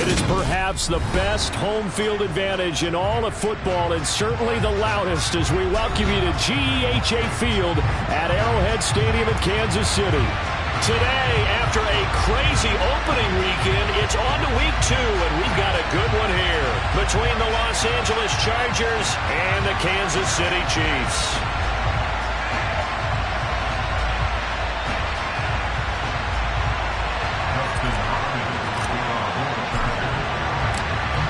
It is perhaps the best home field advantage in all of football, and certainly the loudest, as we welcome you to GEHA Field at Arrowhead Stadium in Kansas City. Today, after a crazy opening weekend, it's on to week 2, and we've got a good one here between the Los Angeles Chargers and the Kansas City Chiefs.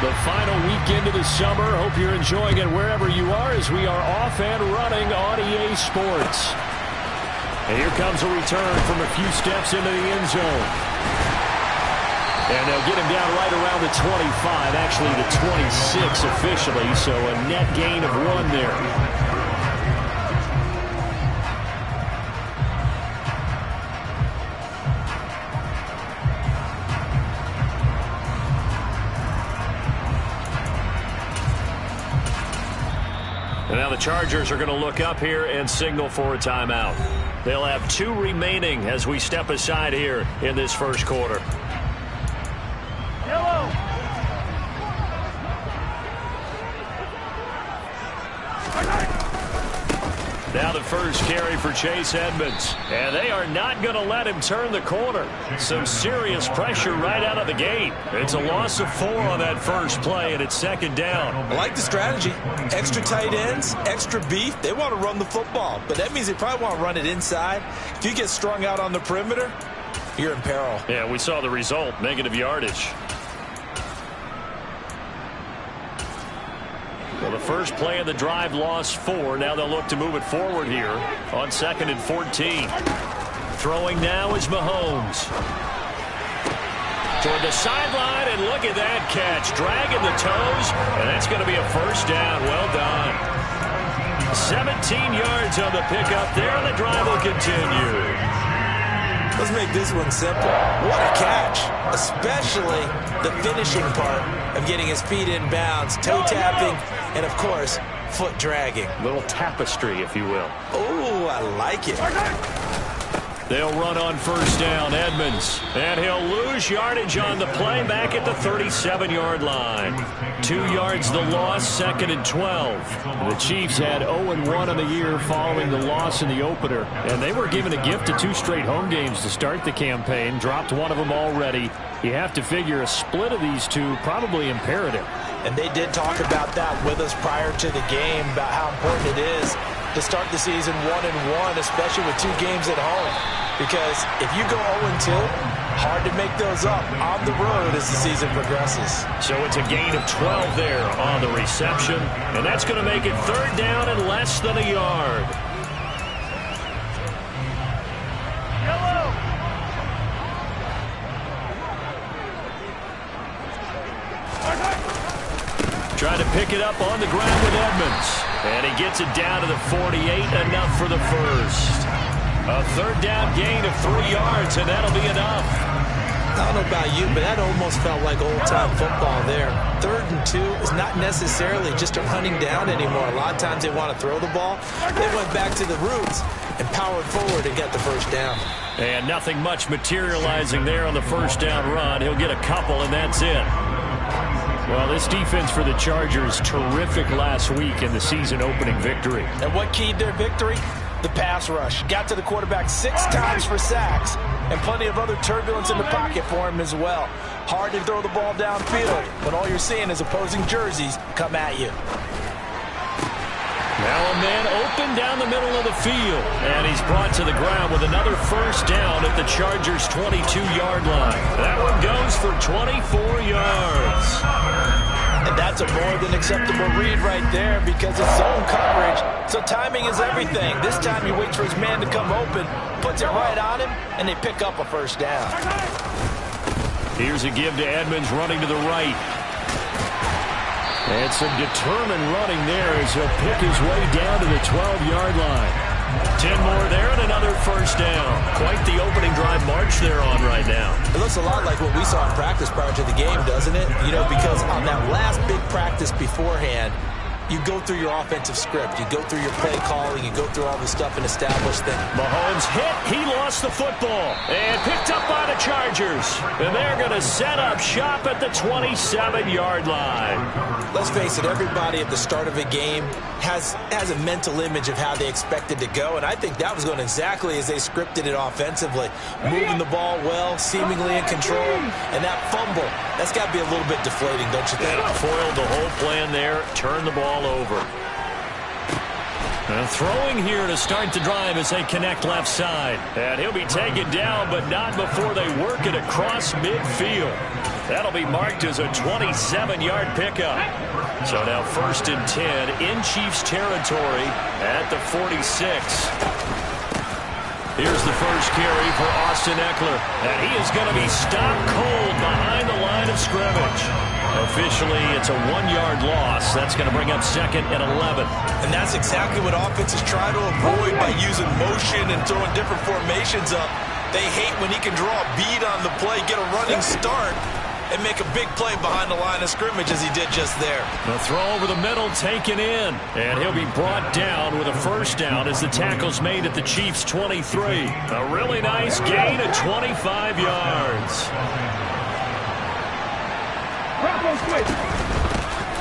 The final weekend of the summer. Hope you're enjoying it wherever you are as we are off and running on EA Sports. And here comes a return from a few steps into the end zone. And they'll get him down right around the 25, actually the 26 officially, so a net gain of 1 there. And now the Chargers are going to look up here and signal for a timeout. They'll have 2 remaining as we step aside here in this first quarter. Yellow. Now the first carry for Chase Edmonds. And they are not going to let him turn the corner. Some serious pressure right out of the gate. It's a loss of 4 on that first play, and it's second down. I like the strategy. Extra tight ends, extra beef. They want to run the football, but that means they probably want to run it inside. If you get strung out on the perimeter, you're in peril. Yeah, we saw the result, negative yardage. Well, the first play of the drive lost 4. Now they'll look to move it forward here on 2nd and 14. Throwing now is Mahomes. Toward the sideline, and look at that catch. Dragging the toes, and that's going to be a first down. Well done. 17 yards on the pickup there, and the drive will continue. Let's make this one simple. What a catch, especially the finishing part of getting his feet in bounds, toe tapping, and, of course, foot dragging. Little tapestry, if you will. Oh, I like it. They'll run on first down, Edmonds. And he'll lose yardage on the play back at the 37-yard line. 2 yards the loss, 2nd and 12. The Chiefs had 0-1 on the year following the loss in the opener. And they were given a gift of 2 straight home games to start the campaign. Dropped one of them already. You have to figure a split of these 2 probably imperative. And they did talk about that with us prior to the game, about how important it is to start the season 1-1, especially with 2 games at home. Because if you go 0-2, hard to make those up on the road as the season progresses. So it's a gain of 12 there on the reception, and that's going to make it 3rd down and less than a yard. Yellow. Trying to pick it up on the ground with Edmonds. And he gets it down to the 48, enough for the first. A 3rd down gain of 3 yards, and that'll be enough. I don't know about you, but that almost felt like old-time football there. 3rd and 2 is not necessarily just a running down anymore. A lot of times they want to throw the ball. They went back to the roots and powered forward and got the first down. And nothing much materializing there on the first down run. He'll get a couple, and that's it. Well, this defense for the Chargers, terrific last week in the season-opening victory. And what keyed their victory? The pass rush. Got to the quarterback 6 times for sacks, and plenty of other turbulence in the pocket for him as well. Hard to throw the ball downfield when all you're seeing is opposing jerseys come at you. Now a man open down the middle of the field, and he's brought to the ground with another first down at the Chargers' 22-yard line. That one goes for 24 yards. And that's a more than acceptable read right there because it's zone coverage, so timing is everything. This time he waits for his man to come open, puts it right on him, and they pick up a first down. Here's a give to Edmonds running to the right. And some determined running there as he'll pick his way down to the 12-yard line. 10 more there and another first down. Quite the opening drive march they're on right now. It looks a lot like what we saw in practice prior to the game, doesn't it? You know, because on that last big practice beforehand, you go through your offensive script. You go through your play calling. You go through all the stuff and establish things. Mahomes hit. He lost the football. And picked up by the Chargers. And they're going to set up shop at the 27-yard line. Let's face it, everybody at the start of a game has a mental image of how they expect it to go. And I think that was going exactly as they scripted it offensively. Moving the ball well, seemingly in control. And that fumble, that's got to be a little bit deflating, don't you think? Foiled the whole plan there. Turn the ball over. And throwing here to start the drive as they connect left side. And he'll be taken down, but not before they work it across midfield. That'll be marked as a 27-yard pickup. So now 1st and 10 in Chiefs territory at the 46. Here's the first carry for Austin Eckler. And he is going to be stopped cold behind the line of scrimmage. Officially, it's a 1-yard loss. That's going to bring up 2nd and 11. And that's exactly what offenses try to avoid by using motion and throwing different formations up. They hate when he can draw a bead on the play, get a running start, and make a big play behind the line of scrimmage as he did just there. The throw over the middle taken in. And he'll be brought down with a first down as the tackle's made at the Chiefs' 23. A really nice gain of 25 yards.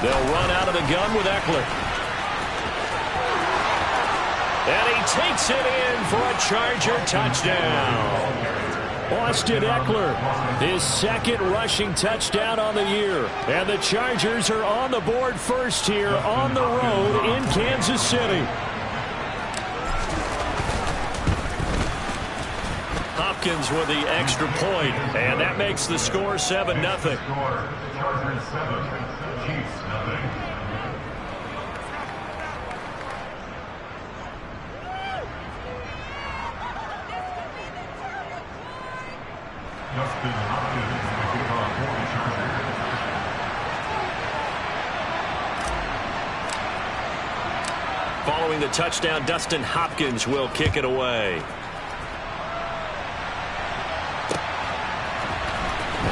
They'll run out of the gun with Eckler. And he takes it in for a Charger touchdown. Austin Eckler, his 2nd rushing touchdown on the year. And the Chargers are on the board first here on the road in Kansas City. Hopkins with the extra point, and that makes the score 7-0. Chargers 7, Chiefs 0. Justin Hopkins, the kickoff for the Chargers. Following the touchdown, Dustin Hopkins will kick it away.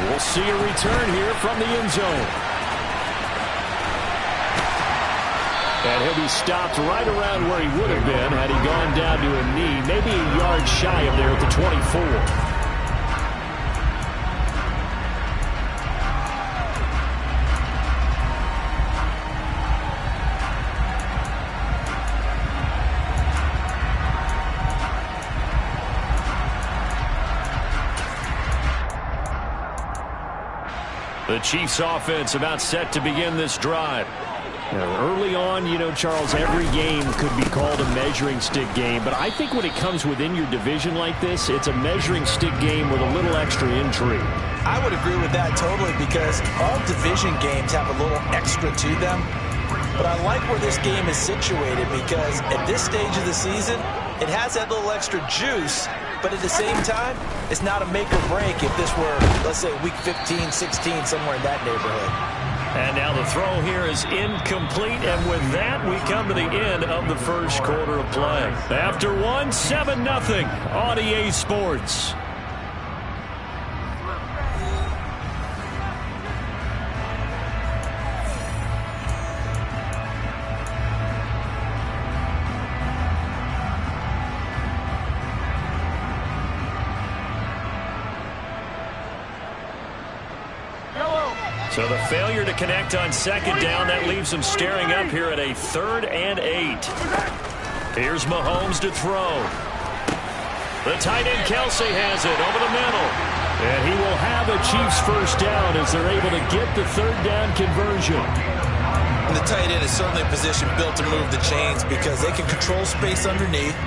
We'll see a return here from the end zone. And he'll be stopped right around where he would have been had he gone down to a knee, maybe a yard shy of there at the 24. The Chiefs offense about set to begin this drive. Now, early on, you know, Charles, every game could be called a measuring stick game. But I think when it comes within your division like this, it's a measuring stick game with a little extra intrigue. I would agree with that totally because all division games have a little extra to them. But I like where this game is situated because at this stage of the season, it has that little extra juice. But at the same time, it's not a make or break if this were, let's say, week 15, 16, somewhere in that neighborhood. And now the throw here is incomplete. And with that, we come to the end of the first quarter of play. After one, 7-0 on EA Sports. So the failure to connect on 2nd down, that leaves them staring up here at a 3rd and 8. Here's Mahomes to throw. The tight end Kelsey has it over the middle. And he will have a Chiefs first down as they're able to get the 3rd down conversion. And the tight end is certainly a position built to move the chains because they can control space underneath.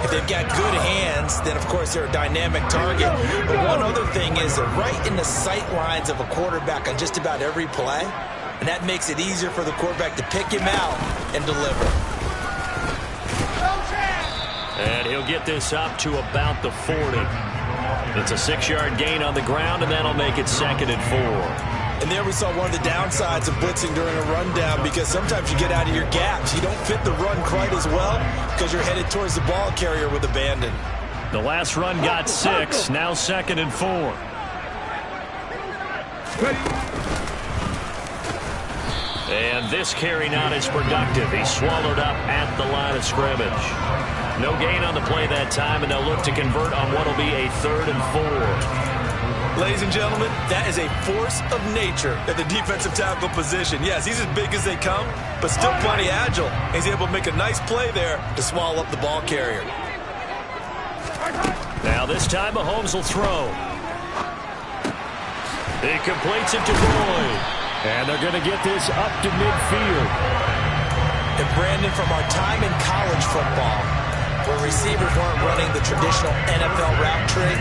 If they've got good hands, then, of course, they're a dynamic target. But one other thing is they're right in the sight lines of a quarterback on just about every play, and that makes it easier for the quarterback to pick him out and deliver. And he'll get this up to about the 40. It's a 6-yard gain on the ground, and that'll make it 2nd and 4. And there we saw one of the downsides of blitzing during a rundown because sometimes you get out of your gaps. You don't fit the run quite as well because you're headed towards the ball carrier with abandon. The last run got 6, now 2nd and 4. And this carry not as productive. He's swallowed up at the line of scrimmage. No gain on the play that time, and they'll look to convert on what will be a 3rd and 4. Ladies and gentlemen, that is a force of nature at the defensive tackle position. Yes, he's as big as they come, but still plenty agile. He's able to make a nice play there to swallow up the ball carrier. Now this time Mahomes will throw. He completes it to Boyd. And they're going to get this up to midfield. And Brandon, from our time in college football, where receivers weren't running the traditional NFL route tree,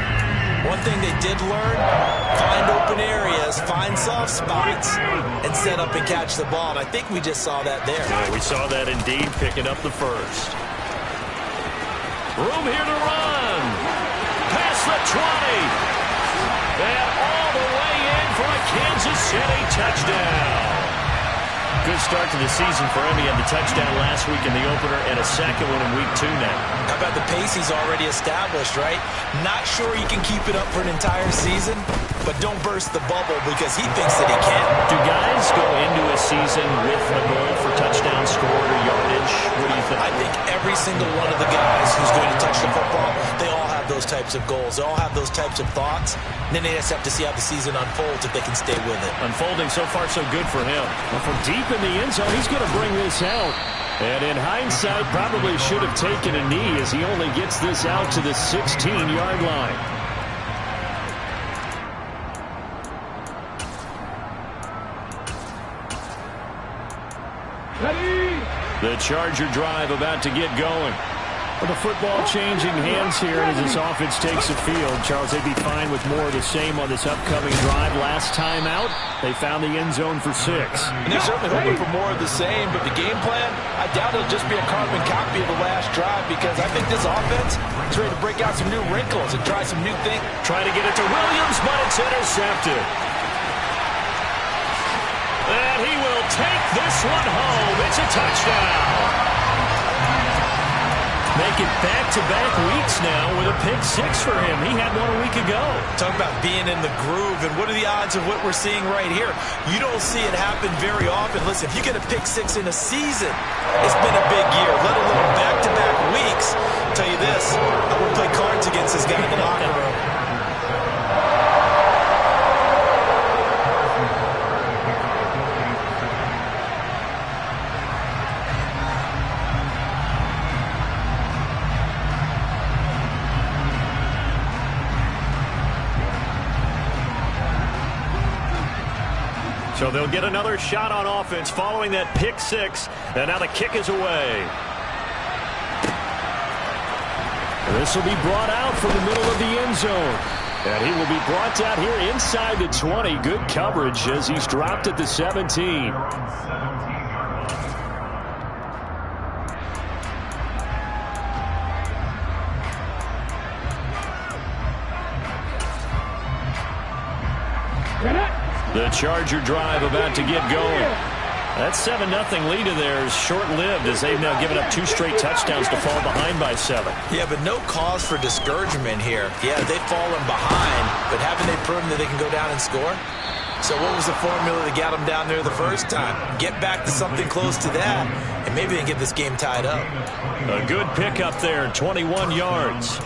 one thing they did learn, find open areas, find soft spots, and set up and catch the ball. And I think we just saw that there. Yeah, we saw that indeed, picking up the first. Room here to run. Past the 20. And all the way in for a Kansas City touchdown. Good start to the season for him. He had the touchdown last week in the opener and a second one in week 2 now. How about the pace he's already established, right? Not sure he can keep it up for an entire season, but don't burst the bubble because he thinks that he can. Do guys go into a season with a goal for touchdown scored or yardage? What do you think? I think every single one of the guys who's going to touch the football, they all have those types of goals. They all have those types of thoughts. And then they just have to see how the season unfolds if they can stay with it. Unfolding so far so good for him. Well, from deep in the end zone, he's going to bring this out. And in hindsight, probably should have taken a knee as he only gets this out to the 16-yard line. The Charger drive about to get going. Well, the football changing hands here as this offense takes the field. Charles, they'd be fine with more of the same on this upcoming drive. Last time out, they found the end zone for 6. And they're certainly hoping for more of the same, but the game plan, I doubt it'll just be a carbon copy of the last drive because I think this offense is ready to break out some new wrinkles and try some new things. Trying to get it to Williams, but it's intercepted. And he will take this one home. It's a touchdown. Make it back-to-back weeks now with a pick 6 for him. He had one a week ago. Talk about being in the groove, and what are the odds of what we're seeing right here? You don't see it happen very often. Listen, if you get a pick 6 in a season, it's been a big year, let alone back-to-back weeks. I'll tell you this, I would play cards against this guy in the locker room. So they'll get another shot on offense following that pick 6. And now the kick is away. This will be brought out from the middle of the end zone. And he will be brought down here inside the 20. Good coverage as he's dropped at the 17. The Charger drive about to get going. That 7-0 lead of theirs short-lived as they've now given up 2 straight touchdowns to fall behind by 7. Yeah, but no cause for discouragement here. Yeah, they've fallen behind, but haven't they proven that they can go down and score? So what was the formula that got them down there the first time? Get back to something close to that, and maybe they can get this game tied up. A good pickup there, 21 yards.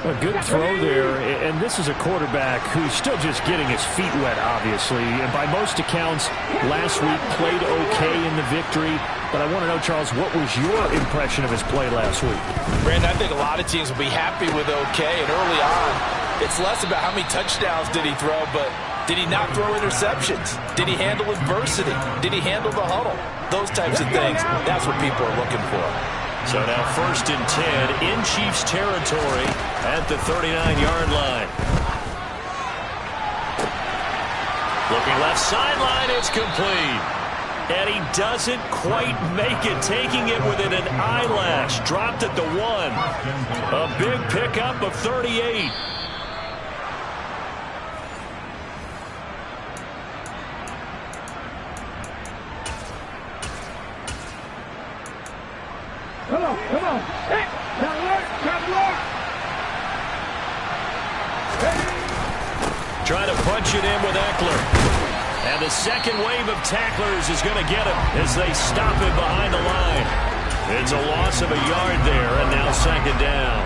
A good throw there, and this is a quarterback who's still just getting his feet wet, obviously. And by most accounts, last week played okay in the victory. But I want to know, Charles, what was your impression of his play last week? Brandon, I think a lot of teams will be happy with okay. And early on, it's less about how many touchdowns did he throw, but did he not throw interceptions? Did he handle adversity? Did he handle the huddle? Those types of things, that's what people are looking for. So now 1st and 10 in Chiefs territory at the 39-yard line. Looking left sideline, it's complete. And he doesn't quite make it, taking it within an eyelash. Dropped at the 1. A big pickup of 38. Come on. Hey, gotta work. Trying to punch it in with Eckler. And the second wave of tacklers is going to get him as they stop him behind the line. It's a loss of a yard there, and now second down.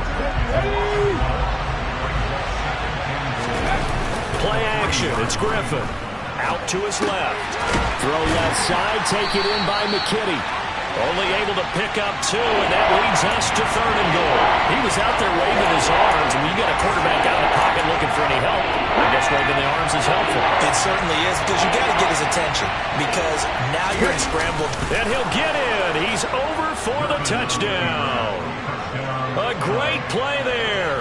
Play action. It's Griffin. Out to his left. Throw left side. Take it in by McKinney. Only able to pick up 2, and that leads us to 3rd and goal. He was out there waving his arms, and when you got a quarterback out of the pocket looking for any help, I guess waving the arms is helpful. It certainly is, because you got to get his attention, because now you're in scramble. And he'll get in. He's over for the touchdown. A great play there.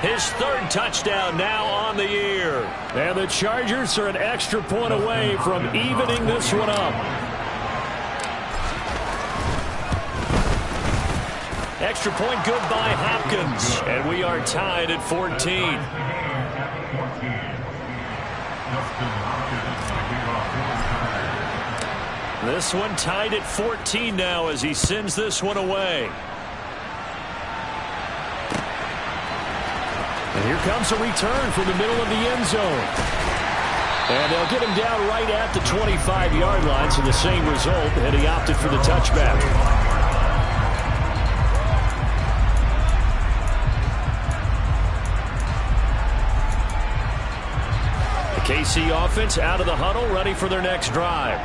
His 3rd touchdown now on the year. And the Chargers are an extra point away from evening this one up. Extra point good by Hopkins. And we are tied at 14. This one tied at 14 now as he sends this one away. And here comes a return from the middle of the end zone. And they'll get him down right at the 25-yard line, so the same result, and he opted for the touchback. KC offense out of the huddle, ready for their next drive.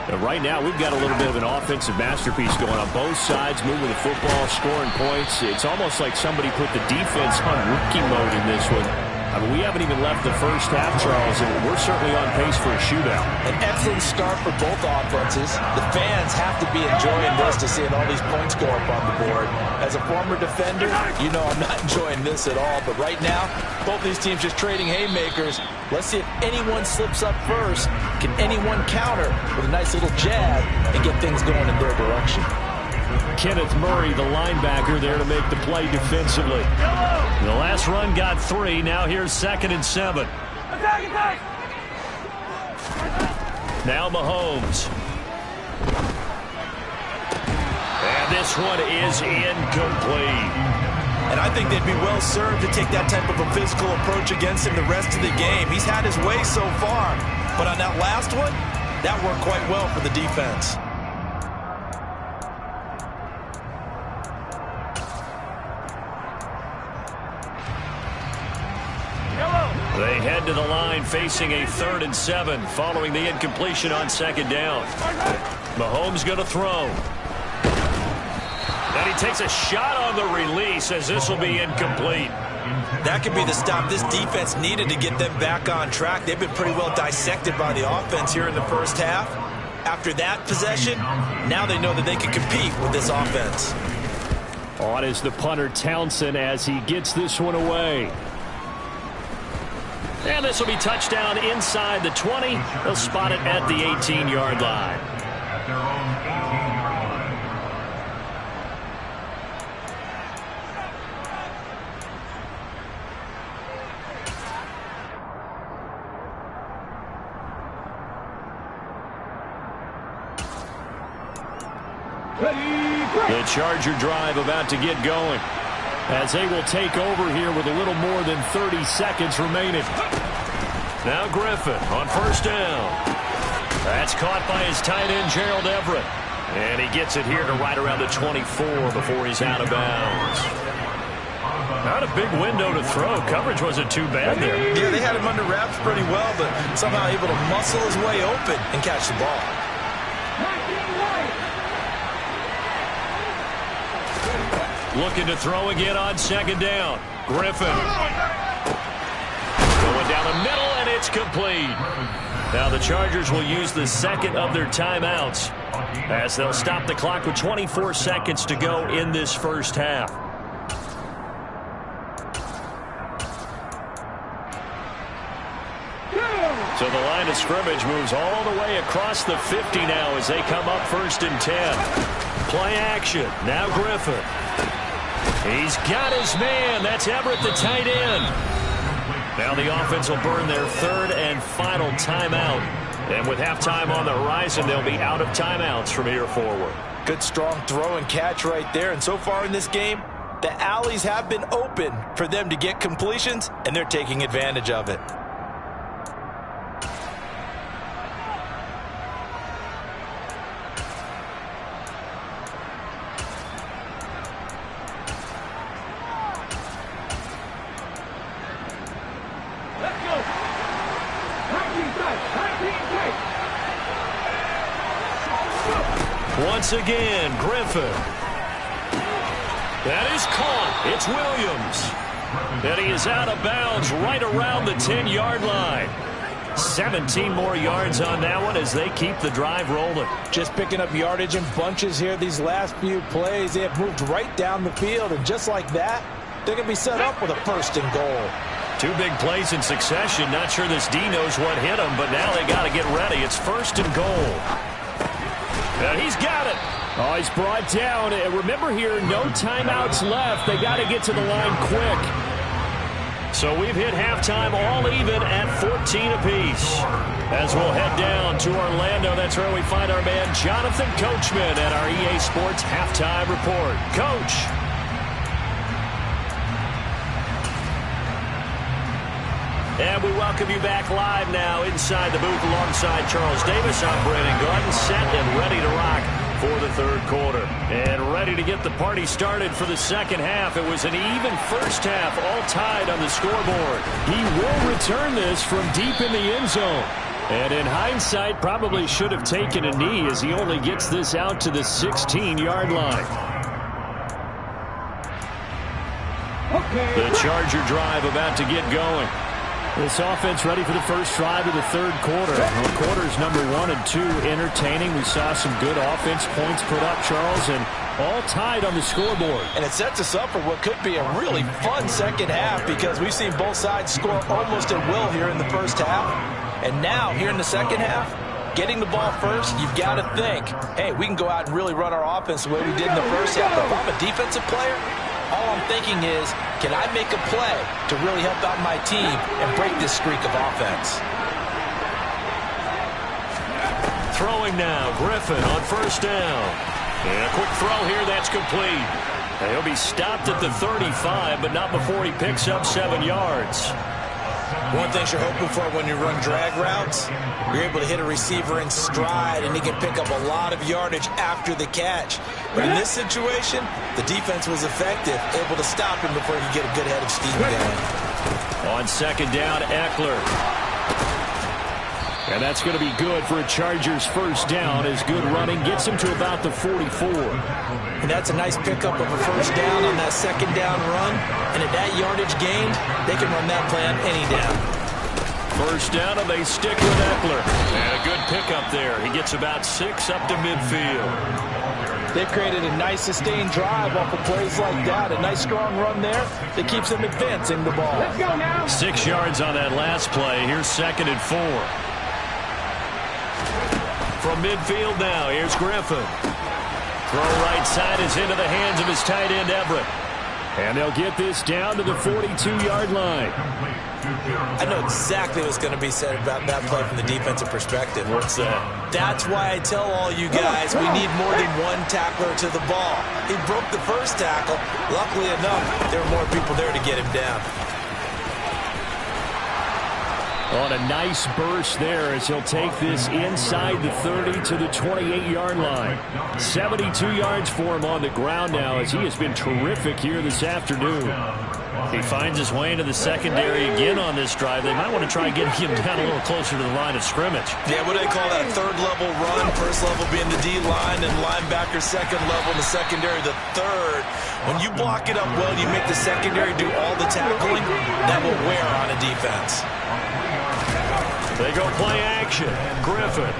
And right now, we've got a little bit of an offensive masterpiece going on both sides, moving the football, scoring points. It's almost like somebody put the defense on rookie mode in this one. I mean, we haven't even left the first half, Charles, and we're certainly on pace for a shootout. An excellent start for both offenses. The fans have to be enjoying this to seeing all these points go up on the board. As a former defender, you know I'm not enjoying this at all. But right now, both these teams just trading haymakers. Let's see if anyone slips up first. Can anyone counter with a nice little jab and get things going in their direction? Kenneth Murray, the linebacker, there to make the play defensively. The last run got 3. Now here's 2nd and 7. Now Mahomes. And this one is incomplete. And I think they'd be well served to take that type of a physical approach against him the rest of the game. He's had his way so far. But on that last one, that worked quite well for the defense. They head to the line facing a 3rd and 7 following the incompletion on 2nd down. Mahomes going to throw. And he takes a shot on the release as this will be incomplete. That could be the stop this defense needed to get them back on track. They've been pretty well dissected by the offense here in the first half. After that possession, now they know that they can compete with this offense. On is the punter Townsend as he gets this one away. And this will be touchdown inside the 20. They'll spot it at the 18-yard line. At their own 18-yard line. The Charger drive about to get going, as they will take over here with a little more than 30 seconds remaining. Now Griffin on 1st down. That's caught by his tight end, Gerald Everett. And he gets it here to right around the 24 before he's out of bounds. Not a big window to throw. Coverage wasn't too bad there. Yeah, they had him under wraps pretty well, but somehow able to muscle his way open and catch the ball. Looking to throw again on 2nd down. Griffin. Going down the middle, and it's complete. Now the Chargers will use the 2nd of their timeouts as they'll stop the clock with 24 seconds to go in this first half. So the line of scrimmage moves all the way across the 50 now as they come up 1st and 10. Play action. Now Griffin. He's got his man. That's Everett, the tight end. Now the offense will burn their 3rd and final timeout. And with halftime on the horizon, they'll be out of timeouts from here forward. Good strong throw and catch right there. And so far in this game, the alleys have been open for them to get completions, and they're taking advantage of it. Once again, Griffin. That is caught. It's Williams. And he is out of bounds right around the 10-yard line. 17 more yards on that one as they keep the drive rolling. Just picking up yardage in bunches here these last few plays. They have moved right down the field, and just like that, they're going to be set up with a 1st and goal. 2 big plays in succession. Not sure this D knows what hit him, but now they got to get ready. It's 1st and goal. And he's got it. Oh, he's brought down. And remember here, no timeouts left. They got to get to the line quick. So we've hit halftime all even at 14 apiece. As we'll head down to Orlando, that's where we find our man Jonathan Coachman at our EA Sports Halftime Report. Coach. And we welcome you back live now inside the booth alongside Charles Davis. I'm Brandon Gordon, set and ready to rock for the 3rd quarter. And ready to get the party started for the 2nd half. It was an even first half, all tied on the scoreboard. He will return this from deep in the end zone. And in hindsight, probably should have taken a knee as he only gets this out to the 16-yard line. The Charger drive about to get going. This offense ready for the first drive of the 3rd quarter. Well, quarters number 1 and 2 entertaining. We saw some good offense points put up, Charles, and all tied on the scoreboard. And it sets us up for what could be a really fun 2nd half because we've seen both sides score almost at will here in the 1st half. And now, here in the 2nd half, getting the ball first, you've got to think, hey, we can go out and really run our offense the way we did in the 1st half. But if I'm a defensive player, all I'm thinking is, can I make a play to really help out my team and break this streak of offense? Throwing now, Griffin on 1st down. And a quick throw here, that's complete. And he'll be stopped at the 35, but not before he picks up 7 yards. One thing you're hoping for when you run drag routes, you're able to hit a receiver in stride, and he can pick up a lot of yardage after the catch. But in this situation, the defense was effective, able to stop him before he could get a good head of steam going. On 2nd down, Eckler. And that's going to be good for a Chargers 1st down as good running gets him to about the 44. And that's a nice pickup of a 1st down on that 2nd down run. And at that yardage gained, they can run that play on any down. 1st down, and they stick with Eckler. And a good pickup there. He gets about 6 up to midfield. They've created a nice sustained drive off of plays like that. A nice strong run there that keeps them advancing the ball. Let's go now. 6 yards on that last play. Here's 2nd and 4. From midfield now, here's Griffin. Throw right side is into the hands of his tight end, Everett. And they'll get this down to the 42-yard line. I know exactly what's going to be said about that play from the defensive perspective. What's that? That's why I tell all you guys we need more than one tackler to the ball. He broke the 1st tackle. Luckily enough, there were more people there to get him down. On a nice burst there as he'll take this inside the 30 to the 28-yard line. 72 yards for him on the ground now as he has been terrific here this afternoon. He finds his way into the secondary again on this drive. They might want to try getting him down a little closer to the line of scrimmage. Yeah, what do they call that? 3rd level run. 1st level being the D-line, and linebacker 2nd level, and the secondary the 3rd. When you block it up well, you make the secondary do all the tackling, that will wear on a defense. They go play action. Griffin.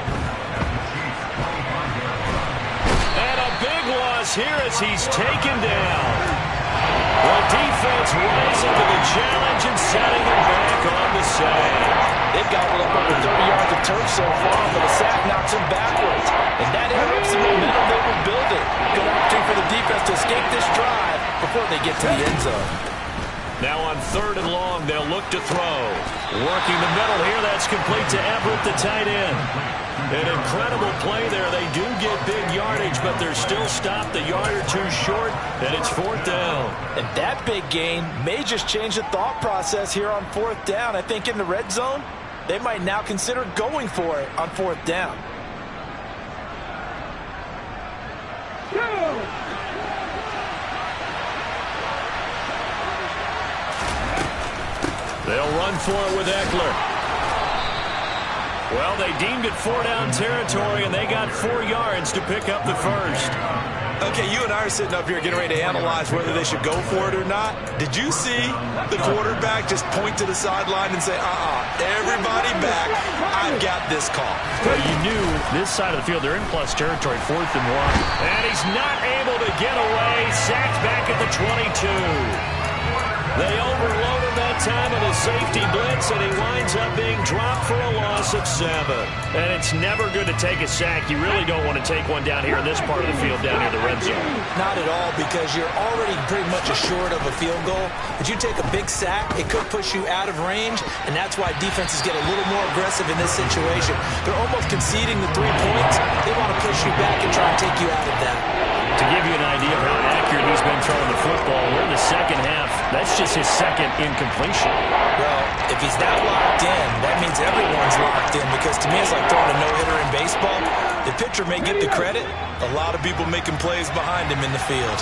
And a big loss here as he's taken down. The defense rising to the challenge and setting him back on the sack. They've gobbled up over 30 yards of turf so far, but the sack knocks him backwards. And that interrupts the momentum they were building. Good opportunity for the defense to escape this drive before they get to the end zone. Now on 3rd and long, they'll look to throw. Working the middle here, that's complete to Everett, the tight end. An incredible play there. They do get big yardage, but they're still stopped a yard or 2 short, and it's 4th down. And that big gain may just change the thought process here on 4th down. I think in the red zone, they might now consider going for it on 4th down. They'll run for it with Eckler. Well, they deemed it 4-down territory, and they got 4 yards to pick up the first. Okay, you and I are sitting up here getting ready to analyze whether they should go for it or not. Did you see the quarterback just point to the sideline and say, everybody back, I've got this call? Well, you knew this side of the field, they're in plus territory, 4th and 1. And he's not able to get away. Sacked back at the 22. They overload him that time in a safety blitz, and he winds up being dropped for a loss of 7. And it's never good to take a sack. You really don't want to take one down here in this part of the field, down near the red zone. Not at all, because you're already pretty much assured of a field goal. If you take a big sack, it could push you out of range, and that's why defenses get a little more aggressive in this situation. They're almost conceding the 3 points. They want to push you back and try and take you out of that. To give you an idea of how accurate he's been throwing the football, we're in the second half. That's just his second incompletion. Well, if he's that locked in, that means everyone's locked in, because to me it's like throwing a no-hitter in baseball. The pitcher may get the credit. A lot of people making plays behind him in the field.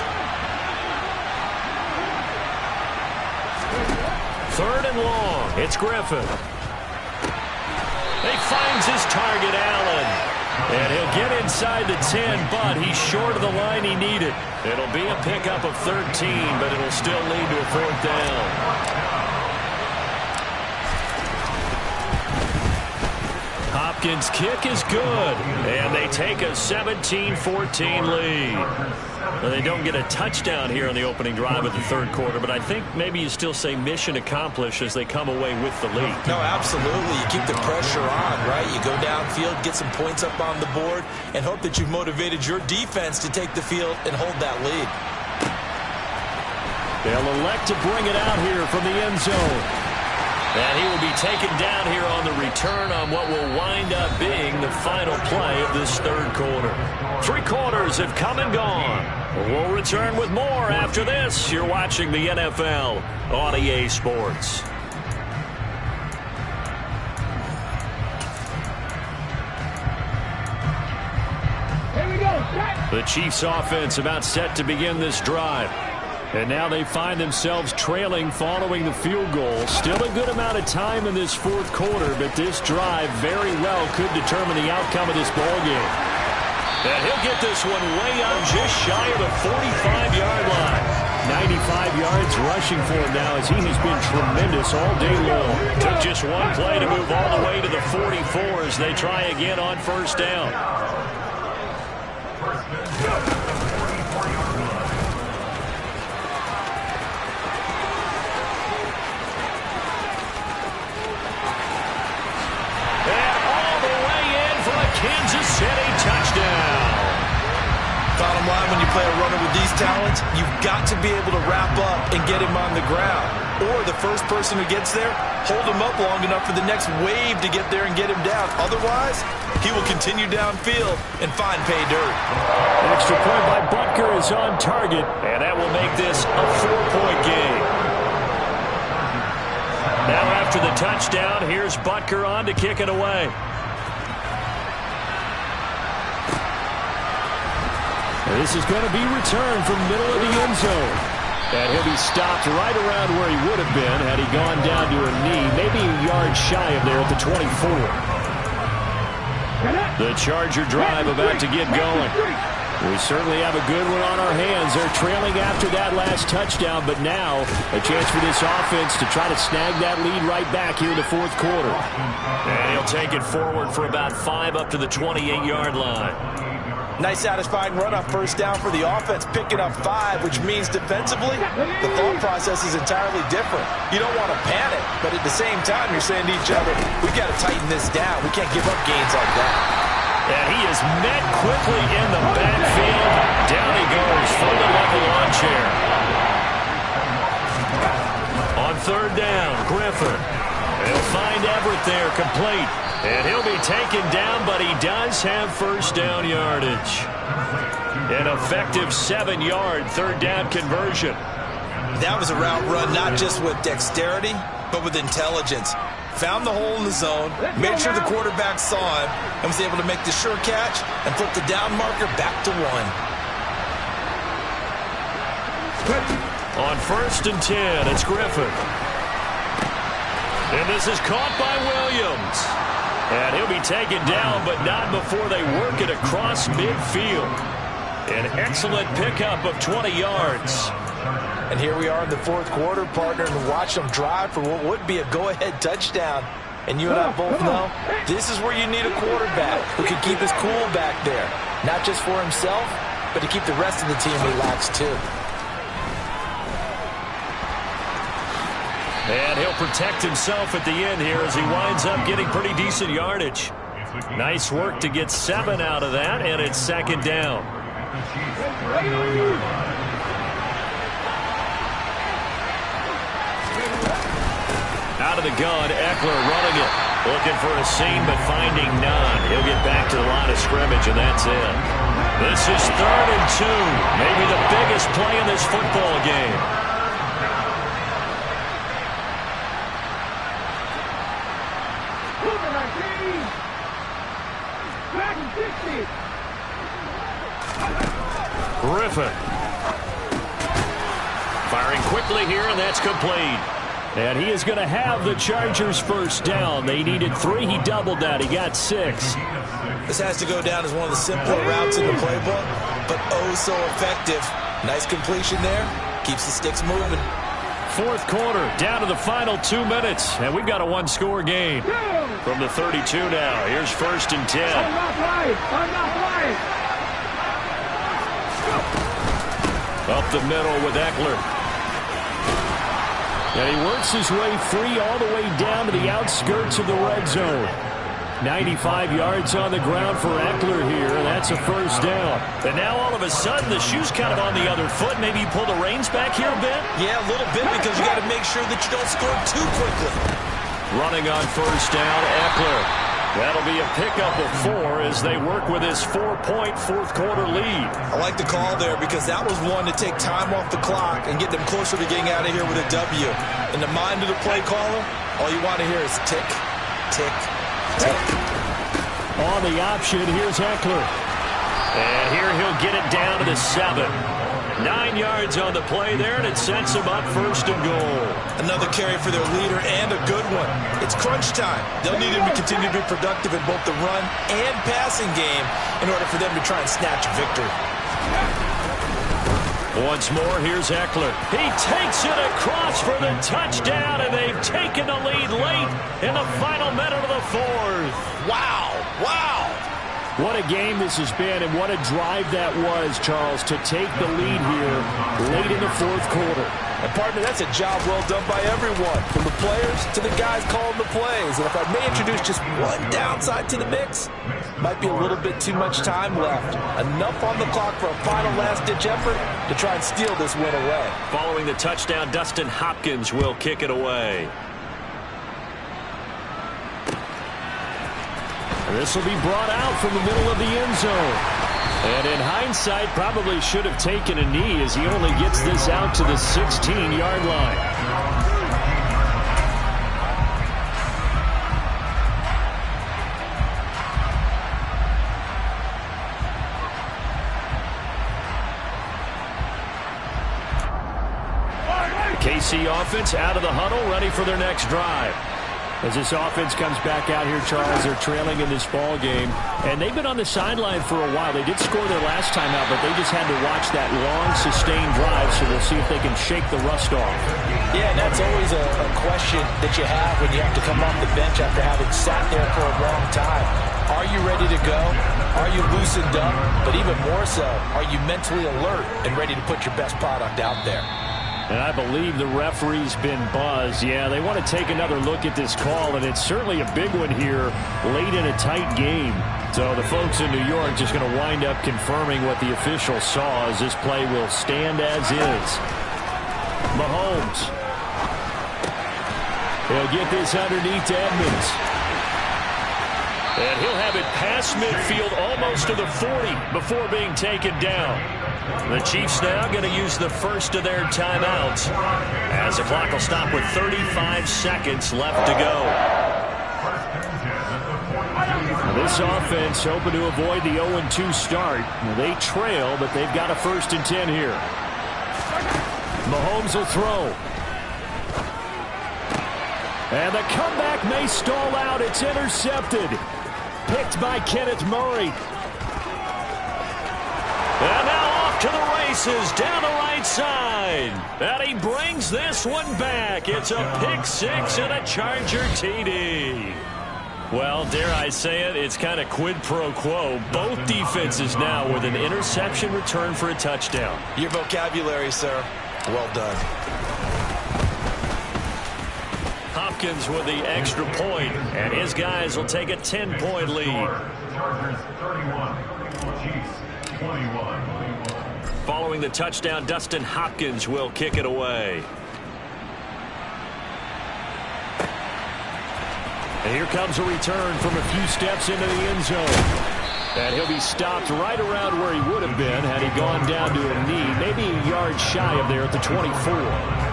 3rd and long. It's Griffin. He finds his target, Allen. And he'll get inside the 10, but he's short of the line he needed. It'll be a pickup of 13, but it'll still lead to a 4th down. Hopkins' kick is good, and they take a 17-14 lead. Well, they don't get a touchdown here on the opening drive of the 3rd quarter, but I think maybe you still say mission accomplished as they come away with the lead. No, absolutely. You keep the pressure on, right? You go downfield, get some points up on the board, and hope that you've motivated your defense to take the field and hold that lead. They'll elect to bring it out here from the end zone. And he will be taken down here on the return on what will wind up being the final play of this 3rd quarter. 3 quarters have come and gone. We'll return with more after this. You're watching the NFL on EA Sports. Here we go. The Chiefs offense about set to begin this drive. And now they find themselves trailing following the field goal. Still a good amount of time in this 4th quarter, but this drive very well could determine the outcome of this ballgame. And he'll get this one way up just shy of the 45-yard line. 95 yards rushing for him now as he has been tremendous all day long. Took just one play to move all the way to the 44 as they try again on 1st down. Kansas City touchdown. Bottom line, when you play a runner with these talents, you've got to be able to wrap up and get him on the ground. Or the first person who gets there, hold him up long enough for the next wave to get there and get him down. Otherwise, he will continue downfield and find pay dirt. An extra point by Butker is on target, and that will make this a 4-point game. Now after the touchdown, here's Butker on to kick it away. This is going to be returned from middle of the end zone. And he'll be stopped right around where he would have been had he gone down to a knee, maybe a yard shy of there at the 24. The Charger drive about to get going. We certainly have a good one on our hands. They're trailing after that last touchdown, but now a chance for this offense to try to snag that lead right back here in the 4th quarter. And he'll take it forward for about 5 up to the 28-yard line. Nice satisfying run on 1st down for the offense, picking up 5, which means defensively, the thought process is entirely different. You don't want to panic, but at the same time, you're saying to each other, we've got to tighten this down. We can't give up gains like that. And he is met quickly in the backfield. Down he goes from the level lawn chair. On 3rd down, Griffin. He'll find Everett there, complete. And he'll be taken down, but he does have 1st down yardage. An effective 7-yard 3rd down conversion. That was a route run not just with dexterity, but with intelligence. Found the hole in the zone, made sure the quarterback saw him, and was able to make the sure catch and flip the down marker back to 1. On 1st and 10, it's Griffin. And this is caught by Williams. And he'll be taken down, but not before they work it across midfield. An excellent pickup of 20 yards. And here we are in the fourth quarter, partner, and watch them drive for what would be a go-ahead touchdown. And you and I both know this is where you need a quarterback who can keep his cool back there. Not just for himself, but to keep the rest of the team relaxed too. And he'll protect himself at the end here as he winds up getting pretty decent yardage. Nice work to get 7 out of that, and it's second down. Out of the gun, Eckler running it. Looking for a seam, but finding none. He'll get back to the line of scrimmage, and that's it. This is 3rd and 2. Maybe the biggest play in this football game. Griffin. Firing quickly here, and that's complete. And he is going to have the Chargers first down. They needed 3. He doubled that. He got 6. This has to go down as one of the simpler routes in the playbook, but oh so effective. Nice completion there. Keeps the sticks moving. Fourth quarter, down to the final 2 minutes, and we've got a one-score game. From the 32 now, here's 1st and 10. I'm not right. Up the middle with Eckler. And he works his way free all the way down to the outskirts of the red zone. 95 yards on the ground for Eckler here. That's a first down. And now all of a sudden the shoe's kind of on the other foot. Maybe you pull the reins back here a bit? Yeah, a little bit because you got to make sure that you don't score too quickly. Running on first down, Eckler. That'll be a pickup of 4 as they work with his 4-point fourth quarter lead. I like the call there because that was one to take time off the clock and get them closer to getting out of here with a W. In the mind of the play caller, all you want to hear is tick, tick, tick. On the option, here's Eckler. And here he'll get it down to the 7. 9 yards on the play there, and it sets him up 1st and goal. Another carry for their leader, and a good one. It's crunch time. They'll need him to continue to be productive in both the run and passing game in order for them to try and snatch a victory. Once more, here's Eckler. He takes it across for the touchdown, and they've taken the lead late in the final minute of the 4th. Wow, wow. What a game this has been, and what a drive that was, Charles, to take the lead here late in the fourth quarter. And, partner, that's a job well done by everyone, from the players to the guys calling the plays. And if I may introduce just one downside to the mix, might be a little bit too much time left. Enough on the clock for a final last-ditch effort to try and steal this win away. Following the touchdown, Dustin Hopkins will kick it away. This will be brought out from the middle of the end zone. And in hindsight, probably should have taken a knee as he only gets this out to the 16-yard line. The KC offense out of the huddle, ready for their next drive. As this offense comes back out here, Charles, they're trailing in this ball game. And they've been on the sideline for a while. They did score their last time out, but they just had to watch that long, sustained drive, so we'll see if they can shake the rust off. Yeah, and that's always a question that you have when you have to come off the bench after having sat there for a long time. Are you ready to go? Are you loosened up? But even more so, are you mentally alert and ready to put your best product out there? And I believe the referee's been buzzed. Yeah, they want to take another look at this call, and it's certainly a big one here late in a tight game. So the folks in New York just going to wind up confirming what the official saw as this play will stand as is. Mahomes. He'll get this underneath to Edmonds. And he'll have it past midfield almost to the 40 before being taken down. The Chiefs now going to use the first of their timeouts as the clock will stop with 35 seconds left to go. This offense hoping to avoid the 0-2 start. They trail, but they've got a 1st and 10 here. Mahomes will throw. And the comeback may stall out. It's intercepted. Picked by Kenneth Murray. And now off to the races down the right side. And he brings this one back. It's a pick six and a Charger TD. Well, dare I say it, it's kind of quid pro quo. Both defenses now with an interception return for a touchdown. Your vocabulary, sir. Well done. Hopkins with the extra point, and his guys will take a 10-point lead. Chargers 31, Chiefs 21. Following the touchdown, Dustin Hopkins will kick it away. And here comes a return from a few steps into the end zone. And he'll be stopped right around where he would have been had he gone down to a knee, maybe a yard shy of there at the 24.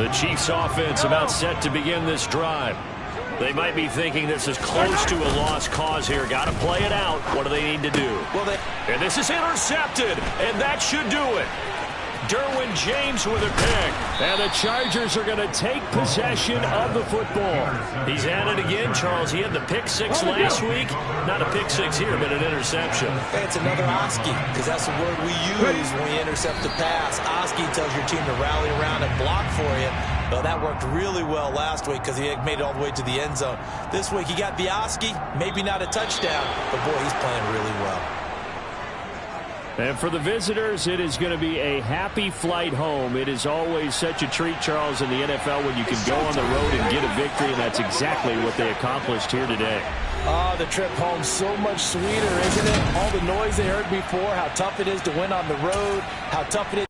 The Chiefs offense about set to begin this drive. They might be thinking this is close to a lost cause here. Got to play it out. What do they need to do? And this is intercepted, and that should do it. Derwin James with a pick. And the Chargers are going to take possession of the football. He's at it again, Charles. He had the pick six last week. Not a pick six here, but an interception. Hey, it's another Oski, because that's the word we use when we intercept the pass. Oski tells your team to rally around and block for you. Well, that worked really well last week because he had made it all the way to the end zone. This week he got the Oski, maybe not a touchdown, but boy, he's playing really well. And for the visitors, it is going to be a happy flight home. It is always such a treat, Charles, in the NFL when you can go on the road and get a victory, and that's exactly what they accomplished here today. Oh, the trip home so much sweeter, isn't it? All the noise they heard before, how tough it is to win on the road, how tough it is.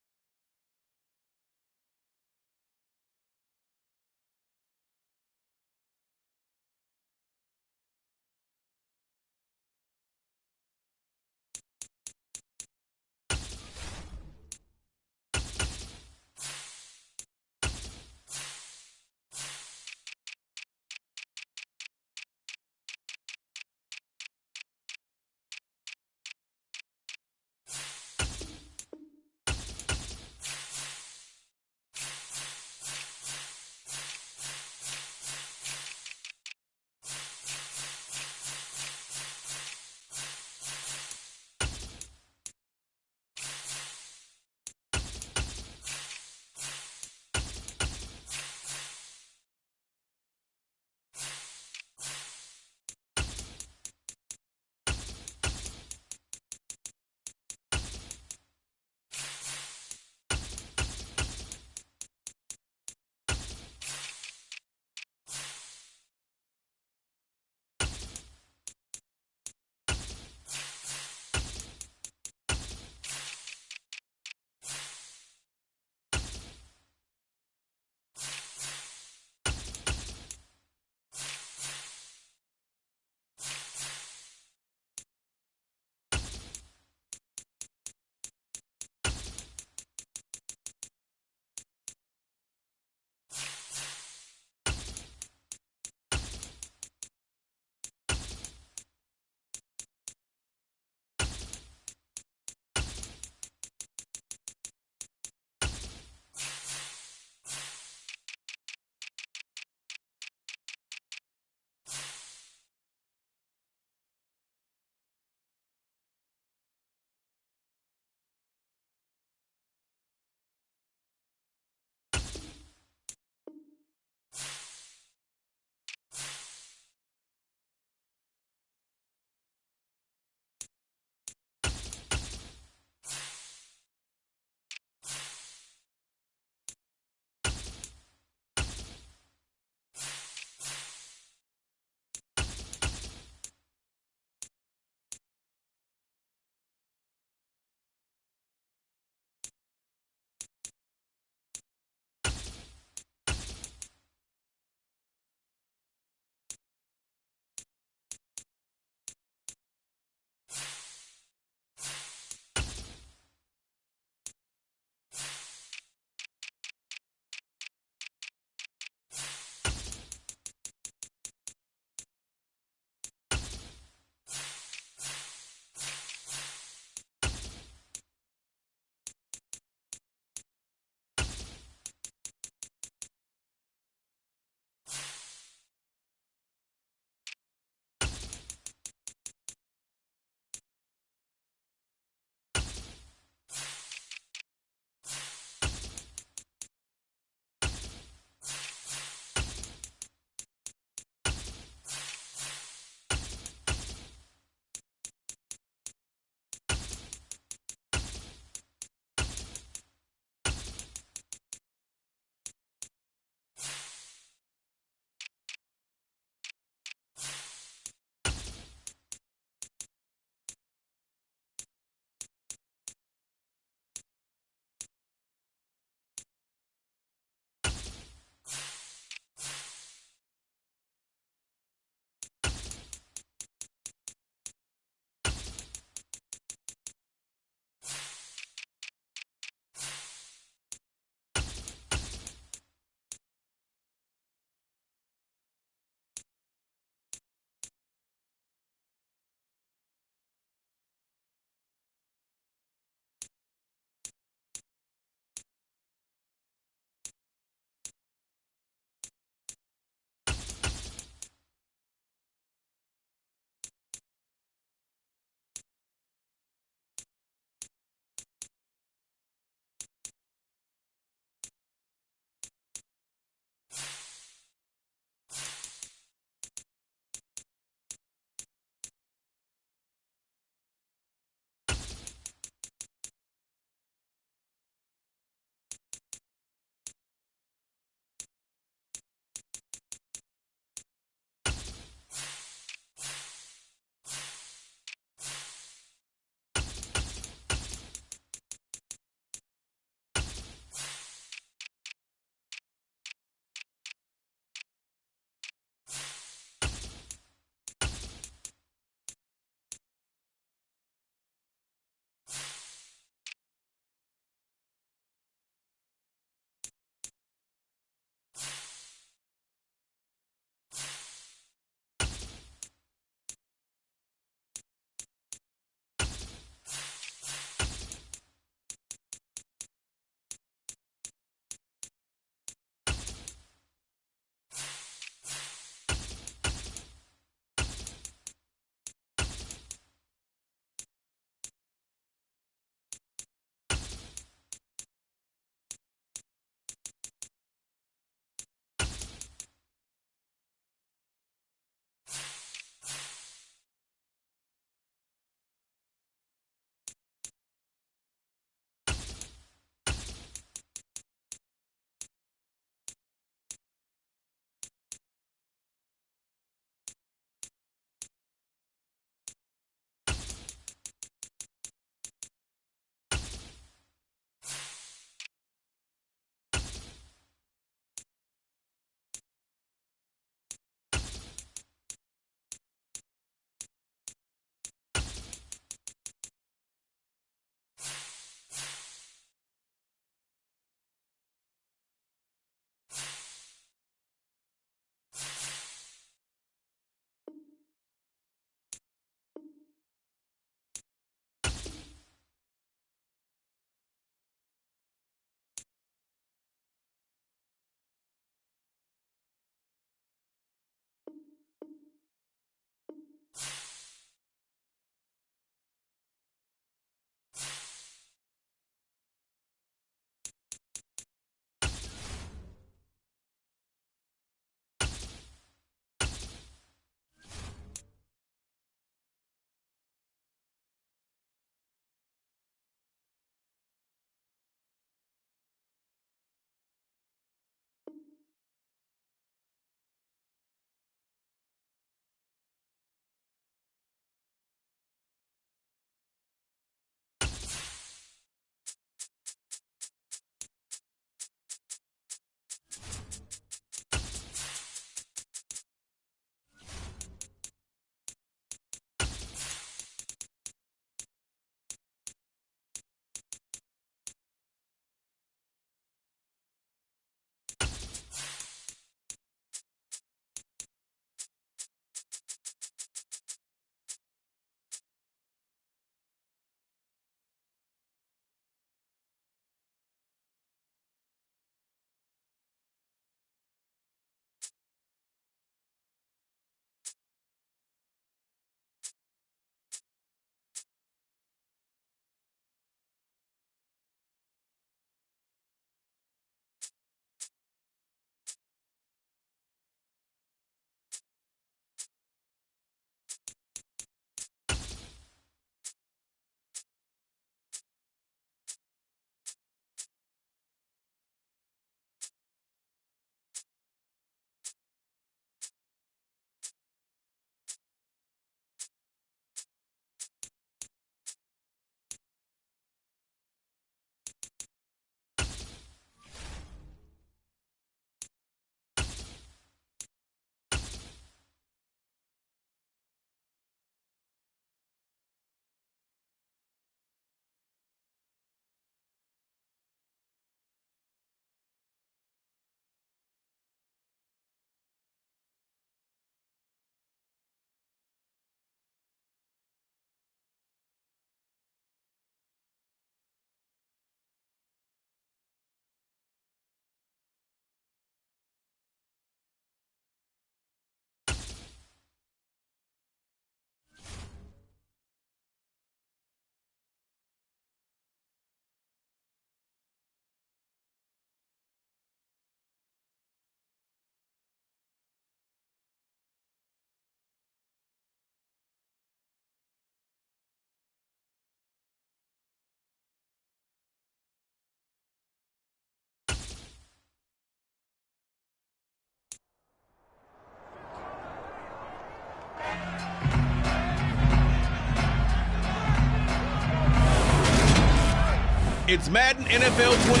It's Madden NFL 20.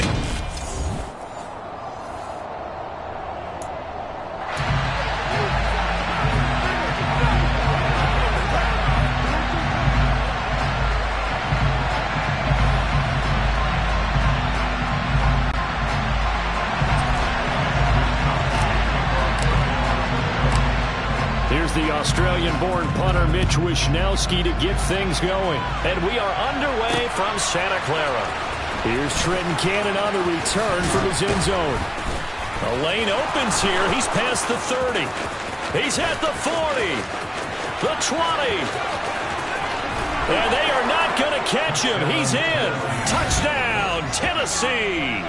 Here's the Australian-born punter Mitch Wishnowsky to get things going. And we are underway from Santa Clara. Here's Trenton Cannon on the return from his end zone. The lane opens here. He's past the 30. He's at the 40. The 20. And they are not going to catch him. He's in. Touchdown, Tennessee.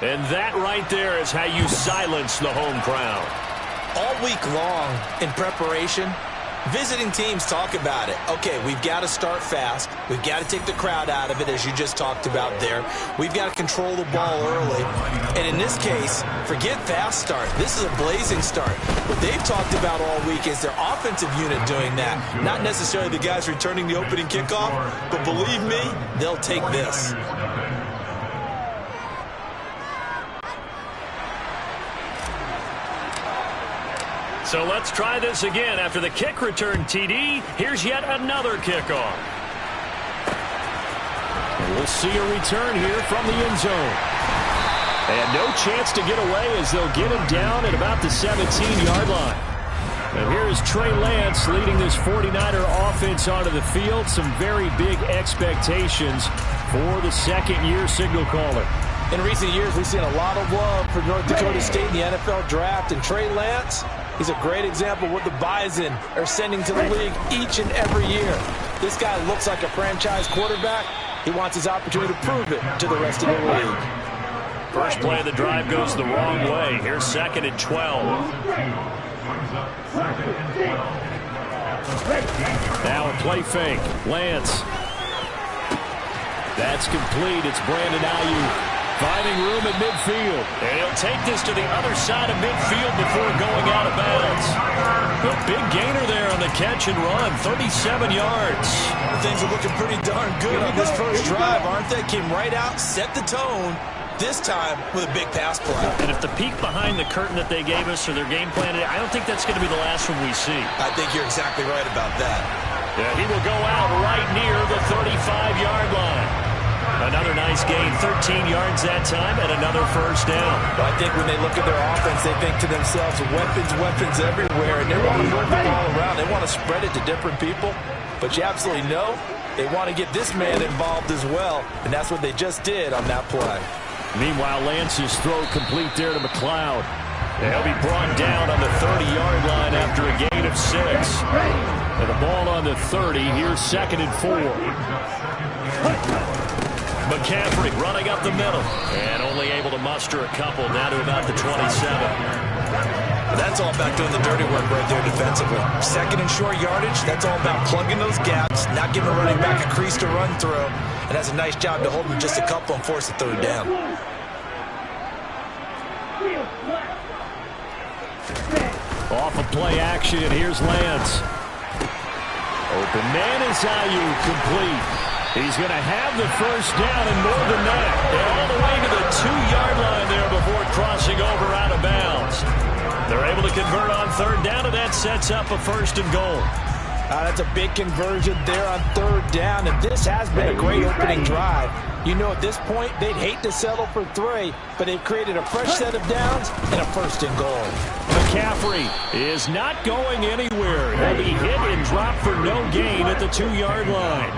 And that right there is how you silence the home crowd. All week long in preparation, visiting teams talk about it. Okay, we've got to start fast. We've got to take the crowd out of it, as you just talked about there. We've got to control the ball early. And in this case, forget fast start. This is a blazing start. What they've talked about all week is their offensive unit doing that. Not necessarily the guys returning the opening kickoff, but believe me, they'll take this. So let's try this again. After the kick return TD, here's yet another kickoff. And we'll see a return here from the end zone. And no chance to get away as they'll get him down at about the 17-yard line. And here is Trey Lance leading this 49er offense onto the field. Some very big expectations for the second-year signal caller. In recent years, we've seen a lot of love for North Dakota State in the NFL draft. And Trey Lance, he's a great example of what the Bison are sending to the league each and every year. This guy looks like a franchise quarterback. He wants his opportunity to prove it to the rest of the league. First play of the drive goes the wrong way. Here's 2nd and 12. Now a play fake. Lance. That's complete. It's Brandon Ayuk finding room at midfield. And he'll take this to the other side of midfield before going out of bounds. A big gainer there on the catch and run, 37 yards. Things are looking pretty darn good on this first drive, aren't they? Came right out, set the tone, this time with a big pass play. And if the peek behind the curtain that they gave us or their game plan, I don't think that's going to be the last one we see. I think you're exactly right about that. Yeah, he will go out right near the 35-yard line. Another nice gain, 13 yards that time, and another first down. Well, I think when they look at their offense, they think to themselves, weapons everywhere, and they want to move the ball around. They want to spread it to different people, but you absolutely know they want to get this man involved as well, and that's what they just did on that play. Meanwhile, Lance's throw complete there to McLeod. They'll be brought down on the 30-yard line after a gain of 6. And the ball on the 30, here's 2nd and 4. McCaffrey running up the middle and only able to muster a couple down to about the 27. That's all about doing the dirty work right there defensively. 2nd and short yardage, that's all about plugging those gaps, not giving a running back a crease to run through, and that's a nice job to hold him just a couple and force a 3rd down. Off of play action, here's Lance. Open man is Ayuk, complete. He's going to have the first down and more than that. And all the way to the 2-yard line there before crossing over out of bounds. They're able to convert on 3rd down, and that sets up a 1st and goal. That's a big conversion there on 3rd down, and this has been a great opening drive. You know, at this point, they'd hate to settle for 3, but they've created a fresh set of downs and a 1st and goal. McCaffrey is not going anywhere. He'll be hit and dropped for no gain at the 2-yard line.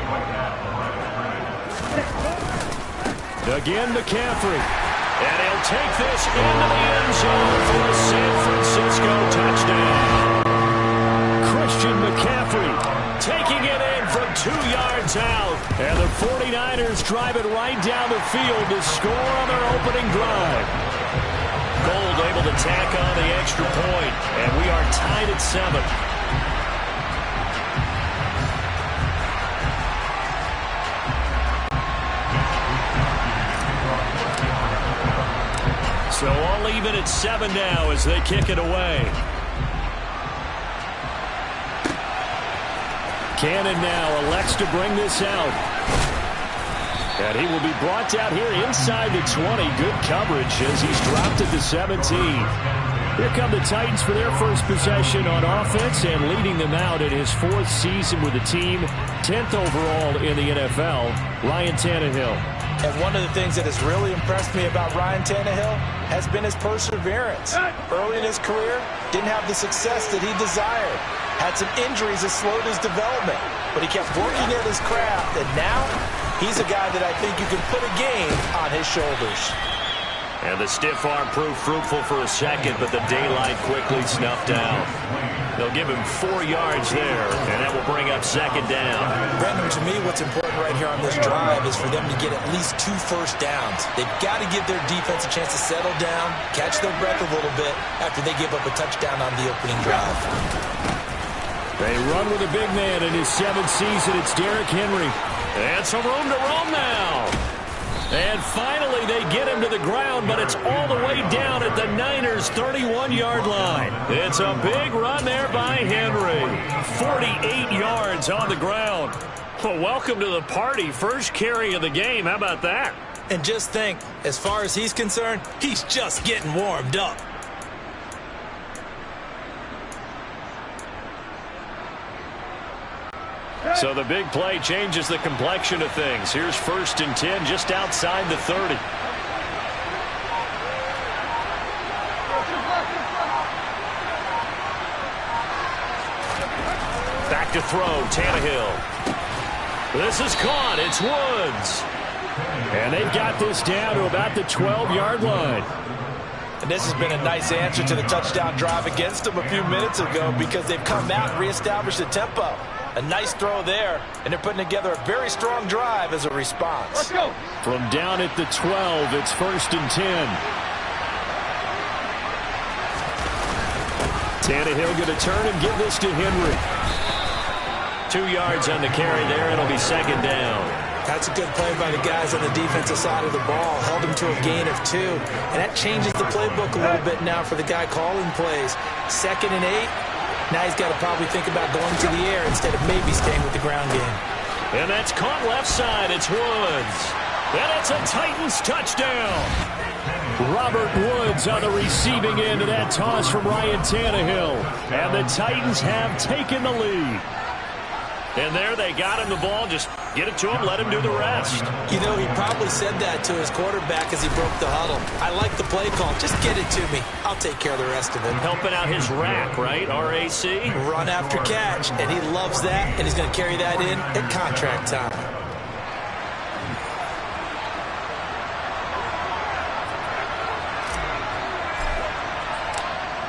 Again, McCaffrey. And he'll take this into the end zone for the San Francisco touchdown. Christian McCaffrey taking it in from 2 yards out. And the 49ers drive it right down the field to score on their opening drive. Gold able to tack on the extra point, and we are tied at 7. So all even at 7 now as they kick it away. Cannon now elects to bring this out. And he will be brought down here inside the 20. Good coverage as he's dropped at the 17. Here come the Titans for their first possession on offense, and leading them out in his 4th season with the team, 10th overall in the NFL, Ryan Tannehill. And one of the things that has really impressed me about Ryan Tannehill has been his perseverance. Early in his career, didn't have the success that he desired. Had some injuries that slowed his development, but he kept working at his craft, and now he's a guy that I think you can put a game on his shoulders. And the stiff arm proved fruitful for a second, but the daylight quickly snuffed out. They'll give him 4 yards there, and that will bring up 2nd down. Brandon, to me, what's important right here on this drive is for them to get at least 2 first downs. They've got to give their defense a chance to settle down, catch their breath a little bit after they give up a touchdown on the opening drive. They run with a big man in his 7th season. It's Derrick Henry. And some room to roam now. And finally, they get him to the ground, but it's all the way down at the Niners' 31-yard line. It's a big run there by Henry. 48 yards on the ground. Well, welcome to the party. First carry of the game. How about that? And just think, as far as he's concerned, he's just getting warmed up. So the big play changes the complexion of things. Here's 1st and 10 just outside the 30. Back to throw, Tannehill. This is caught. It's Woods. And they've got this down to about the 12-yard line. And this has been a nice answer to the touchdown drive against them a few minutes ago because they've come out and reestablished the tempo. A nice throw there, and they're putting together a very strong drive as a response. Let's go. From down at the 12, it's 1st and 10. Tannehill going to turn and give this to Henry. 2 yards on the carry there. It'll be 2nd down. That's a good play by the guys on the defensive side of the ball. Held him to a gain of 2. And that changes the playbook a little bit now for the guy calling plays. 2nd and 8. Now he's got to probably think about going to the air instead of maybe staying with the ground game. And that's caught left side. It's Woods. And it's a Titans touchdown. Robert Woods on the receiving end of that toss from Ryan Tannehill. And the Titans have taken the lead. And there they got him the ball. Just get it to him, let him do the rest. You know, he probably said that to his quarterback as he broke the huddle. I like the play call. Just get it to me. I'll take care of the rest of it. Helping out his rack, right? R-A-C? Run after catch. And he loves that, and he's going to carry that in at contract time.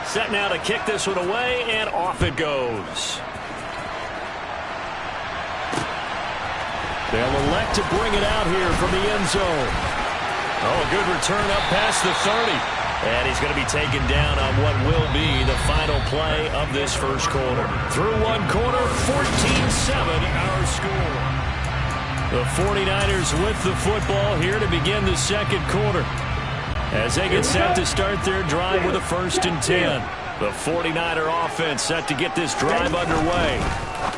Set now to kick this one away, and off it goes. They'll elect to bring it out here from the end zone. Oh, a good return up past the 30. And he's going to be taken down on what will be the final play of this first quarter. Through one quarter, 14-7 our score. The 49ers with the football here to begin the second quarter, as they get set to start their drive with a 1st and 10. The 49er offense set to get this drive underway.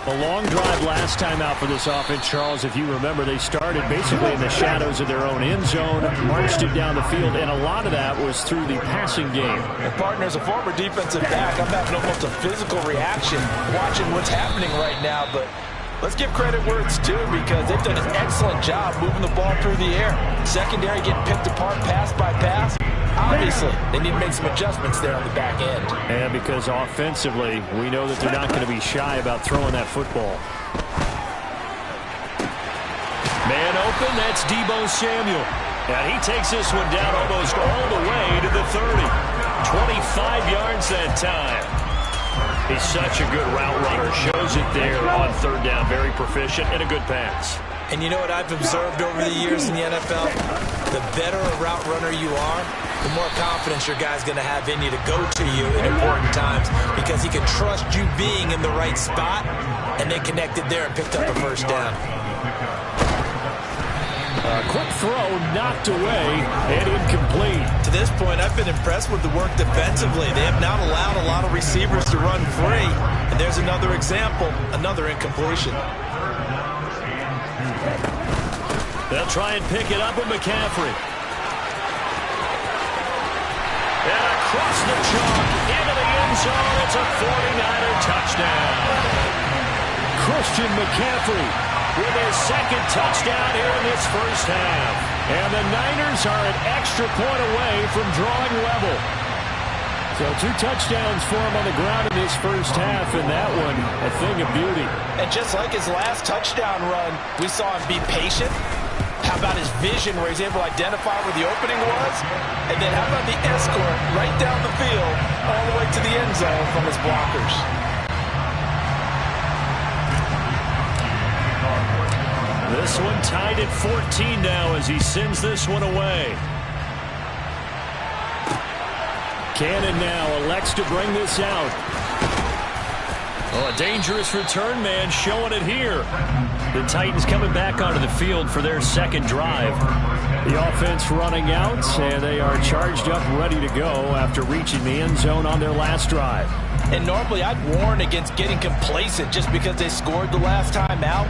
A long drive last time out for this offense, Charles. If you remember, they started basically in the shadows of their own end zone, marched it down the field, and a lot of that was through the passing game. And partner, as a former defensive back, I'm having almost a physical reaction watching what's happening right now, but let's give credit where it's due because they've done an excellent job moving the ball through the air. Secondary getting picked apart pass by pass. Obviously, they need to make some adjustments there on the back end. And because offensively, we know that they're not going to be shy about throwing that football. Man open, that's Deebo Samuel. And he takes this one down almost all the way to the 30. 25 yards that time. He's such a good route runner. Shows it there on 3rd down. Very proficient and a good pass. And you know what I've observed over the years in the NFL? The better a route runner you are, the more confidence your guy's going to have in you to go to you in important times because he can trust you being in the right spot, and they connected there and picked up a 1st down. A quick throw knocked away and incomplete. To this point, I've been impressed with the work defensively. They have not allowed a lot of receivers to run free. And there's another example, another incompletion. They'll try and pick it up with McCaffrey. And across the chalk, into the end zone. It's a 49er touchdown. Christian McCaffrey with his second touchdown here in this first half. And the Niners are an extra point away from drawing level. So 2 touchdowns for him on the ground in this first half, and that one a thing of beauty. And just like his last touchdown run, we saw him be patient. How about his vision where he's able to identify where the opening was? And then how about the escort right down the field all the way to the end zone from his blockers? This one tied at 14 now as he sends this one away. Cannon now elects to bring this out. Oh, a dangerous return man showing it here. The Titans coming back onto the field for their second drive. The offense running out, and they are charged up, ready to go after reaching the end zone on their last drive. And normally I'd warn against getting complacent just because they scored the last time out.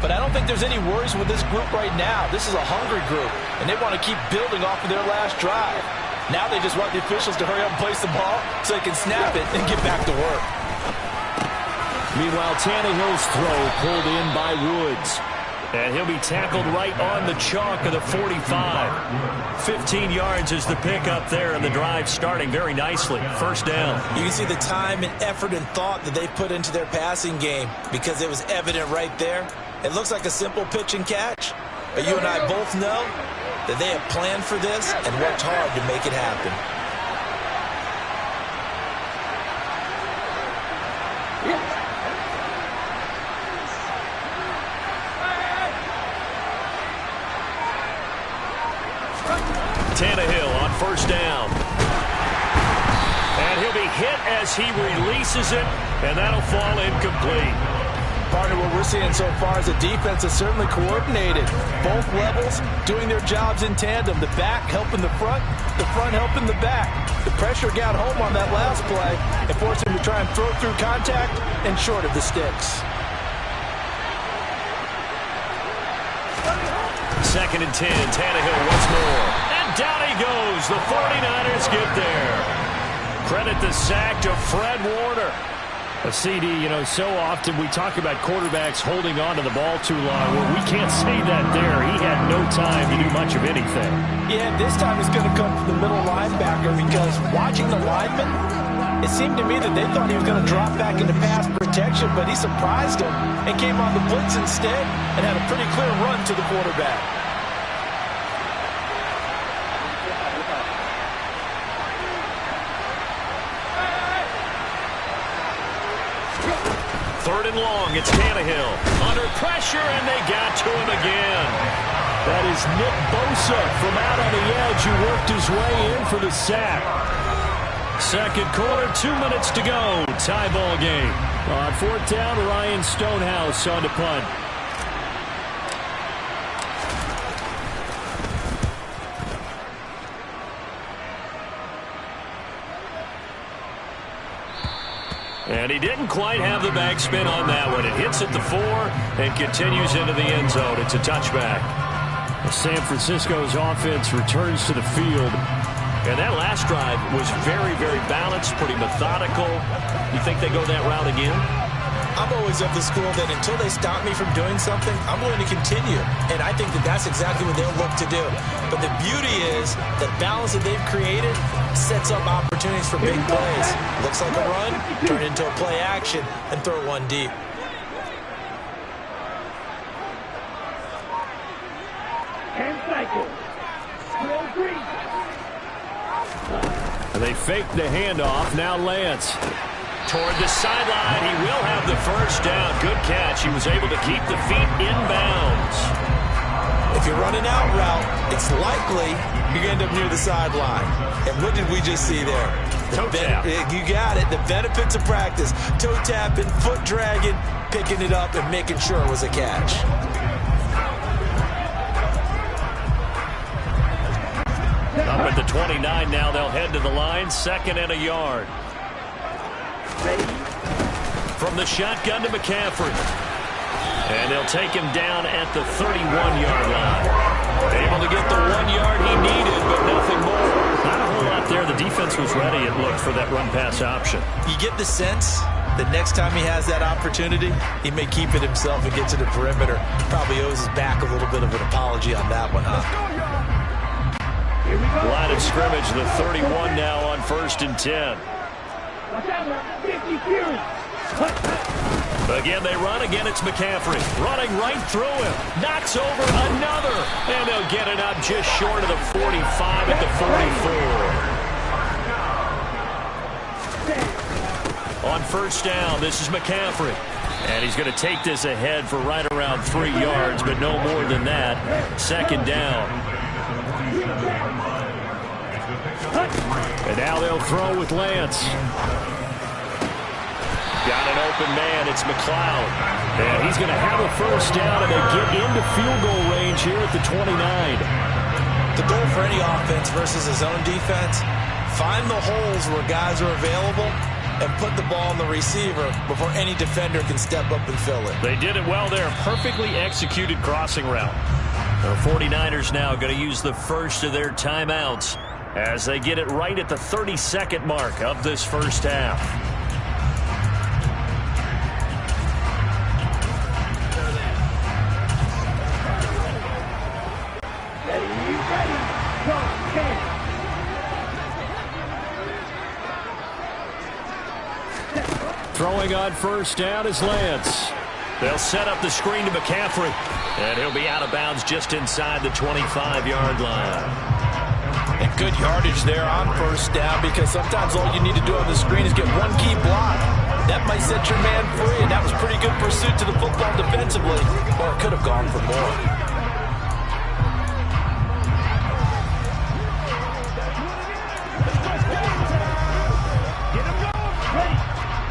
But I don't think there's any worries with this group right now. This is a hungry group, and they want to keep building off of their last drive. Now they just want the officials to hurry up and place the ball so they can snap it and get back to work. Meanwhile, Tannehill's throw pulled in by Woods. And he'll be tackled right on the chalk of the 45. 15 yards is the pickup there, and the drive starting very nicely. First down. You can see the time and effort and thought that they put into their passing game because it was evident right there. It looks like a simple pitch and catch, but you and I both know that they have planned for this and worked hard to make it happen. Tannehill on first down. And he'll be hit as he releases it, and that'll fall incomplete. Partner, what we're seeing so far is a defense that's certainly coordinated. Both levels doing their jobs in tandem. The back helping the front helping the back. The pressure got home on that last play and forced him to try and throw through contact and short of the sticks. Second and 10, Tannehill once more. And down he goes. The 49ers get there. Credit the sack to Fred Warner. A CD, so often we talk about quarterbacks holding on to the ball too long. Well, we can't say that there. He had no time to do much of anything. Yeah, this time it's going to come from the middle linebacker because watching the lineman, it seemed to me that they thought he was going to drop back into pass protection, but he surprised him and came on the blitz instead and had a pretty clear run to the quarterback. Third and long, it's Tannehill. Under pressure, and they got to him again. That is Nick Bosa from out on the edge who worked his way in for the sack. Second quarter, 2 minutes to go. Tie ball game. On fourth down, Ryan Stonehouse on to punt. And he didn't quite have the backspin on that one. It hits at the 4 and continues into the end zone. It's a touchback. San Francisco's offense returns to the field. And that last drive was very, very balanced, pretty methodical. You think they go that route again? I'm always of the school that until they stop me from doing something, I'm going to continue. And I think that that's exactly what they'll look to do. But the beauty is the balance that they've created sets up opportunities for big plays. Looks like a run, turn into a play action, and throw one deep. And they fake the handoff. Now Lance. Toward the sideline, he will have the first down. Good catch. He was able to keep the feet inbounds. If you're running out route, it's likely you're going to end up near the sideline. And what did we just see there? Toe tap. You got it. The benefits of practice. Toe tapping, foot dragging, picking it up, and making sure it was a catch. Up at the 29 now, they'll head to the line. Second and a yard. From the shotgun to McCaffrey. And they'll take him down at the 31-yard line. Able to get the 1 yard he needed, but nothing more. Not a whole lot there. The defense was ready, it looked, for that run-pass option. You get the sense that next time he has that opportunity, he may keep it himself and get to the perimeter. Probably owes his back a little bit of an apology on that one, huh? Line of scrimmage, the 31 now on 1st and 10. Again, they run. Again, it's McCaffrey. Running right through him. Knocks over another. And they'll get it up just short of the 45 at the 44. On 1st down, this is McCaffrey. And he's going to take this ahead for right around 3 yards, but no more than that. 2nd down. And now they'll throw with Lance. Got an open man. It's McLeod. And he's going to have a 1st down, and they get into field goal range here at the 29. The goal for any offense versus his own defense, find the holes where guys are available and put the ball on the receiver before any defender can step up and fill it. They did it well there. Perfectly executed crossing route. The 49ers now going to use the first of their timeouts as they get it right at the 32nd mark of this 1st half. Throwing on 1st down is Lance. They'll set up the screen to McCaffrey. And he'll be out of bounds just inside the 25-yard line. And good yardage there on 1st down, because sometimes all you need to do on the screen is get one key block. That might set your man free, and that was pretty good pursuit to the football defensively. Or it could have gone for more.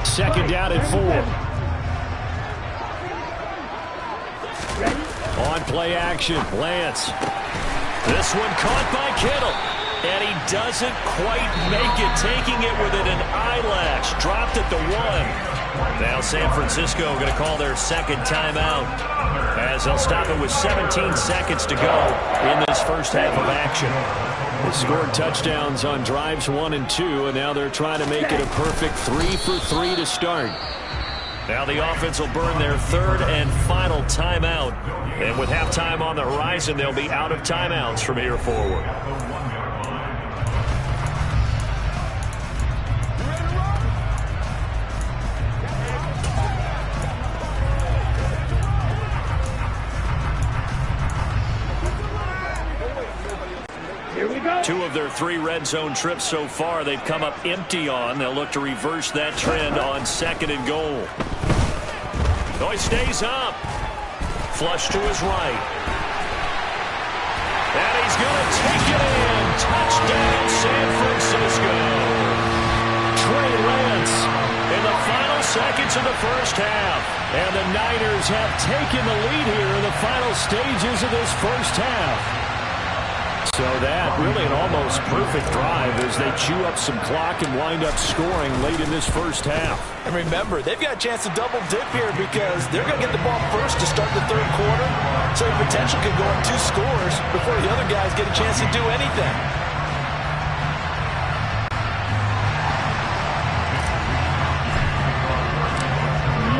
2nd down and 4. On play action, Lance. This one caught by Kittle. And he doesn't quite make it, taking it within an eyelash. Dropped at the 1. Now San Francisco going to call their 2nd timeout, as they'll stop it with 17 seconds to go in this 1st half of action. They scored touchdowns on drives 1 and 2, and now they're trying to make it a perfect 3 for 3 to start. Now the offense will burn their 3rd and final timeout. And with halftime on the horizon, they'll be out of timeouts from here forward. Here we go. 2 of their 3 red zone trips so far they've come up empty on. They'll look to reverse that trend on 2nd and goal. Oh, he stays up. Flush to his right. And he's going to take it in. Touchdown, San Francisco. Trey Lance in the final seconds of the 1st half. And the Niners have taken the lead here in the final stages of this 1st half. So that really an almost perfect drive as they chew up some clock and wind up scoring late in this 1st half. And remember, they've got a chance to double dip here because they're going to get the ball first to start the 3rd quarter. So the potential could go on 2 scores before the other guys get a chance to do anything.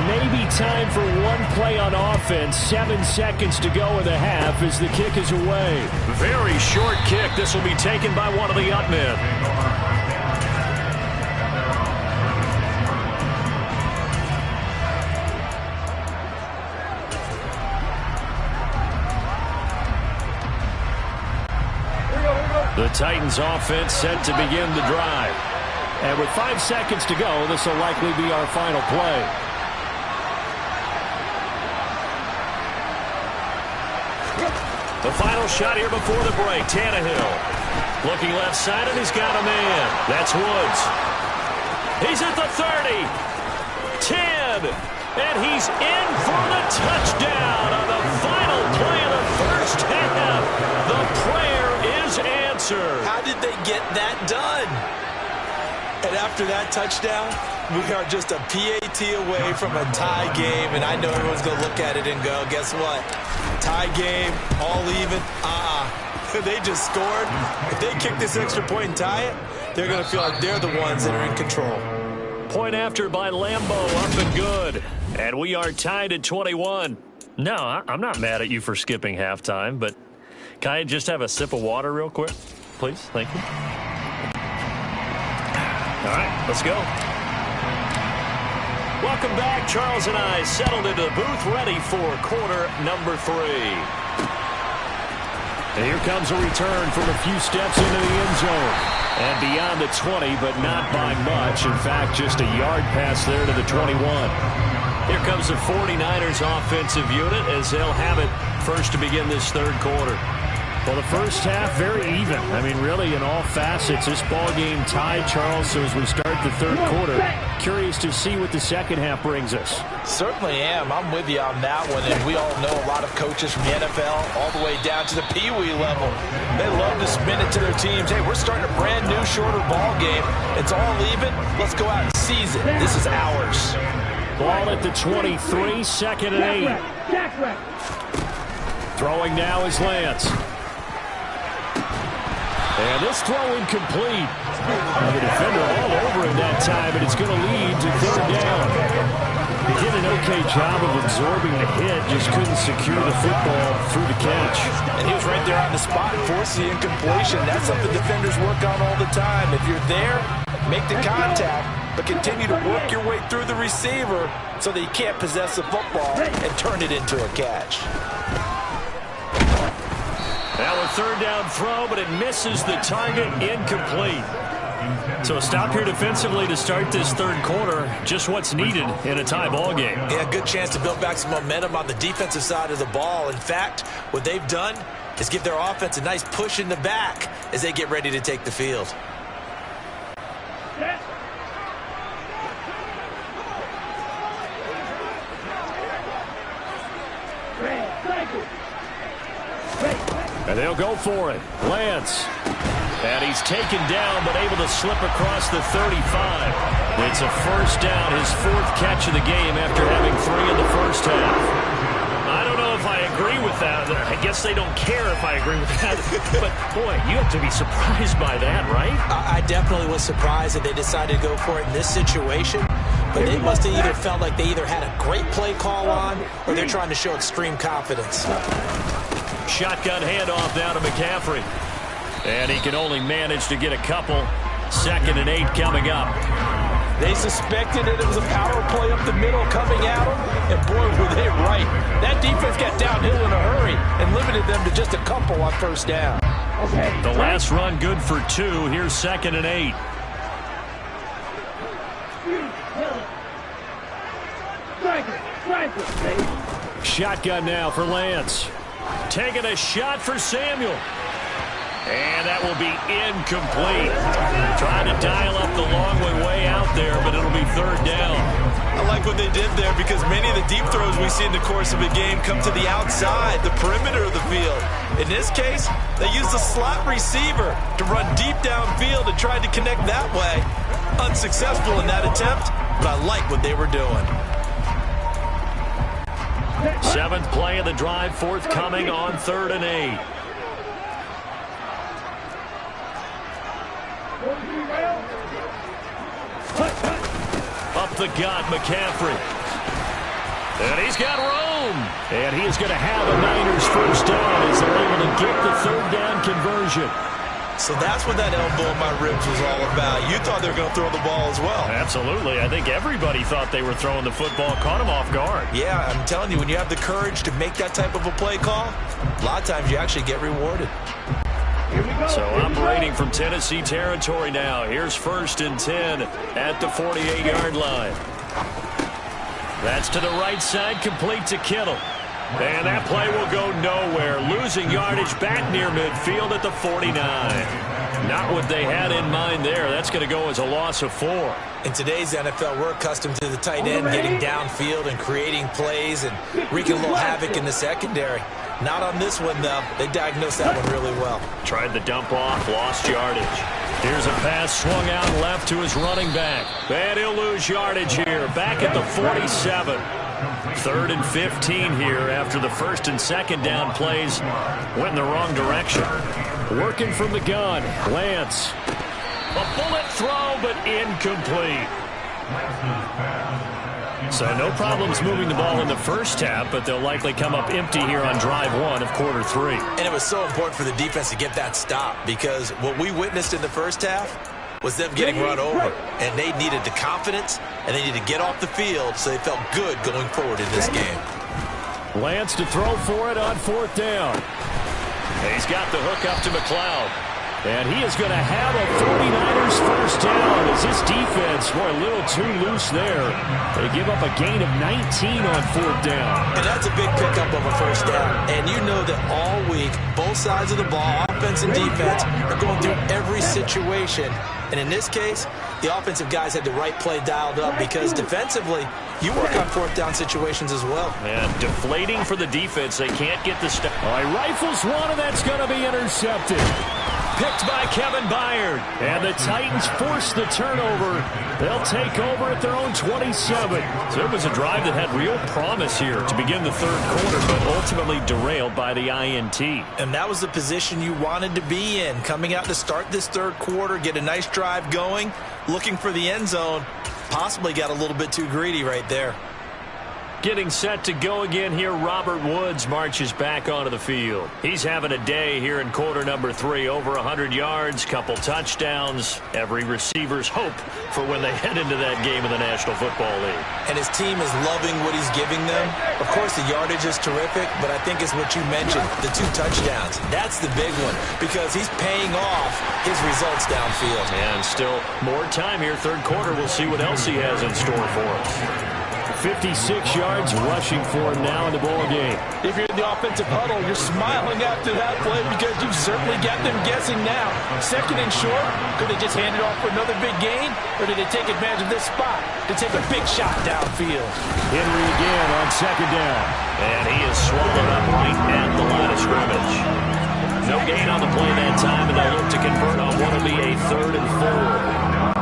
Maybe time for one play on offense. 7 seconds to go in the half as the kick is away. Very short kick. This will be taken by one of the up men. The Titans offense set to begin the drive. And with 5 seconds to go, this will likely be our final play. The final shot here before the break. Tannehill looking left side, and he's got a man. That's Woods. He's at the 30. 10. And he's in for the touchdown on the final play of the 1st half. The prayer is answered. How did they get that done? And after that touchdown, We are just a PAT away from a tie game, and I know everyone's going to look at it and go, guess what? Tie game, all even, They just scored. If they kick this extra point and tie it, they're going to feel like they're the ones that are in control. Point after by Lambeau, up and good. And we are tied at 21. No, I'm not mad at you for skipping halftime, but can I just have a sip of water real quick? Please, thank you. All right, let's go. Welcome back. Charles and I settled into the booth, ready for quarter number 3. And here comes a return from a few steps into the end zone. And beyond the 20, but not by much. In fact, just a yard pass there to the 21. Here comes the 49ers offensive unit as they'll have it first to begin this third quarter. Well, the first half, very even. I mean, really, in all facets, this ball game tied, Charles. So as we start the third quarter, curious to see what the second half brings us. Certainly am. I'm with you on that one. And we all know a lot of coaches from the NFL all the way down to the Pee-wee level. They love to spin it to their teams. Hey, we're starting a brand new, shorter ball game. It's all even. Let's go out and seize it. This is ours. Ball at the 23, second and 8. Throwing now is Lance. And this throw incomplete. The defender all over him that time, and it's going to lead to third down. He did an okay job of absorbing the hit, just couldn't secure the football through the catch. And he was right there on the spot, forcing the incompletion. That's something defenders work on all the time. If you're there, make the contact, but continue to work your way through the receiver so that you can't possess the football and turn it into a catch. Now a third down throw, but it misses the target, incomplete. So a stop here defensively to start this third quarter. Just what's needed in a tie ball game. Yeah, good chance to build back some momentum on the defensive side of the ball. In fact, what they've done is give their offense a nice push in the back as they get ready to take the field. And they'll go for it. Lance. And he's taken down, but able to slip across the 35. It's a first down, his 4th catch of the game after having 3 in the first half. I don't know if I agree with that. I guess they don't care if I agree with that. But, boy, you have to be surprised by that, right? I definitely was surprised that they decided to go for it in this situation. But they must have either felt like they either had a great play call on or they're trying to show extreme confidence. Shotgun handoff now to McCaffrey. And he can only manage to get a couple. 2nd and 8 coming up. They suspected that it was a power play up the middle coming at them, and boy, were they right. That defense got downhill in a hurry and limited them to just a couple on first down. The last run good for 2. Here's 2nd and 8. Shotgun now for Lance. Taking a shot for Samuel. And that will be incomplete. Trying to dial up the long way out there, but it'll be third down. I like what they did there because many of the deep throws we see in the course of a game come to the outside, the perimeter of the field. In this case, they used the slot receiver to run deep downfield and tried to connect that way. Unsuccessful in that attempt, but I like what they were doing. 7th play of the drive, forthcoming on 3rd and 8. Up the gut, McCaffrey. And he's got room. And he is going to have a Niners first down as they're able to get the third down conversion. So that's what that elbow in my ribs was all about. You thought they were going to throw the ball as well. Absolutely. I think everybody thought they were throwing the football, caught him off guard. Yeah, I'm telling you, when you have the courage to make that type of a play call, a lot of times you actually get rewarded. So operating from Tennessee territory now. Here's 1st and 10 at the 48-yard line. That's to the right side, complete to Kittle. And that play will go nowhere. Losing yardage back near midfield at the 49. Not what they had in mind there. That's going to go as a loss of 4. In today's NFL, we're accustomed to the tight end getting downfield and creating plays and wreaking a little havoc in the secondary. Not on this one, though. They diagnosed that one really well. Tried the dump off, lost yardage. Here's a pass swung out left to his running back. And he'll lose yardage here. Back at the 47. 3rd and 15 here after the 1st and 2nd down plays went in the wrong direction. Working from the gun, Lance. A bullet throw, but incomplete. So no problems moving the ball in the first half, but they'll likely come up empty here on drive 1 of quarter 3. And it was so important for the defense to get that stop, because what we witnessed in the first half was them getting run over, and they needed the confidence, and they needed to get off the field so they felt good going forward in this game. Lance to throw for it on 4th down. He's got the hook up to McLeod. And he is going to have a 49ers first down as this defense, boy, a little too loose there. They give up a gain of 19 on 4th down. And that's a big pickup of a first down. And you know that all week, both sides of the ball, offense and defense, are going through every situation. And in this case, the offensive guys had the right play dialed up, because defensively, you work on 4th down situations as well. And deflating for the defense. They can't get the step. All right, rifles one, and that's going to be intercepted. Picked by Kevin Byard. And the Titans force the turnover. They'll take over at their own 27. So it was a drive that had real promise here to begin the 3rd quarter, but ultimately derailed by the INT. And that was the position you wanted to be in, coming out to start this 3rd quarter, get a nice drive going, looking for the end zone. Possibly got a little bit too greedy right there. Getting set to go again here, Robert Woods marches back onto the field. He's having a day here in quarter number 3. Over 100 yards, couple touchdowns. Every receiver's hope for when they head into that game in the National Football League. And his team is loving what he's giving them. Of course, the yardage is terrific, but I think it's what you mentioned, the 2 touchdowns. That's the big one, because he's paying off his results downfield. And still more time here, 3rd quarter. We'll see what else he has in store for us. 56 yards rushing for him now in the ball game. If you're in the offensive huddle, you're smiling after that play, because you've certainly got them guessing now. 2nd and short, could they just hand it off for another big gain, or did they take advantage of this spot to take a big shot downfield? Henry again on 2nd down. And he is swallowed up right at the line of scrimmage. No gain on the play that time, and they'll look to convert on what will be a 3rd and 4.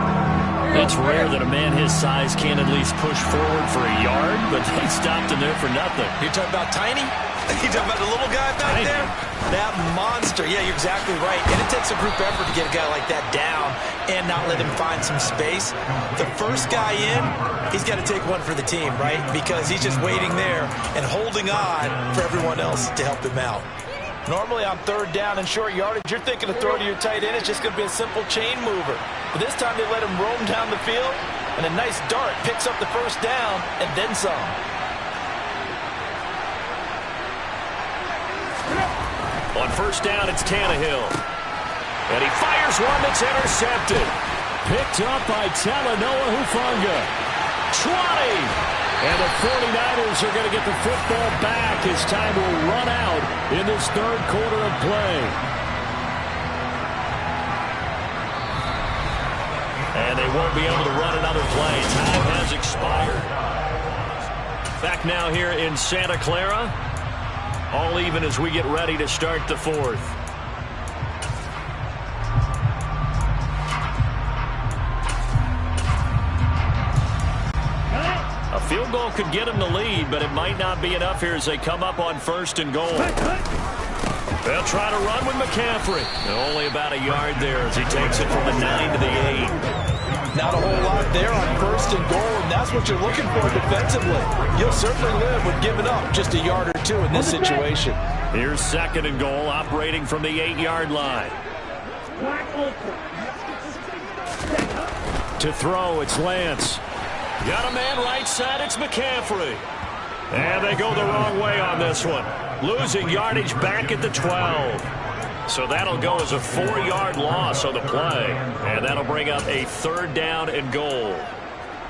It's rare that a man his size can't at least push forward for a yard, but they stopped him there for nothing. You're talking about tiny? You're talking about the little guy back there? That monster. Yeah, you're exactly right. And it takes a group effort to get a guy like that down and not let him find some space. The first guy in, he's got to take one for the team, right? Because he's just waiting there and holding on for everyone else to help him out. Normally on 3rd down and short yardage, you're thinking to throw to your tight end. It's just going to be a simple chain mover. But this time they let him roam down the field, and a nice dart picks up the first down and then some. On 1st down, it's Tannehill. And he fires one that's intercepted. Picked up by Talanoa Hufanga. 20. And the 49ers are going to get the football back as time will run out in this 3rd quarter of play. And they won't be able to run another play. Time has expired. Back now here in Santa Clara. All even as we get ready to start the 4th. A field goal could get him the lead, but it might not be enough here as they come up on 1st and goal. They'll try to run with McCaffrey. Only about a yard there as he takes it from the 9 to the 8. Not a whole lot there on 1st and goal, and that's what you're looking for defensively. You'll certainly live with giving up just a yard or 2 in this situation. Here's 2nd and goal, operating from the 8-yard line. To throw, it's Lance. Got a man right side, it's McCaffrey. And they go the wrong way on this one. Losing yardage back at the 12. So that'll go as a 4-yard loss on the play. And that'll bring up a 3rd down and goal.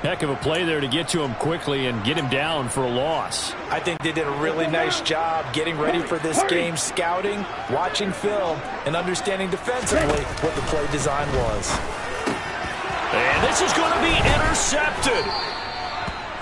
Heck of a play there to get to him quickly and get him down for a loss. I think they did a really nice job getting ready for this game, scouting, watching film, and understanding defensively what the play design was. And this is going to be intercepted.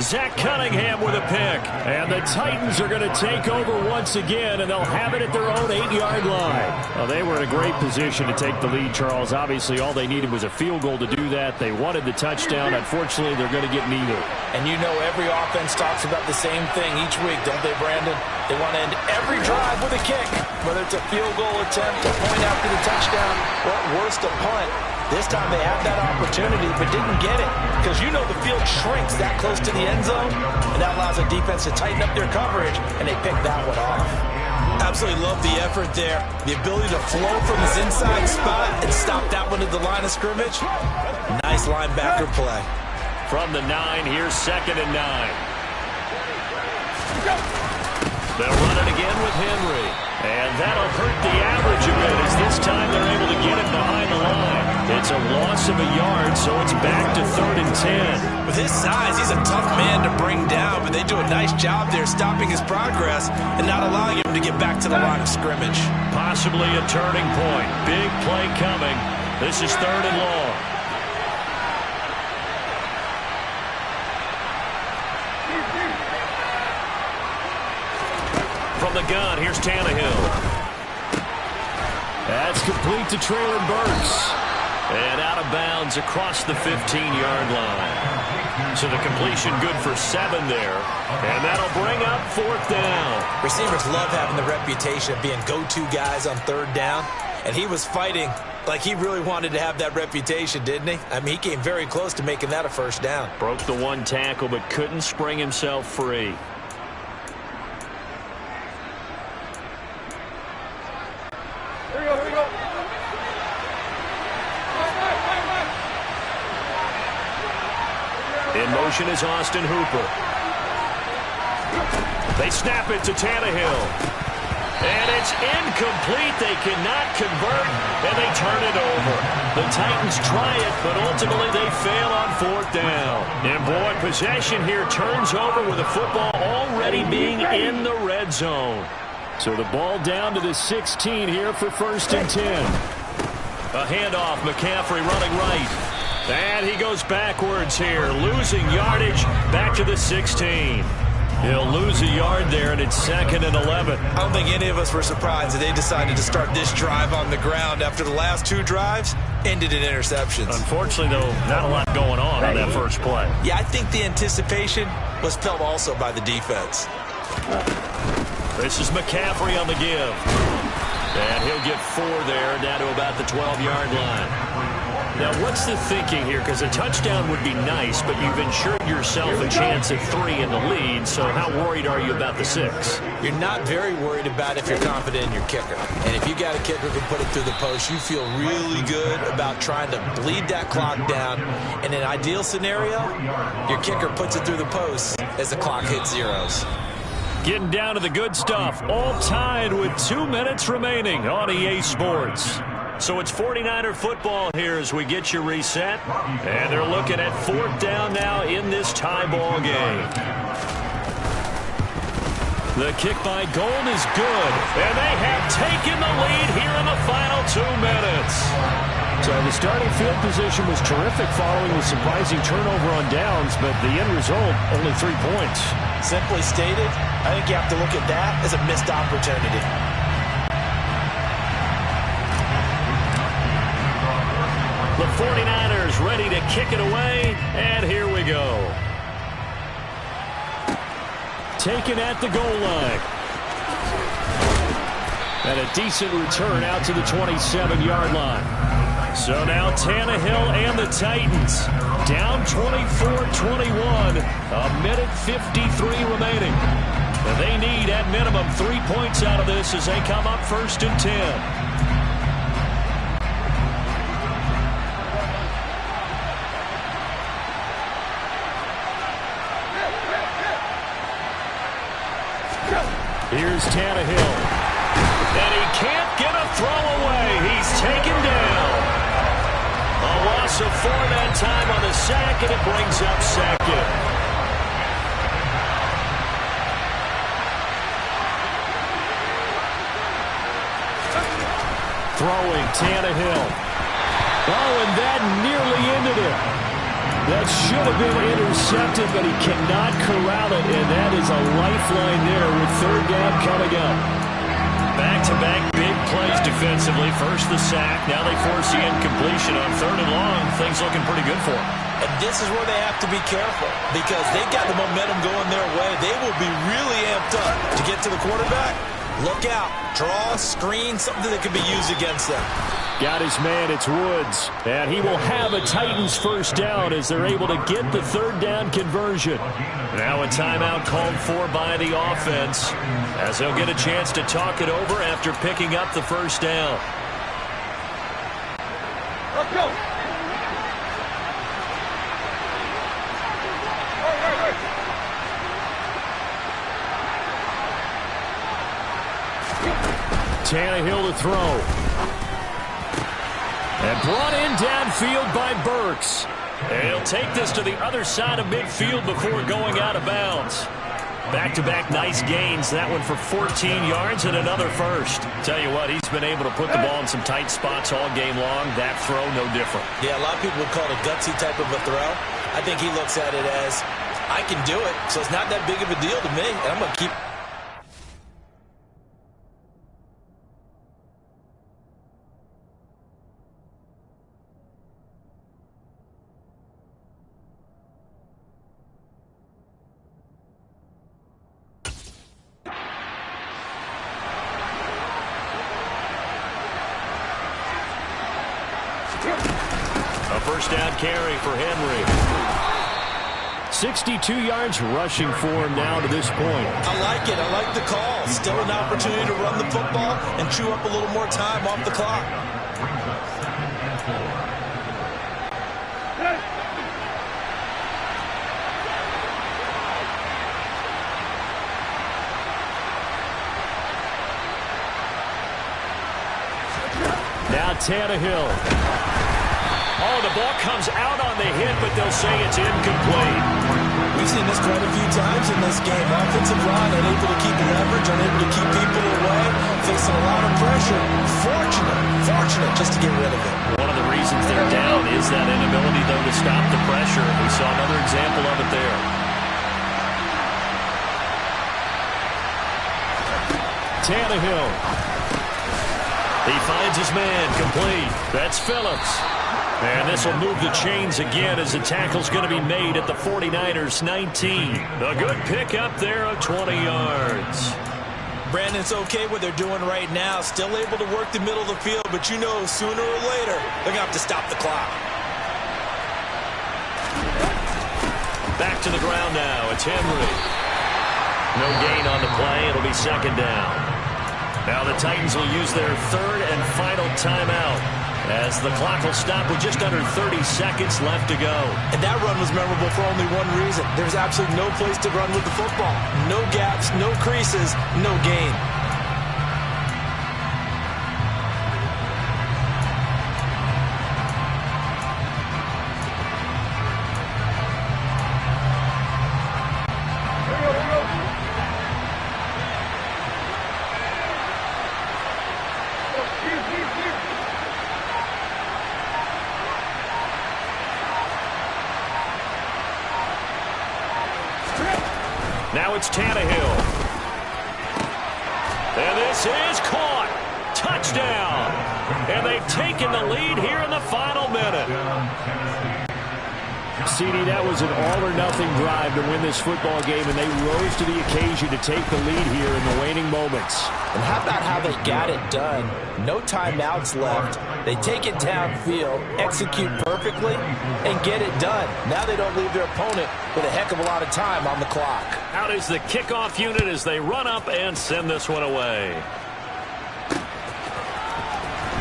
Zach Cunningham with a pick. And the Titans are going to take over once again, and they'll have it at their own 8-yard line. Well, they were in a great position to take the lead, Charles. Obviously, all they needed was a field goal to do that. They wanted the touchdown. Unfortunately, they're going to get neither. And you know every offense talks about the same thing each week, don't they, Brandon? They want to end every drive with a kick, whether it's a field goal attempt, a point after the touchdown, or at worst, a punt. This time they had that opportunity but didn't get it because you know the field shrinks that close to the end zone, and that allows the defense to tighten up their coverage, and they picked that one off. Absolutely love the effort there. The ability to flow from his inside spot and stop that one at the line of scrimmage. Nice linebacker play. From the 9, here's 2nd and 9. They'll run it again with Henry. And that'll hurt the average a bit as this time they're able to get him behind the line. It's a loss of a yard, so it's back to 3rd and 10. With his size, he's a tough man to bring down, but they do a nice job there stopping his progress and not allowing him to get back to the line of scrimmage. Possibly a turning point. Big play coming. This is 3rd and long. From the gun, here's Tannehill. That's complete to Traylon Burks. And out of bounds across the 15-yard line. So the completion good for 7 there. And that'll bring up 4th down. Receivers love having the reputation of being go-to guys on 3rd down. And he was fighting like he really wanted to have that reputation, didn't he? I mean, he came very close to making that a 1st down. Broke the 1 tackle but couldn't spring himself free. In motion is Austin Hooper. They snap it to Tannehill. And it's incomplete. They cannot convert, and they turn it over. The Titans try it, but ultimately they fail on 4th down. And boy, possession here turns over with the football already being in the red zone. So the ball down to the 16 here for 1st and 10. A handoff, McCaffrey running right. And he goes backwards here, losing yardage back to the 16. He'll lose a yard there, and it's 2nd and 11. I don't think any of us were surprised that they decided to start this drive on the ground after the last 2 drives ended in interceptions. Unfortunately, though, not a lot going on that first play. Yeah, I think the anticipation was felt also by the defense. This is McCaffrey on the give. And he'll get 4 there, down to about the 12-yard line. Now, what's the thinking here? Because a touchdown would be nice, but you've ensured yourself a chance at 3 in the lead, so how worried are you about the 6? You're not very worried about if you're confident in your kicker. And if you got a kicker who can put it through the post, you feel really good about trying to bleed that clock down. In an ideal scenario, your kicker puts it through the post as the clock hits zeros. Getting down to the good stuff, all tied with 2 minutes remaining on EA Sports. So it's 49er football here as we get you reset. And they're looking at 4th down now in this tie ball game. The kick by Gold is good. And they have taken the lead here in the final 2 minutes. So the starting field position was terrific following the surprising turnover on downs, but the end result, only 3 points. Simply stated, I think you have to look at that as a missed opportunity. The 49ers ready to kick it away, and here we go. Taken at the goal line. And a decent return out to the 27-yard line. So now Tannehill and the Titans down 24-21. A minute 53 remaining. And they need at minimum 3 points out of this as they come up 1st and 10. Here's Tannehill. And he can't get a throw away. He's taken down. A loss of 4 that time on the sack, and it brings up 2nd. Throwing Tannehill. Oh, and that nearly ended it. That should have been intercepted, but he cannot corral it, and that is a lifeline there with third down coming up. Back-to-back big plays defensively. First the sack. Now they force the incompletion on third and long. Things looking pretty good for them. And this is where they have to be careful because they've got the momentum going their way. They will be really amped up to get to the quarterback. Look out. Draw, screen, something that can be used against them. Got his man, it's Woods. And he will have a Titans first down as they're able to get the third down conversion. Now a timeout called for by the offense as they'll get a chance to talk it over after picking up the first down. Let's go. Tannehill to throw. And brought in downfield by Burks. And he'll take this to the other side of midfield before going out of bounds. Back-to-back nice gains. That one for 14 yards and another first. Tell you what, he's been able to put the ball in some tight spots all game long. That throw, no different. Yeah, a lot of people would call it a gutsy type of a throw. I think he looks at it as, I can do it, so it's not that big of a deal to me, and I'm going to keep... A first down carry for Henry. 62 yards rushing for him now to this point. I like it. I like the call. Still an opportunity to run the football and chew up a little more time off the clock. Now Tannehill. Oh, the ball comes out on the hit, but they'll say it's incomplete. We've seen this quite a few times in this game. Offensive line unable to keep leverage, unable to keep people away, facing a lot of pressure. Fortunate just to get rid of it. One of the reasons they're down is that inability, though, to stop the pressure. We saw another example of it there. Tannehill. He finds his man, complete. That's Phillips. And this will move the chains again as the tackle's going to be made at the 49ers 19. A good pickup there of 20 yards. Brandon, it's okay what they're doing right now. Still able to work the middle of the field, but you know sooner or later they're going to have to stop the clock. Back to the ground now. It's Henry. No gain on the play. It'll be second down. Now the Titans will use their third and final timeout as the clock will stop with just under 30 seconds left to go. And that run was memorable for only one reason. There's absolutely no place to run with the football. No gaps, no creases, no gain. Now it's Tannehill. And this is caught. Touchdown. And they've taken the lead here in the final minute. CD, that was an all-or-nothing drive to win this football game, and they rose to the occasion to take the lead here in the waning moments. And how about how they got it done? No timeouts left. They take it downfield, execute perfectly, and get it done. Now they don't leave their opponent with a heck of a lot of time on the clock. Out is the kickoff unit as they run up and send this one away.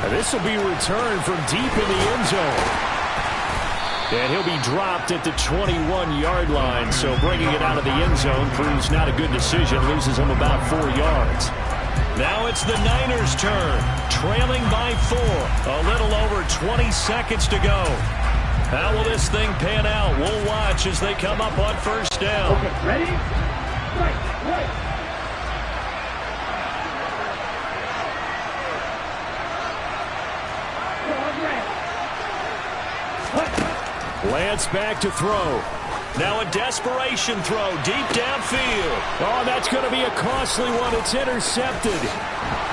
And this will be returned from deep in the end zone. And he'll be dropped at the 21-yard line, so bringing it out of the end zone proves not a good decision, loses him about 4 yards. Now it's the Niners' turn, trailing by 4. A little over 20 seconds to go. How will this thing pan out? We'll watch as they come up on first down. Okay, ready? Right. Lance back to throw. Now a desperation throw deep downfield. Oh, that's going to be a costly one. It's intercepted.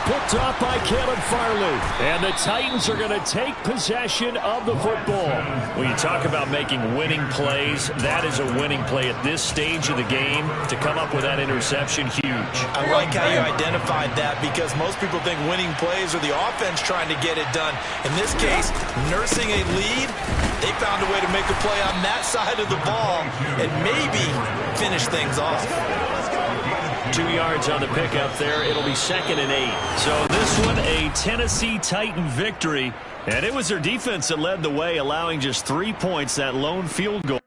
Picked off by Caleb Farley. And the Titans are going to take possession of the football. When you talk about making winning plays, that is a winning play at this stage of the game. To come up with that interception, huge. I like how you identified that because most people think winning plays are the offense trying to get it done. In this case, nursing a lead, they found a way to make a play on that side of the ball and maybe finish things off. 2 yards on the pickup there. It'll be 2nd and 8. So this one, a Tennessee Titan victory. And it was their defense that led the way, allowing just 3 points, that lone field goal.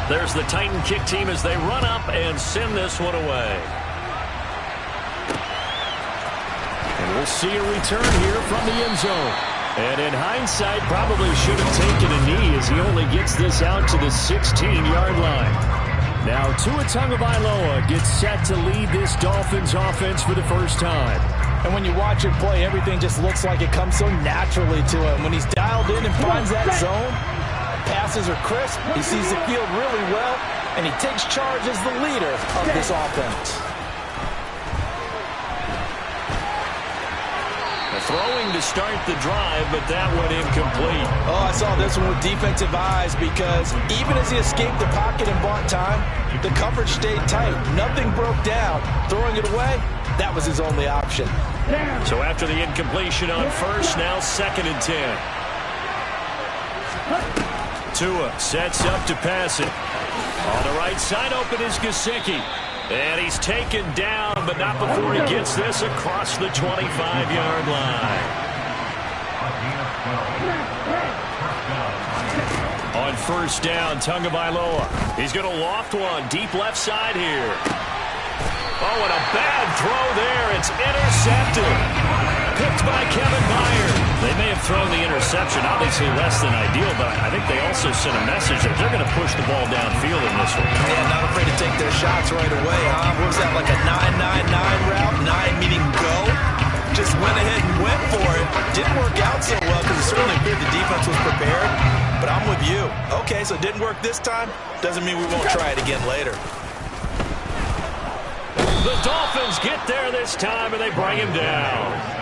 There's the Titan kick team as they run up and send this one away. And we'll see a return here from the end zone. And in hindsight, probably should have taken a knee as he only gets this out to the 16-yard line. Now Tua Tagovailoa gets set to lead this Dolphins offense for the first time. And when you watch him play, everything just looks like it comes so naturally to him. When he's dialed in and finds that zone, passes are crisp, he sees the field really well, and he takes charge as the leader of this offense. Throwing to start the drive, but that one incomplete. Oh, I saw this one with defensive eyes because even as he escaped the pocket and bought time, the coverage stayed tight. Nothing broke down. Throwing it away, that was his only option. So after the incompletion on first, now 2nd and 10. Tua sets up to pass it. On the right side, open is Gesicki. And he's taken down, but not before he gets this across the 25-yard line. On first down, Tagovailoa. He's going to loft one deep left side here. Oh, and a bad throw there. It's intercepted. Picked by Kevin Byard. They may have thrown the interception, obviously less than ideal, but I think they also sent a message that they're going to push the ball downfield in this one. Yeah, not afraid to take their shots right away, huh? What was that, like a 9-9-9 route? 9 meaning go? Just went ahead and went for it. Didn't work out so well because it certainly appeared the defense was prepared, but I'm with you. Okay, so it didn't work this time. Doesn't mean we won't try it again later. The Dolphins get there this time, and they bring him down.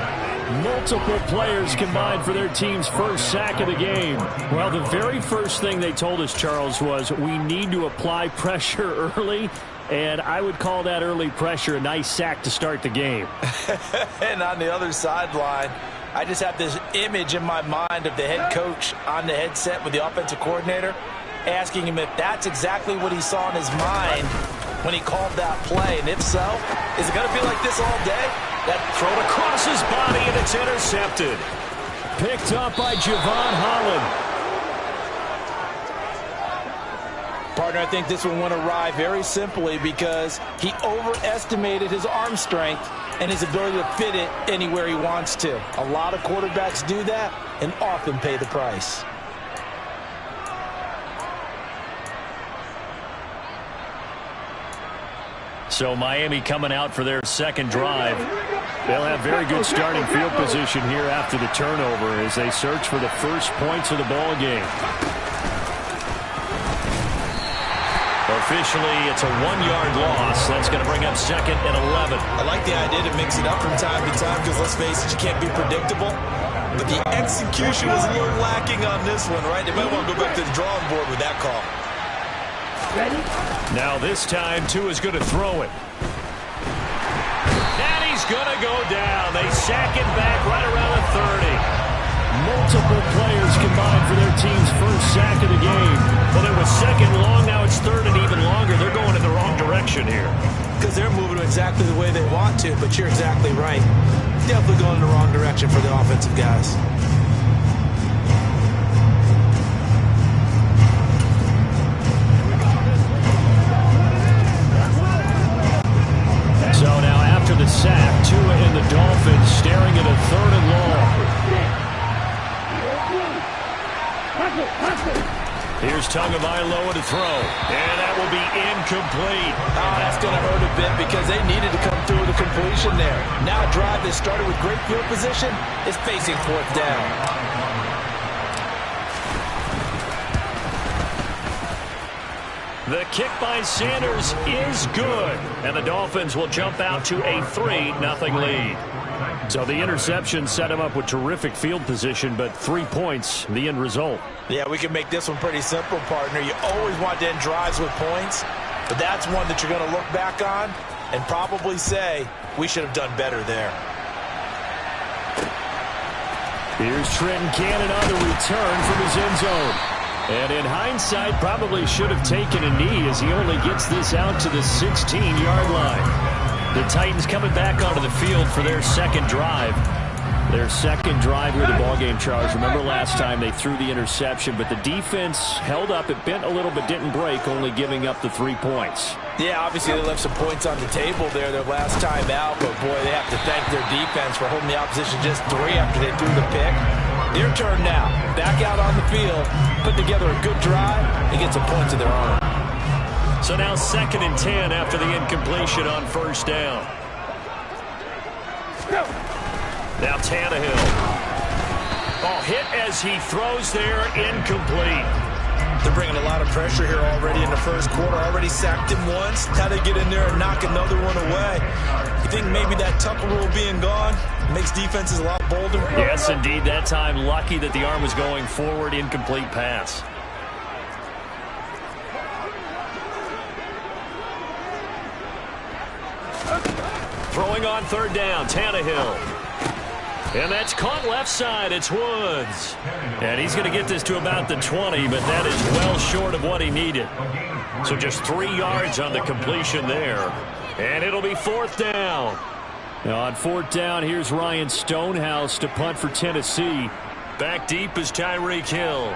Multiple players combined for their team's first sack of the game. Well, the very first thing they told us, Charles, was we need to apply pressure early, and I would call that early pressure a nice sack to start the game. And on the other sideline, I just have this image in my mind of the head coach on the headset with the offensive coordinator asking him if that's exactly what he saw in his mind when he called that play. And if so, is it going to be like this all day? That throw across his body, and it's intercepted. Picked up by Javon Holland. Partner, I think this one went awry very simply because he overestimated his arm strength and his ability to fit it anywhere he wants to. A lot of quarterbacks do that and often pay the price. So Miami coming out for their second drive. They'll have very good starting field position here after the turnover as they search for the first points of the ball game. Officially, it's a 1-yard loss. That's going to bring up 2nd and 11. I like the idea to mix it up from time to time because, let's face it, you can't be predictable. But the execution was a little lacking on this one, right? They might want to go back to the drawing board with that call. Ready? Now this time, Tua's going to throw it. And he's going to go down. They sack him back right around the 30. Multiple players combined for their team's first sack of the game. Well, it was 2nd long. Now it's 3rd and even longer. They're going in the wrong direction here. Because they're moving exactly the way they want to, but you're exactly right. Definitely going in the wrong direction for the offensive guys. So now after the sack, Tua and the Dolphins staring at a 3rd and long. Here's Tagovailoa to throw, and that will be incomplete. Oh, that's going to hurt a bit because they needed to come through with a completion there. Now a drive that started with great field position is facing 4th down. The kick by Sanders is good, and the Dolphins will jump out to a 3-0 lead. So the interception set him up with terrific field position, but 3 points, the end result. Yeah, we can make this one pretty simple, partner. You always want to end drives with points, but that's one that you're going to look back on and probably say, we should have done better there. Here's Trenton Cannon on the return from his end zone. And in hindsight, probably should have taken a knee as he only gets this out to the 16-yard line. The Titans coming back onto the field for their second drive. Their second drive here, the ballgame, Charles. Remember last time they threw the interception, but the defense held up. It bent a little but didn't break, only giving up the 3 points. Yeah, obviously they left some points on the table there their last time out, but boy, they have to thank their defense for holding the opposition just 3 after they threw the pick. Their turn now. Back out on the field, put together a good drive, and get some points of their own. So now 2nd and 10 after the incompletion on first down. Now Tannehill. Oh, hit as he throws there, incomplete. They're bringing a lot of pressure here already in the first quarter. Already sacked him once. Now they get in there and knock another one away. You think maybe that tuckle rule being gone makes defenses a lot bolder? Yes, indeed. That time, lucky that the arm was going forward, incomplete pass. Throwing on 3rd down, Tannehill. And that's caught left side. It's Woods. And he's going to get this to about the 20, but that is well short of what he needed. So just 3 yards on the completion there. And it'll be 4th down. Now on 4th down, here's Ryan Stonehouse to punt for Tennessee. Back deep is Tyreek Hill.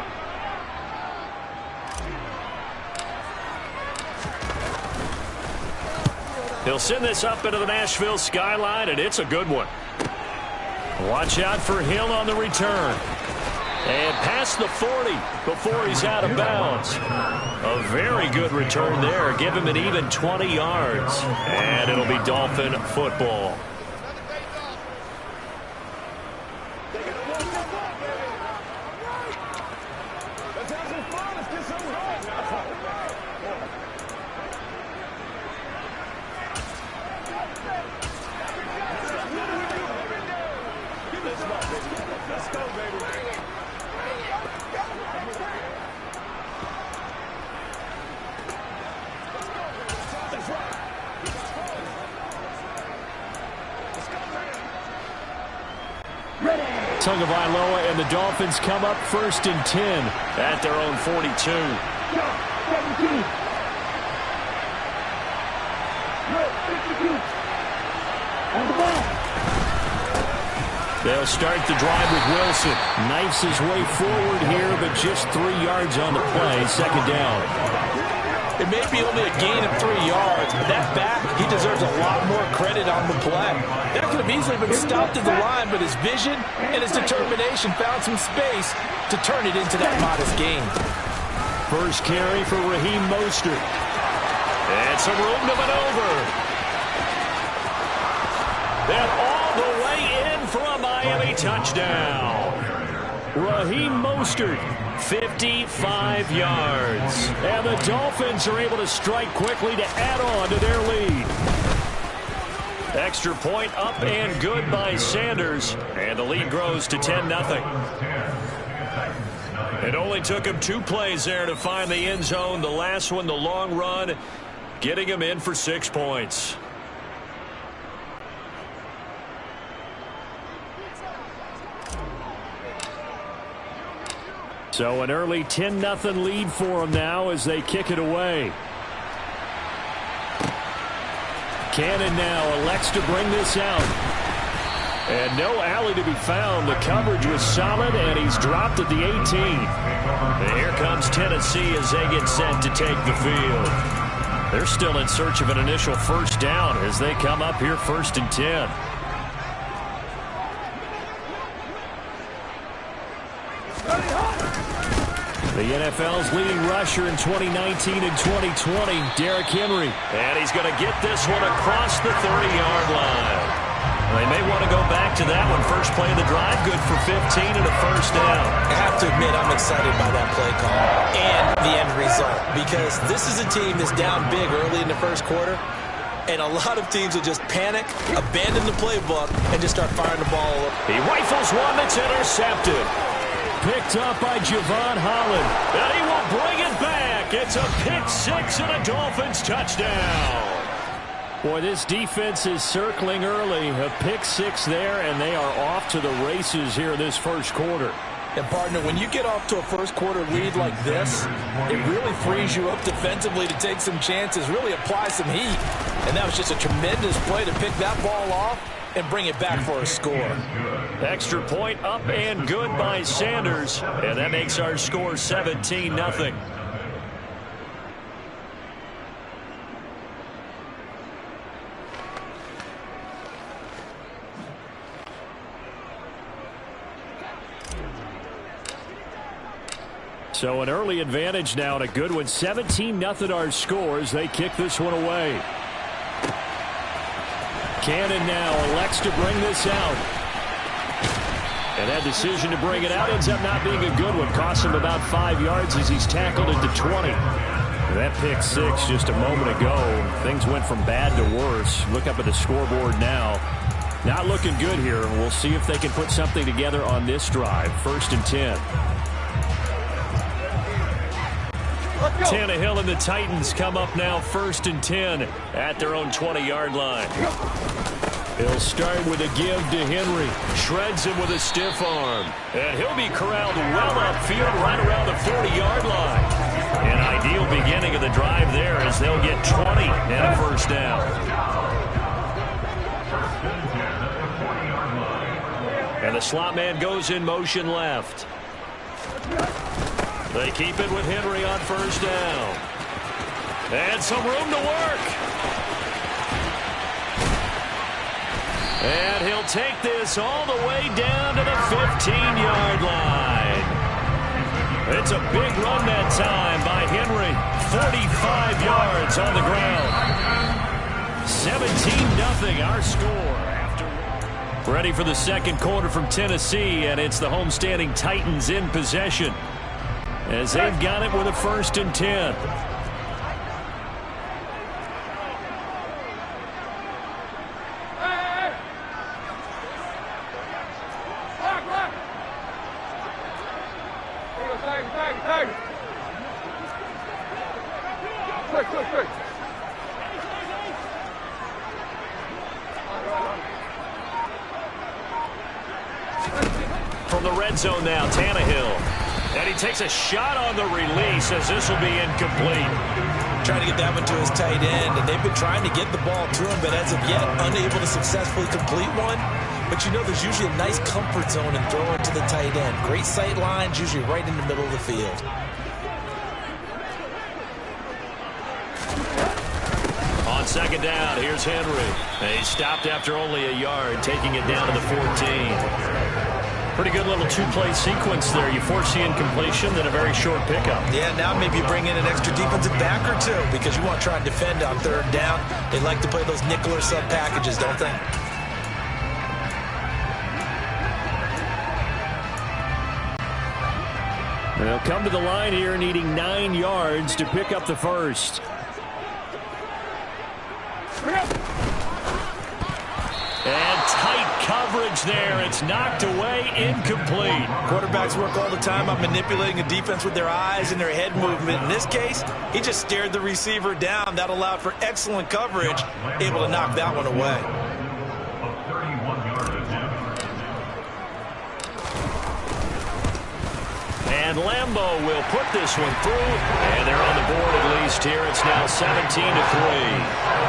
He'll send this up into the Nashville skyline, and it's a good one. Watch out for Hill on the return. And past the 40 before he's out of bounds. A very good return there. Give him an even 20 yards. And it'll be Dolphin football. Tagovailoa and the Dolphins come up 1st and 10 at their own 42. They'll start the drive with Wilson. Knifes his way forward here, but just 3 yards on the play. 2nd down. It may be only a gain of 3 yards, but that back, he deserves a lot more credit on the play. That could have easily been stopped at the line, but his vision and his determination found some space to turn it into that modest gain. First carry for Raheem Mostert. And some room to maneuver. And all the way in for a Miami touchdown. Raheem Mostert, 55 yards. And the Dolphins are able to strike quickly to add on to their lead. Extra point up and good by Sanders. And the lead grows to 10-0. It only took him 2 plays there to find the end zone. The last one, the long run, getting him in for 6 points. So an early 10-0 lead for them now as they kick it away. Cannon now elects to bring this out. And no alley to be found. The coverage was solid, and he's dropped at the 18. And here comes Tennessee as they get set to take the field. They're still in search of an initial first down as they come up here 1st and 10. The NFL's leading rusher in 2019 and 2020, Derrick Henry. And he's going to get this one across the 30-yard line. They may want to go back to that one. First play of the drive, good for 15 and a first down. I have to admit, I'm excited by that play call and the end result, because this is a team that's down big early in the first quarter, and a lot of teams will just panic, abandon the playbook, and just start firing the ball. He rifles one that's intercepted. Picked up by Javon Holland. And he will bring it back. It's a pick-6 and a Dolphins touchdown. Boy, this defense is circling early. A pick-6 there, and they are off to the races here in this first quarter. And, partner, when you get off to a first-quarter lead like this, it really frees you up defensively to take some chances, really apply some heat. And that was just a tremendous play to pick that ball off and bring it back for a score. Extra point up and good by Sanders. And that makes our score 17-0. So an early advantage now and a good one. 17-0 our scores. They kick this one away. Cannon now elects to bring this out. And that decision to bring it out ends up not being a good one. Costs him about 5 yards as he's tackled into 20. That pick six just a moment ago. Things went from bad to worse. Look up at the scoreboard now. Not looking good here. We'll see if they can put something together on this drive. 1st and 10. Tannehill and the Titans come up now 1st and 10 at their own 20-yard line. He'll start with a give to Henry. Shreds him with a stiff arm. And he'll be corralled well upfield right around the 40-yard line. An ideal beginning of the drive there as they'll get 20 and a 1st down. And the slot man goes in motion left. They keep it with Henry on 1st down. And some room to work. And he'll take this all the way down to the 15-yard line. It's a big run that time by Henry. 45 yards on the ground. 17-0 our score. Ready for the second quarter from Tennessee, and it's the homestanding Titans in possession, as they've got it with a 1st and 10. From the red zone now, Tannehill. And he takes a shot on the release as this will be incomplete. Trying to get that one to his tight end, and they've been trying to get the ball to him, but as of yet, unable to successfully complete one. But you know there's usually a nice comfort zone in throwing to the tight end. Great sight lines, usually right in the middle of the field. On 2nd down, here's Henry. He stopped after only a yard, taking it down to the 14. Pretty good little two-play sequence there. You force the incompletion, then a very short pickup. Yeah, now maybe you bring in an extra defensive back or two because you want to try and defend on 3rd down. They like to play those nickel or sub packages, don't they? They'll come to the line here needing 9 yards to pick up the 1st. And tight coverage there. It's knocked away, incomplete. Quarterbacks work all the time on manipulating a defense with their eyes and their head movement. In this case, he just stared the receiver down. That allowed for excellent coverage, able to knock that one away. And Lambeau will put this one through. And they're on the board at least here. It's now 17-3.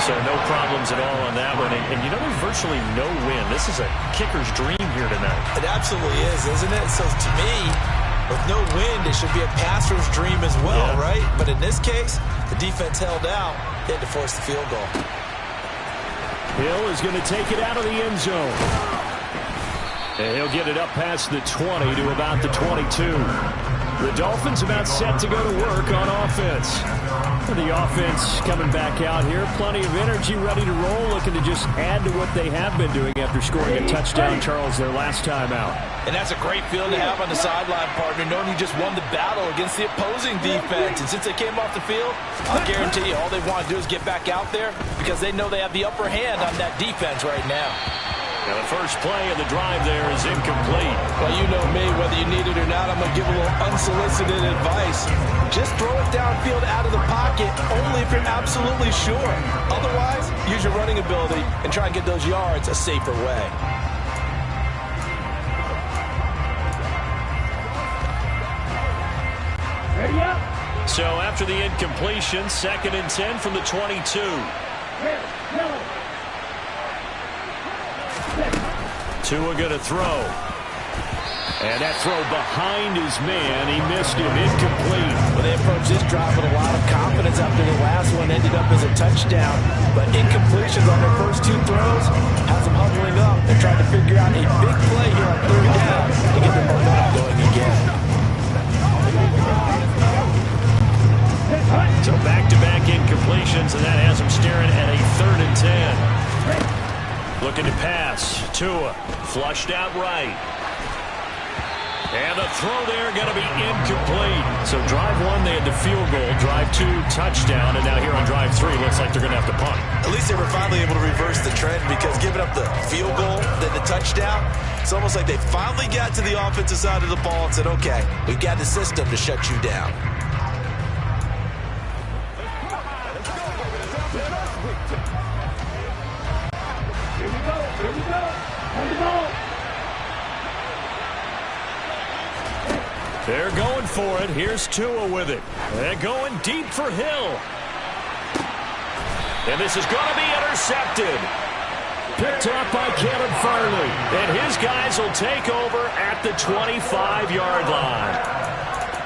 So no problems at all on that one. And you know there's virtually no win. This is a kicker's dream here tonight. It absolutely is, isn't it? So to me, with no wind, it should be a passer's dream as well, right? But in this case, the defense held out. They had to force the field goal. Hill is going to take it out of the end zone. And he'll get it up past the 20 to about the 22. The Dolphins about set to go to work on offense. The offense coming back out here. Plenty of energy, ready to roll, looking to just add to what they have been doing after scoring a touchdown, Charles, their last time out. And that's a great feeling to have on the sideline, partner, knowing you just won the battle against the opposing defense. And since they came off the field, I'll guarantee you all they want to do is get back out there because they know they have the upper hand on that defense right now. Now the first play of the drive there is incomplete. Well, you know me, whether you need it or not, I'm going to give a little unsolicited advice. Just throw it downfield out of the pocket, only if you're absolutely sure. Otherwise, use your running ability and try and get those yards a safer way. So after the incompletion, 2nd and 10 from the 22. Tua going to throw. And that throw behind his man. He missed him. Incomplete. Well, they approached this drive with a lot of confidence after the last one ended up as a touchdown. But incompletions on their first two throws has them huddling up. They're trying to figure out a big play here on third down to get their momentum going again. So back-to-back incompletions, and that has them staring at a 3rd and 10. Looking to pass. Tua flushed out right. And the throw there going to be incomplete. So drive 1, they had the field goal. Drive 2, touchdown. And now here on drive 3, looks like they're going to have to punt. At least they were finally able to reverse the trend, because giving up the field goal, then the touchdown, it's almost like they finally got to the offensive side of the ball and said, okay, we've got the system to shut you down. Here we go. On the ball. They're going for it. Here's Tua with it. They're going deep for Hill. And this is going to be intercepted. Picked off by Kevin Farley. And his guys will take over at the 25-yard line.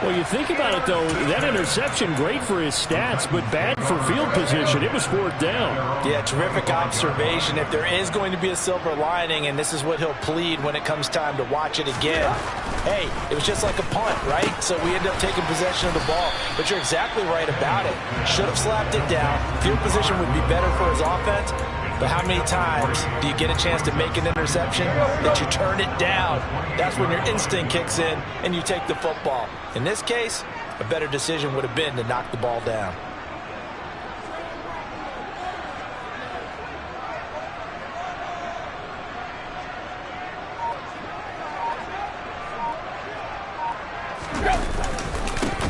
Well, you think about it, though, that interception, great for his stats, but bad for field position. It was 4th down. Yeah, terrific observation. If there is going to be a silver lining, and this is what he'll plead when it comes time to watch it again, hey, it was just like a punt, right? So we end up taking possession of the ball. But you're exactly right about it. Should have slapped it down. Field position would be better for his offense. But how many times do you get a chance to make an interception that you turn it down? That's when your instinct kicks in and you take the football. In this case, a better decision would have been to knock the ball down.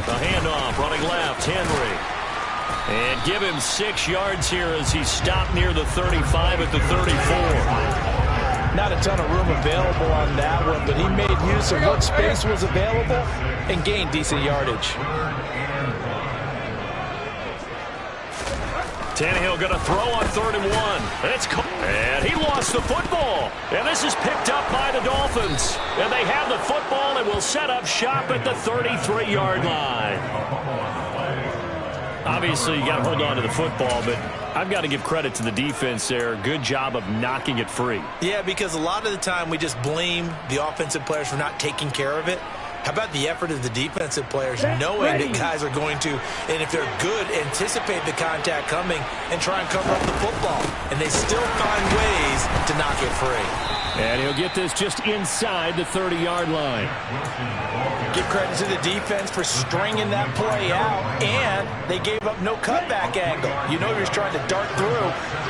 The handoff, running left, Henry. And give him 6 yards here as he stopped near the 35 at the 34. Not a ton of room available on that one, but he made use of what space was available and gained decent yardage. Tannehill going to throw on 3rd and 1. And he lost the football. And this is picked up by the Dolphins. And they have the football and will set up shop at the 33-yard line. Obviously, you got to hold on to the football, but I've got to give credit to the defense there. Good job of knocking it free. Yeah, because a lot of the time we just blame the offensive players for not taking care of it. How about the effort of the defensive players knowing that guys are going to, and if they're good, anticipate the contact coming and try and cover up the football. And they still find ways to knock it free. And he'll get this just inside the 30-yard line. Give credit to the defense for stringing that play out, and they gave up no cutback angle. You know he was trying to dart through.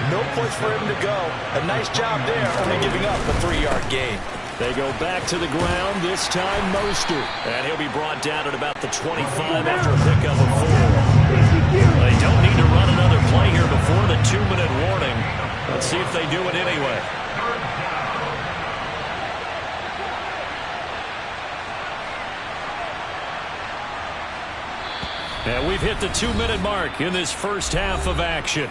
No place for him to go. A nice job there, only giving up a 3-yard gain. They go back to the ground, this time Mostert. And he'll be brought down at about the 25 after a pickup of 4. They don't need to run another play here before the 2-minute warning. Let's see if they do it anyway. And we've hit the 2-minute mark in this first half of action.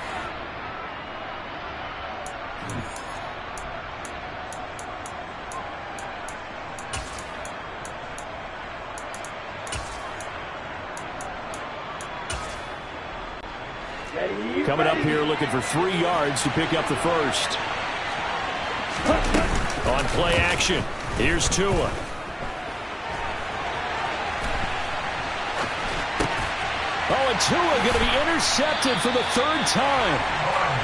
Coming up here looking for 3 yards to pick up the first. On play action, here's Tua. Oh, and Tua going to be intercepted for the 3rd time.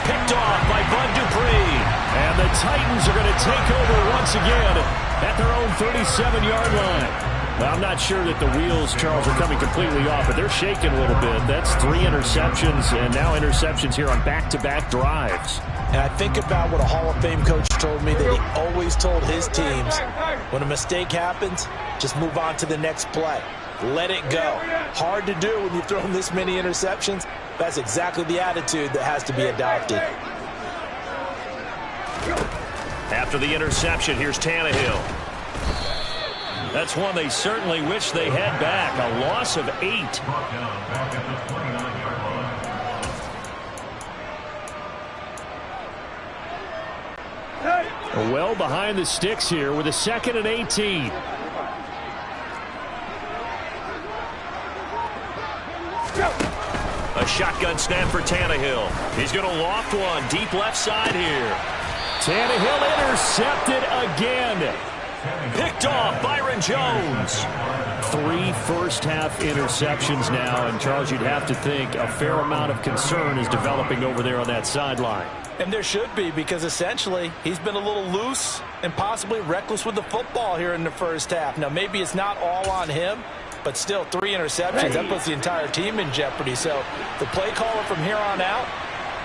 Picked off by Bud Dupree. And the Titans are going to take over once again at their own 37-yard line. Well, I'm not sure that the wheels, Charles, are coming completely off, but they're shaking a little bit. That's 3 interceptions, and now interceptions here on back-to-back drives. And I think about what a Hall of Fame coach told me that he always told his teams, when a mistake happens, just move on to the next play. Let it go. Hard to do when you've thrown this many interceptions. That's exactly the attitude that has to be adopted. After the interception, here's Tannehill. That's one they certainly wish they had back. A loss of 8. Well behind the sticks here with a 2nd and 18. A shotgun snap for Tannehill. He's going to loft one deep left side here. Tannehill intercepted again. Picked off Byron Jones. 3 first-half interceptions now, and Charles, you'd have to think a fair amount of concern is developing over there on that sideline. And there should be, because essentially he's been a little loose and possibly reckless with the football here in the first half. Now, maybe it's not all on him, but still 3 interceptions. That puts the entire team in jeopardy. So the play caller from here on out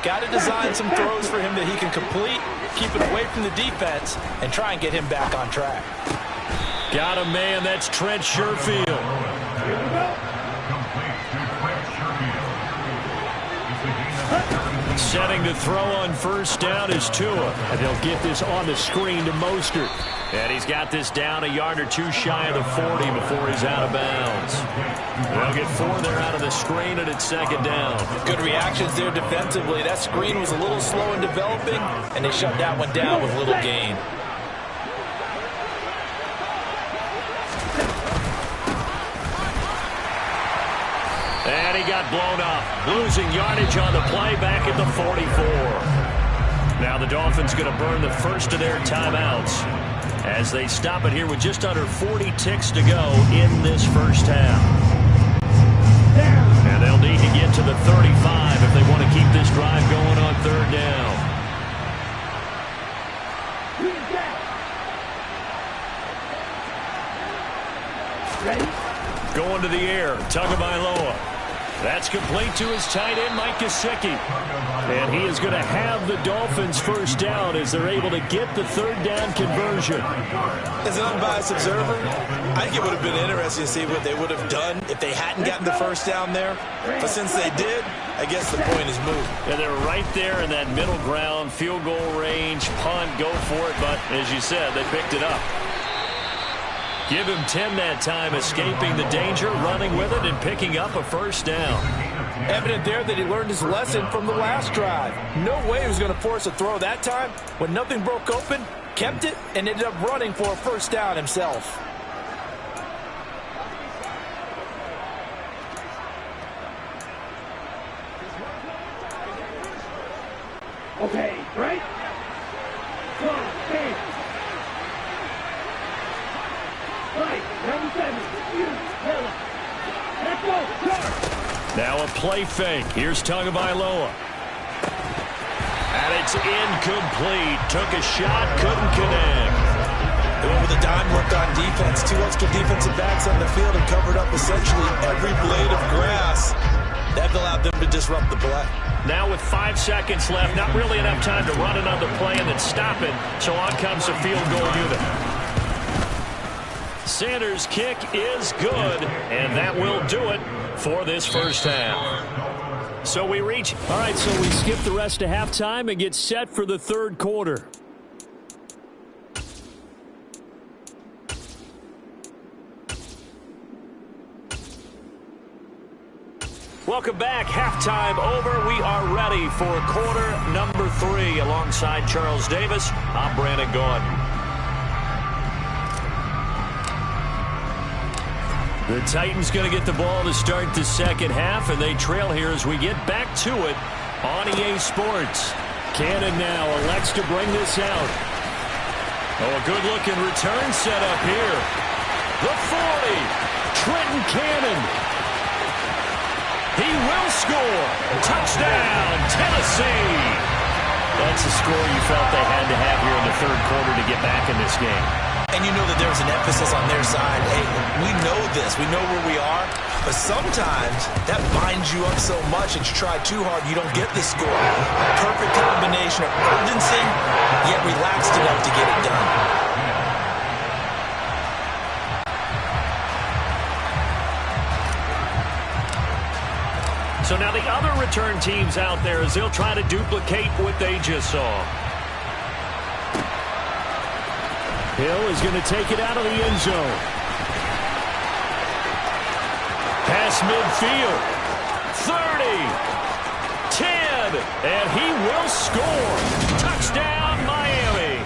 got to design some throws for him that he can complete, keep it away from the defense, and try and get him back on track. Got a man. That's Trent Sherfield. Setting to throw on first down is Tua. And they'll get this on the screen to Mostert. And he's got this down a yard or 2 shy of the 40 before he's out of bounds. They'll get 4 there out of the screen, and it's 2nd down. Good reactions there defensively. That screen was a little slow in developing, and they shut that one down with little gain. And he got blown up, losing yardage on the play back at the 44. Now the Dolphins going to burn the first of their timeouts as they stop it here with just under 40 ticks to go in this first half. And they'll need to get to the 35 if they want to keep this drive going on 3rd down. Going to the air, Tagovailoa. That's complete to his tight end, Mike Gesicki. And he is going to have the Dolphins first down as they're able to get the 3rd down conversion. As an unbiased observer, I think it would have been interesting to see what they would have done if they hadn't gotten the first down there. But since they did, I guess the point is moved. And they're right there in that middle ground, field goal range, punt, go for it. But as you said, they picked it up. Give him 10 that time, escaping the danger, running with it, and picking up a first down. Evident there that he learned his lesson from the last drive. No way he was going to force a throw that time. When nothing broke open, kept it, and ended up running for a first down himself. Okay, right? Now a play fake. Here's Tagovailoa. And it's incomplete. Took a shot, couldn't connect. They went with a dime work on defense. 2 extra defensive backs on the field and covered up essentially every blade of grass. That allowed them to disrupt the play. Now with 5 seconds left, not really enough time to run another play and then stop it. So on comes the field goal unit. Sanders' kick is good, and that will do it for this first half. So we reach. All right, so we skip the rest of halftime and get set for the 3rd quarter. Welcome back. Halftime over. We are ready for quarter number 3. Alongside Charles Davis, I'm Brandon Gordon. The Titans going to get the ball to start the second half, and they trail here as we get back to it on EA Sports. Cannon now elects to bring this out. Oh, a good-looking return set up here. The 40, Trenton Cannon. He will score. Touchdown, Tennessee. That's a score you felt they had to have here in the 3rd quarter to get back in this game. And you know that there's an emphasis on their side. Hey, we know this. We know where we are. But sometimes that binds you up so much that you try too hard, you don't get the score. A perfect combination of urgency, yet relaxed enough to get it done. So now the other return teams out there as they'll try to duplicate what they just saw. Hill is going to take it out of the end zone. Pass midfield. 30. 10. And he will score. Touchdown, Miami.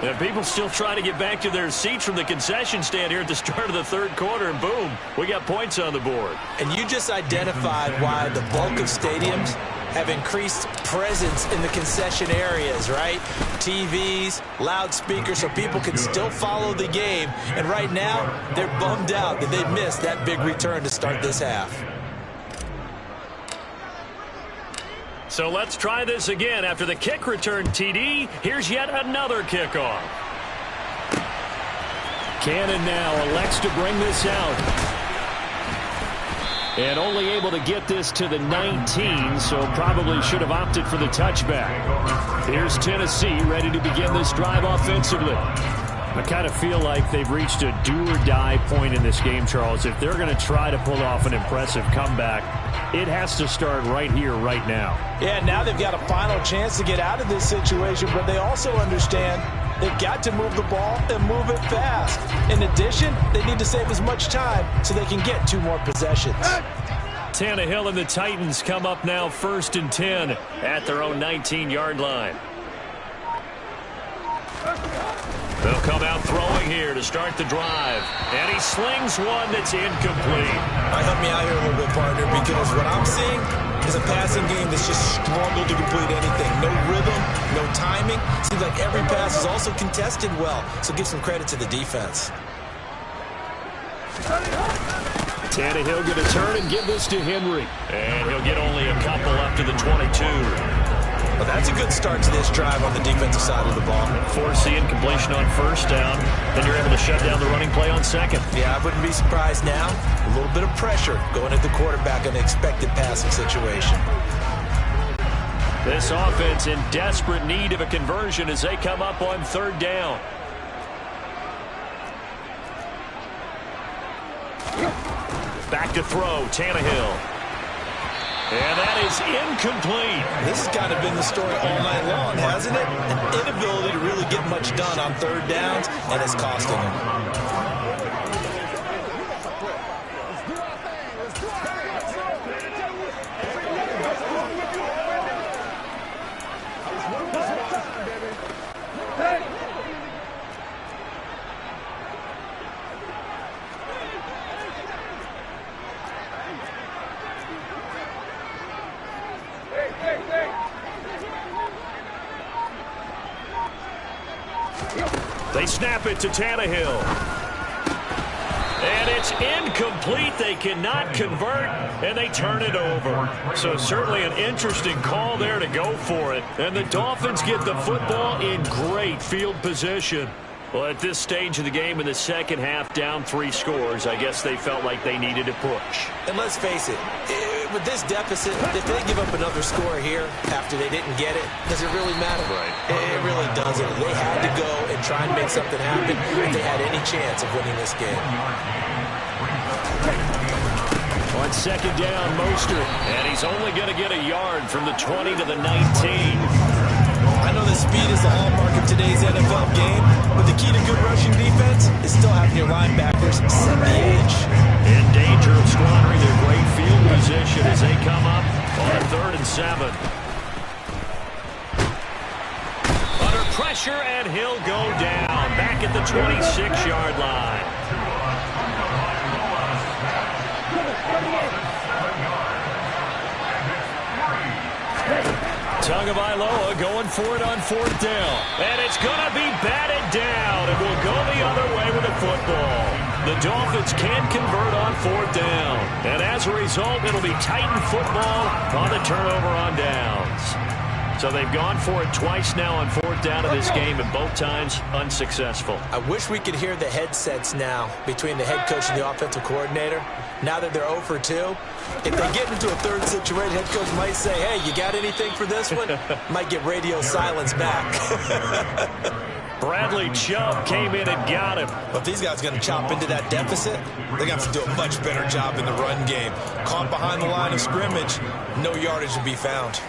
And people still trying to get back to their seats from the concession stand here at the start of the third quarter, and boom, we got points on the board. And you just identified why the bulk of stadiums have increased presence in the concession areas, right? TVs, loudspeakers, so people can still follow the game. And right now, they're bummed out that they missed that big return to start this half. So let's try this again. After the kick return TD, here's yet another kickoff. Cannon now elects to bring this out. And only able to get this to the 19, so probably should have opted for the touchback. Here's Tennessee ready to begin this drive offensively. I kind of feel like they've reached a do-or-die point in this game, Charles. If they're going to try to pull off an impressive comeback, it has to start right here, right now. Yeah, now they've got a final chance to get out of this situation, but they also understand they've got to move the ball and move it fast. In addition, they need to save as much time so they can get 2 more possessions. Tannehill and the Titans come up now 1st and 10 at their own 19-yard line. They'll come out throwing here to start the drive. And he slings one that's incomplete. Help me out here a little bit, partner, because what I'm seeing is a passing game that's just struggled to complete anything. No rhythm, no timing. Seems like every pass is also contested well. So give some credit to the defense. Tannehill going to turn and give this to Henry. And he'll get only a couple up to the 22. Well, that's a good start to this drive on the defensive side of the ball. Force the incompletion on 1st down. Then you're able to shut down the running play on 2nd. Yeah, I wouldn't be surprised now. A little bit of pressure going at the quarterback in an expected passing situation. This offense in desperate need of a conversion as they come up on 3rd down. Back to throw, Tannehill. And that is incomplete. This has kind of been the story all night long, hasn't it? An inability to really get much done on 3rd downs, and it's costing them. They snap it to Tannehill. And it's incomplete. They cannot convert, and they turn it over. So certainly an interesting call there to go for it. And the Dolphins get the football in great field position. Well, at this stage of the game in the second half, down 3 scores, I guess they felt like they needed a push. And let's face it, with this deficit, if they give up another score here after they didn't get it, does it really matter? Right. It really doesn't. They had to go and try and make something happen if they had any chance of winning this game. On 2nd down, Mostert. And he's only going to get a yard from the 20 to the 19. I know that speed is the hallmark of today's NFL game, but the key to good rushing defense is still having your linebackers set the edge. In danger of squandering their great field position as they come up on 3rd and 7. Under pressure, and he'll go down back at the 26-yard line. Tagovailoa going for it on 4th down. And it's going to be batted down. It will go the other way with the football. The Dolphins can't convert on 4th down. And as a result, it'll be Titan football on the turnover on downs. So they've gone for it twice now on 4th down of this game, and both times unsuccessful. I wish we could hear the headsets now between the head coach and the offensive coordinator. Now that they're 0 for 2, if they get into a 3rd situation, head coach might say, hey, you got anything for this one? Might get radio silence back. Bradley Chubb came in and got him. But if these guys are going to chop into that deficit, they're going to have to do a much better job in the run game. Caught behind the line of scrimmage, no yardage to be found.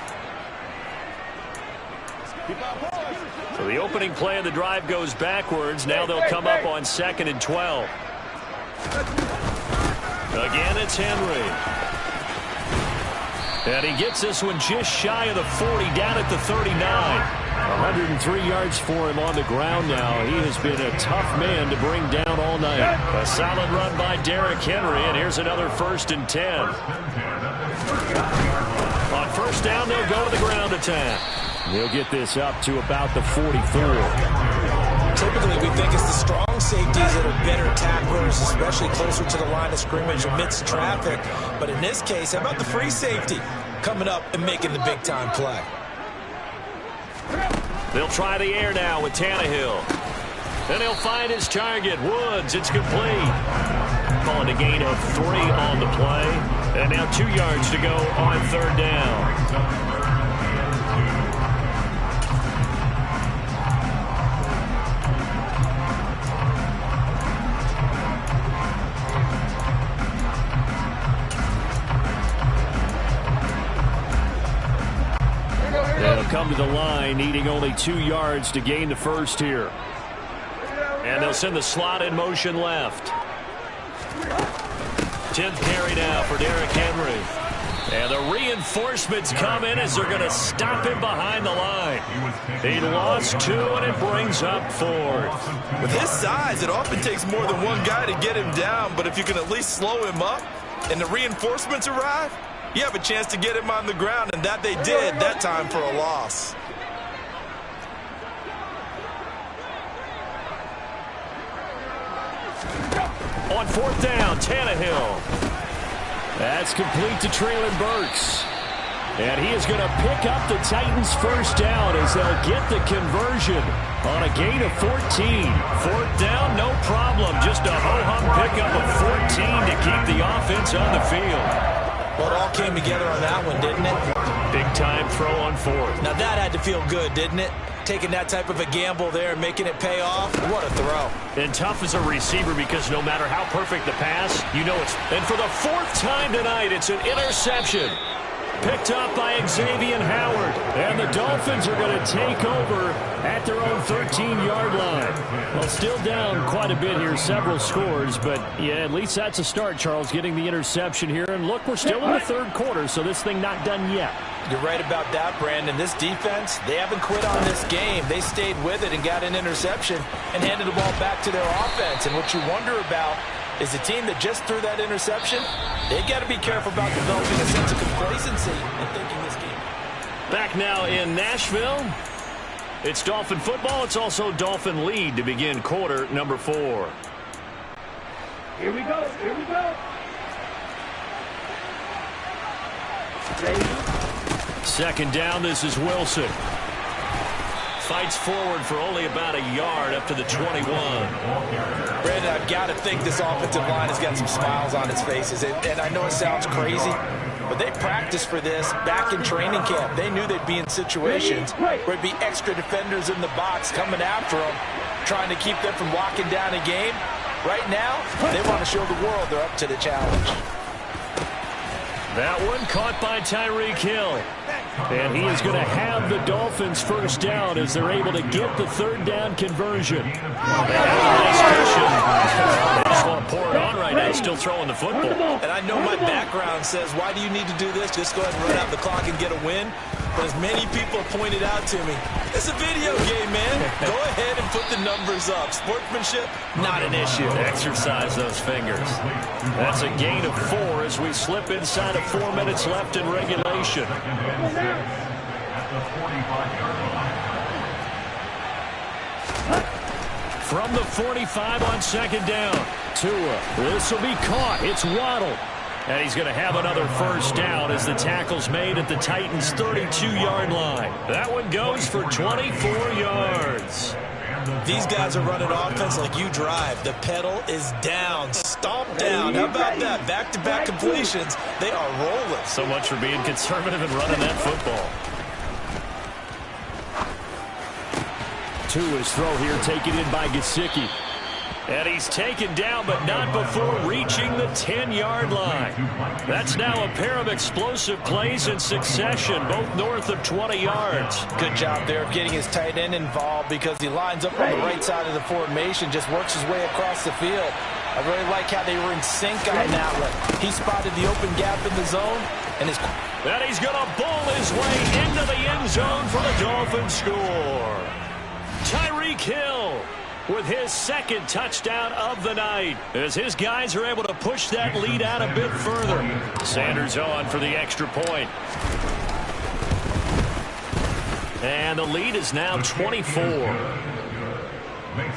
So the opening play of the drive goes backwards. Now they'll come up on 2nd and 12. Again, it's Henry. And he gets this one just shy of the 40, down at the 39. 103 yards for him on the ground now. He has been a tough man to bring down all night. A solid run by Derrick Henry, and here's another 1st and 10. On 1st down, they'll go to the ground attack. They'll get this up to about the 44. Typically, we think it's the strong safeties that are better tacklers, especially closer to the line of scrimmage amidst traffic. But in this case, how about the free safety coming up and making the big-time play? They'll try the air now with Tannehill. And he'll find his target, Woods. It's complete. Calling a gain of 3 on the play. And now 2 yards to go on 3rd down. They'll come to the line, needing only 2 yards to gain the first here. And they'll send the slot in motion left. 10th carry now for Derrick Henry. And the reinforcements come in as they're going to stop him behind the line. He lost 2, and it brings up 4th. With his size, it often takes more than one guy to get him down, but if you can at least slow him up and the reinforcements arrive, you have a chance to get him on the ground, and that they did that time for a loss. On 4th down, Tannehill. That's complete to Treylon Burks. And he is going to pick up the Titans' 1st down as they'll get the conversion on a gain of 14. 4th down, no problem. Just a ho-hum pickup of 14 to keep the offense on the field. Well, it all came together on that one, didn't it? Big-time throw on 4th. Now, that had to feel good, didn't it? Taking that type of a gamble there and making it pay off. What a throw. And tough as a receiver because no matter how perfect the pass, you know it's... And for the 4th time tonight, it's an interception. Picked up by Xavier Howard. And the Dolphins are going to take over at their own 13-yard line. Well, still down quite a bit here, several scores, but yeah, at least that's a start, Charles, getting the interception here. And look, we're still in the 3rd quarter, so this thing not done yet. You're right about that, Brandon. This defense, they haven't quit on this game. They stayed with it and got an interception and handed the ball back to their offense. And what you wonder about is the team that just threw that interception, they got to be careful about developing a sense of complacency and thinking this game. Back now in Nashville. It's Dolphin football. It's also Dolphin lead to begin quarter number 4. Here we go. Here we go. Ready? 2nd down, this is Wilson. Fights forward for only about a yard up to the 21. Brandon, I've got to think this offensive line has got some smiles on its faces. And I know it sounds crazy, but they practiced for this back in training camp. They knew they'd be in situations where it'd be extra defenders in the box coming after them, trying to keep them from locking down a game. Right now, they want to show the world they're up to the challenge. That one caught by Tyreek Hill. And he is going to have the Dolphins' 1st down as they're able to get the 3rd down conversion. They have a nice cushion. They just want to pour it on right now, still throwing the football. And I know my background says, why do you need to do this? Just go ahead and run out the clock and get a win. But as many people pointed out to me, it's a video game, man. Go ahead and put the numbers up. Sportsmanship, not an issue. Exercise those fingers. That's a gain of 4 as we slip inside of 4 minutes left in regulation. From the 45 on 2nd down. Tua, this will be caught. It's Waddle. And he's going to have another 1st down as the tackle's made at the Titans' 32-yard line. That one goes for 24 yards. These guys are running offense like you drive. The pedal is down, stomp down. How about that? Back-to-back completions. They are rolling. So much for being conservative and running that football. Tua's throw here taken in by Gesicki. And he's taken down, but not before reaching the 10-yard line. That's now a pair of explosive plays in succession, both north of 20 yards. Good job there of getting his tight end involved because he lines up on the right side of the formation, just works his way across the field. I really like how they were in sync on that one. He spotted the open gap in the zone. And he's going to bowl his way into the end zone for the Dolphins score. Tyreek Hill with his second touchdown of the night as his guys are able to push that lead out a bit further. Sanders on for the extra point. And the lead is now 24.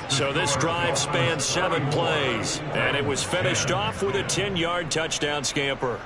So this drive spans 7 plays, and it was finished off with a 10-yard touchdown scamper.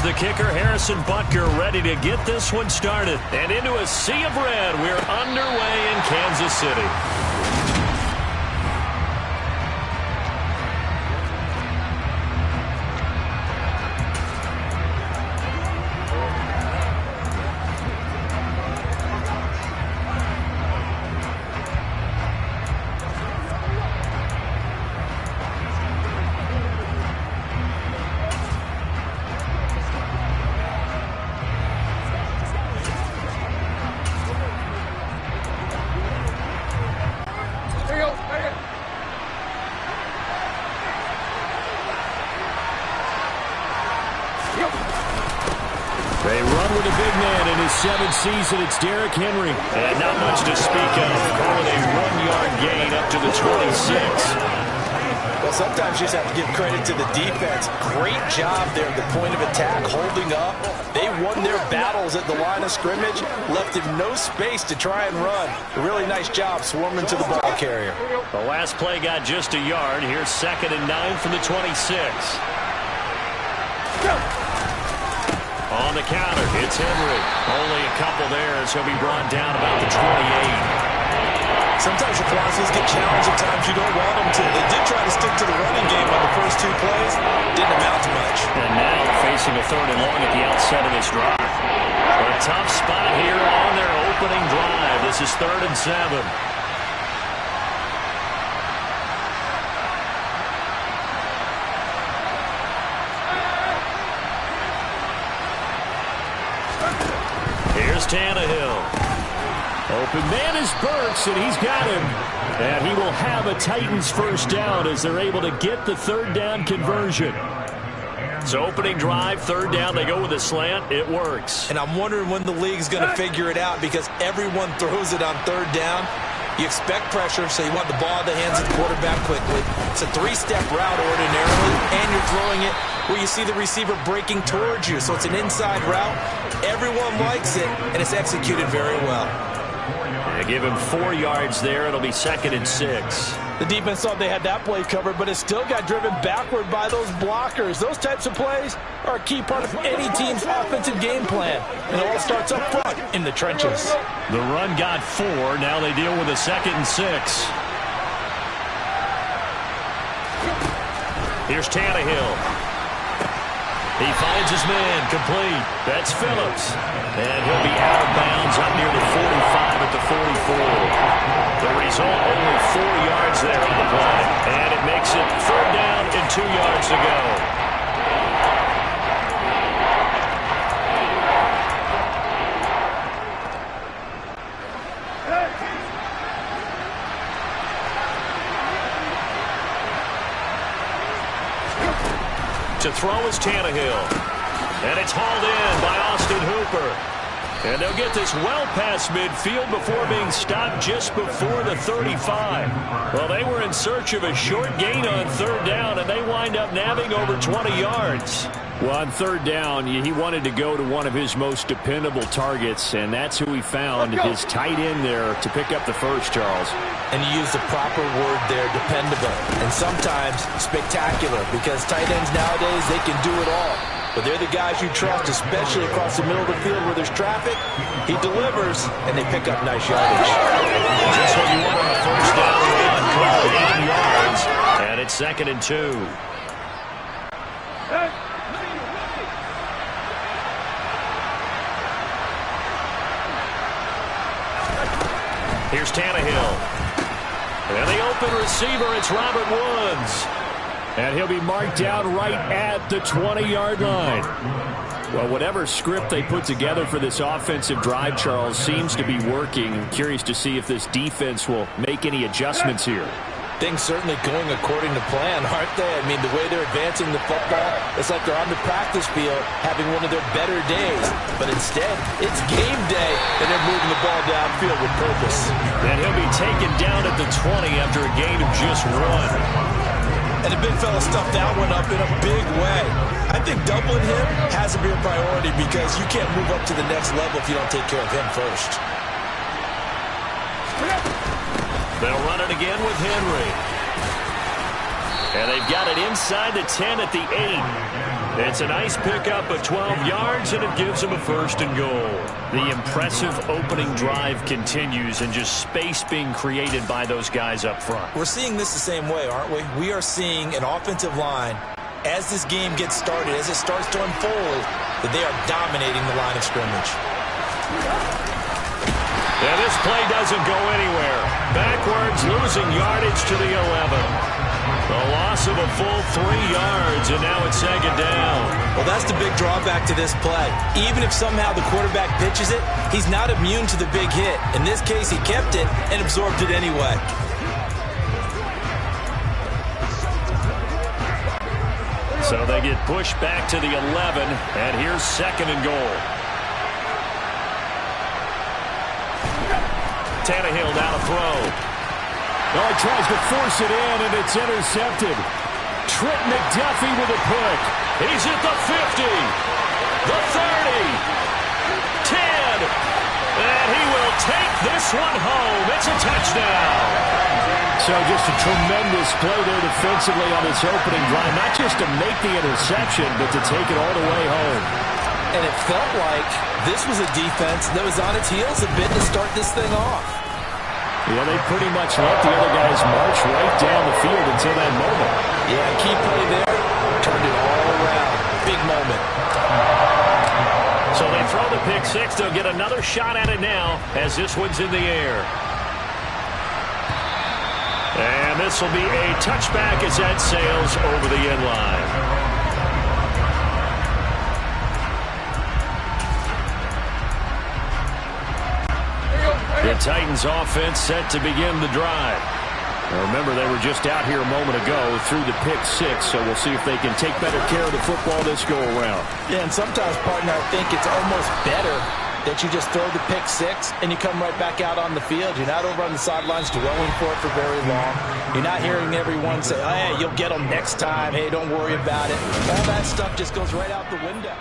the kicker, Harrison Butker, ready to get this one started. And into a sea of red, we're underway in Kansas City. They run with a big man in his 7th season. It's Derrick Henry. And not much to speak of. Call it a 1-yard gain up to the 26. Well, sometimes you just have to give credit to the defense. Great job there at the point of attack, holding up. They won their battles at the line of scrimmage, left him no space to try and run. A really nice job swarming to the ball carrier. The last play got just a yard. Here's 2nd and 9 from the 26. On the counter, it's Henry. Only a couple there, so he'll be brought down about the 28. Sometimes your philosophies get challenged at times you don't want them to. They did try to stick to the running game on the first 2 plays. Didn't amount to much. And now facing a 3rd and long at the outset of this drive. A tough spot here on their opening drive. This is 3rd and 7. Here's Tannehill. Open man is Burks, and he's got him. And he will have a Titans first down as they're able to get the 3rd down conversion. So opening drive, 3rd down, they go with a slant. It works. And I'm wondering when the league's going to figure it out because everyone throws it on 3rd down. You expect pressure, so you want the ball in the hands of the quarterback quickly. It's a 3-step route ordinarily, and you're throwing it where you see the receiver breaking towards you. So it's an inside route. Everyone likes it, and it's executed very well. They give him 4 yards there. It'll be 2nd and 6. The defense thought they had that play covered, but it still got driven backward by those blockers. Those types of plays are a key part of any team's offensive game plan. And it all starts up front in the trenches. The run got 4. Now they deal with a 2nd and 6. Here's Tannehill. He finds his man, complete. That's Phillips. And he'll be out of bounds up near the 45 at the 44. The result, only 4 yards there on the play. And it makes it 3rd down and 2 yards to go. To throw is Tannehill. And it's hauled in by Austin Hooper. And they'll get this well past midfield before being stopped just before the 35. Well, they were in search of a short gain on 3rd down, and they wind up nabbing over 20 yards. Well, on 3rd down, he wanted to go to one of his most dependable targets, and that's who he found, his tight end there to pick up the first, Charles. And you use the proper word there, dependable, and sometimes spectacular, because tight ends nowadays, they can do it all. But they're the guys you trust, especially across the middle of the field where there's traffic. He delivers, and they pick up nice yardage. Just what you want on a first down run. 8 yards, and it's 2nd and 2. Here's Tannehill. And the open receiver, it's Robert Woods. And he'll be marked down right at the 20-yard line. Well, whatever script they put together for this offensive drive, Charles, seems to be working. I'm curious to see if this defense will make any adjustments here. Things certainly going according to plan, aren't they? I mean, the way they're advancing the football, it's like they're on the practice field having one of their better days. But instead, it's game day, and they're moving the ball downfield with purpose. And he'll be taken down at the 20 after a gain of just 1. And the big fella stuffed that one up in a big way. I think doubling him has to be a priority because you can't move up to the next level if you don't take care of him first. They'll run it again with Henry. And they've got it inside the 10 at the 8. It's a nice pickup of 12 yards, and it gives them a 1st and goal. The impressive opening drive continues, and just space being created by those guys up front. We're seeing this the same way, aren't we? We are seeing an offensive line, as this game gets started, as it starts to unfold, that they are dominating the line of scrimmage. Yeah, this play doesn't go anywhere. Backwards, losing yardage to the 11. A loss of a full 3 yards, and now it's 2nd down. Well, that's the big drawback to this play. Even if somehow the quarterback pitches it, he's not immune to the big hit. In this case, he kept it and absorbed it anyway. So they get pushed back to the 11, and here's 2nd and goal. Tannehill now to throw. Oh, he tries to force it in, and it's intercepted. Trent McDuffie with a pick. He's at the 50, the 30, 10, and he will take this one home. It's a touchdown. So just a tremendous play there defensively on this opening drive. Not just to make the interception, but to take it all the way home. And it felt like this was a defense that was on its heels a bit to start this thing off. Yeah, they pretty much let the other guys march right down the field until that moment. Yeah, key play there. Turned it all around. Big moment. So they throw the pick 6. They'll get another shot at it now as this one's in the air. And this will be a touchback as that sails over the end line. The Titans offense set to begin the drive. Now remember, they were just out here a moment ago through the pick 6, so we'll see if they can take better care of the football this go-around. Yeah, and sometimes, partner, I think it's almost better that you just throw the pick 6 and you come right back out on the field. You're not over on the sidelines dwelling for it for very long. You're not hearing everyone say, oh, hey, you'll get them next time. Hey, don't worry about it. All that stuff just goes right out the window.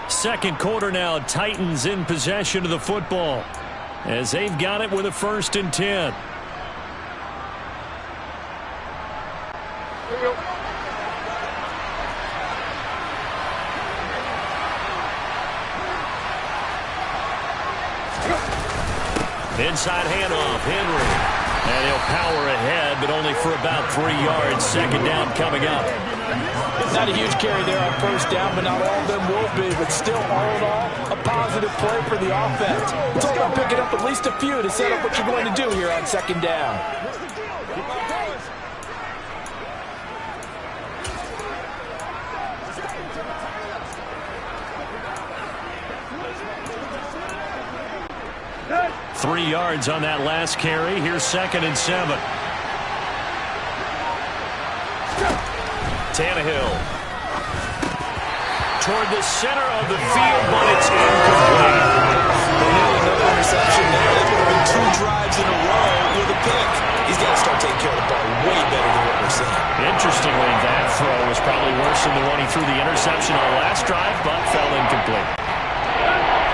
2nd quarter now, Titans in possession of the football, as they've got it with a 1st and 10. Inside handoff, Henry. And he'll power ahead, but only for about 3 yards. 2nd down coming up. Not a huge carry there on 1st down, but not all of them will be. But still, all in all, a positive play for the offense. It's all about picking up at least a few to set up what you're going to do here on 2nd down. Hey! 3 yards on that last carry. Here's 2nd and 7. Tannehill toward the center of the field, but it's incomplete. Another interception there. That would have been 2 drives in a row with a pick. He's got to start taking care of the ball way better than what we're seeing. Interestingly, that throw was probably worse than the one he threw the interception on last drive, but fell incomplete.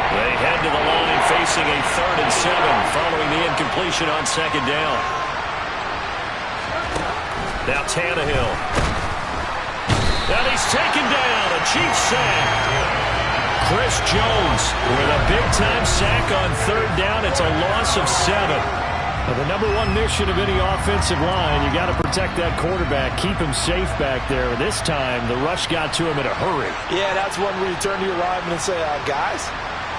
They head to the line facing a 3rd and 7 following the incompletion on 2nd down. Now Tannehill. And he's taken down. A Chiefs sack. Chris Jones with a big-time sack on 3rd down. It's a loss of 7. Well, the number 1 mission of any offensive line, you got to protect that quarterback, keep him safe back there. This time, the rush got to him in a hurry. Yeah, that's one where you turn to your lineman and say, guys,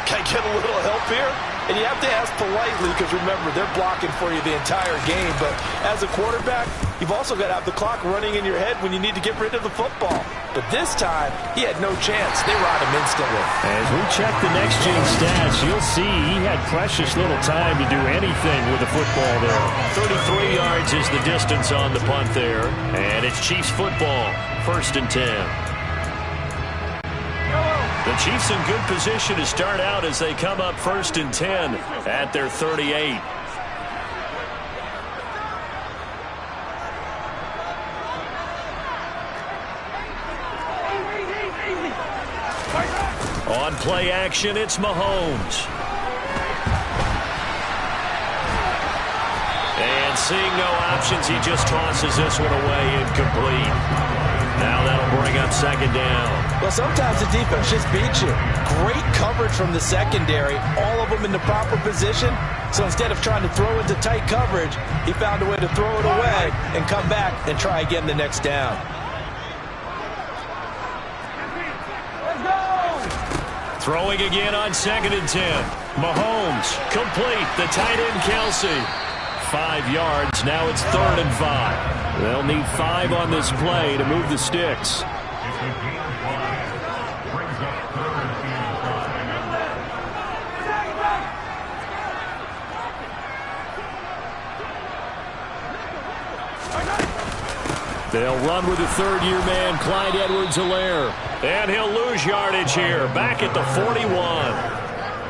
can I get a little help here? And you have to ask politely because, remember, they're blocking for you the entire game. But as a quarterback, you've also got to have the clock running in your head when you need to get rid of the football. But this time, he had no chance. They were on him instantly. As we check the next-gen stats, you'll see he had precious little time to do anything with the football there. 33 yards is the distance on the punt there. And it's Chiefs football, 1st and 10. The Chiefs in good position to start out as they come up 1st and 10 at their 38. On play action, it's Mahomes. And seeing no options, he just tosses this one away incomplete. Now that'll They'll bring up second down. Well, sometimes the defense just beats you. Great coverage from the secondary, all of them in the proper position. So instead of trying to throw into tight coverage, he found a way to throw it away and come back and try again the next down. Throwing again on 2nd and 10. Mahomes, complete. The tight end, Kelsey. 5 yards. Now it's 3rd and 5. They'll need 5 on this play to move the sticks. They'll run with the 3rd-year man, Clyde Edwards-Helaire. And he'll lose yardage here, back at the 41.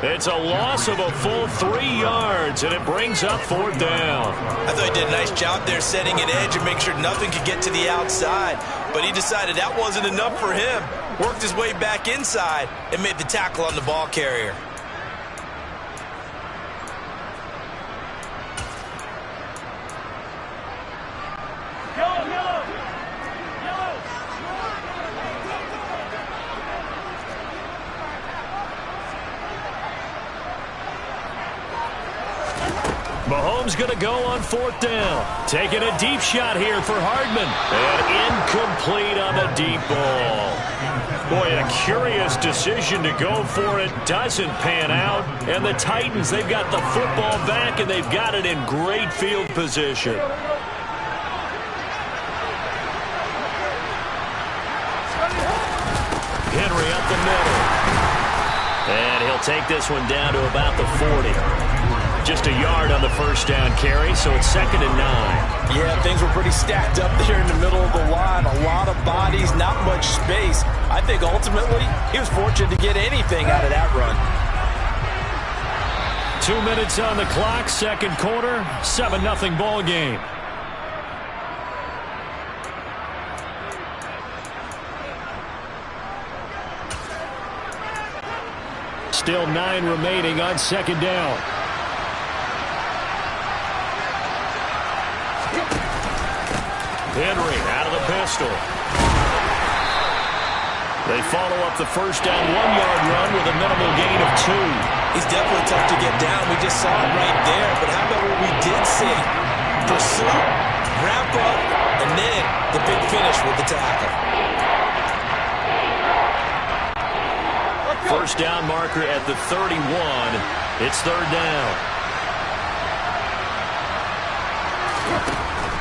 It's a loss of a full 3 yards, and it brings up 4th down. I thought he did a nice job there setting an edge and making sure nothing could get to the outside. But he decided that wasn't enough for him. Worked his way back inside and made the tackle on the ball carrier. Mahomes going to go on 4th down. Taking a deep shot here for Hardman. And incomplete on the deep ball. Boy, a curious decision to go for it. Doesn't pan out. And the Titans, they've got the football back, and they've got it in great field position. Henry up the middle. And he'll take this one down to about the 40. Just a yard on the 1st down carry, so it's 2nd and 9. Yeah, things were pretty stacked up there in the middle of the line. A lot of bodies, not much space. I think ultimately he was fortunate to get anything out of that run. 2 minutes on the clock, 2nd quarter, 7-0 ball game. Still 9 remaining on 2nd down. Henry out of the pistol. They follow up the 1st down 1-yard run with a minimal gain of 2. He's definitely tough to get down. We just saw it right there. But how about what we did see? Pursuit, wrap up, and then the big finish with the tackle. 1st down marker at the 31. It's 3rd down.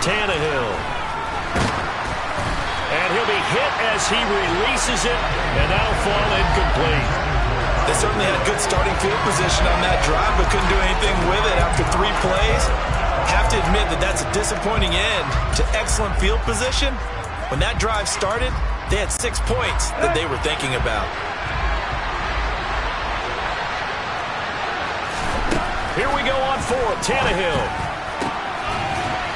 Tannehill. And he'll be hit as he releases it, and that'll fall incomplete. They certainly had good starting field position on that drive, but couldn't do anything with it after 3 plays. Have to admit that that's a disappointing end to excellent field position. When that drive started, they had 6 points that they were thinking about. Here we go on 4th, Tannehill.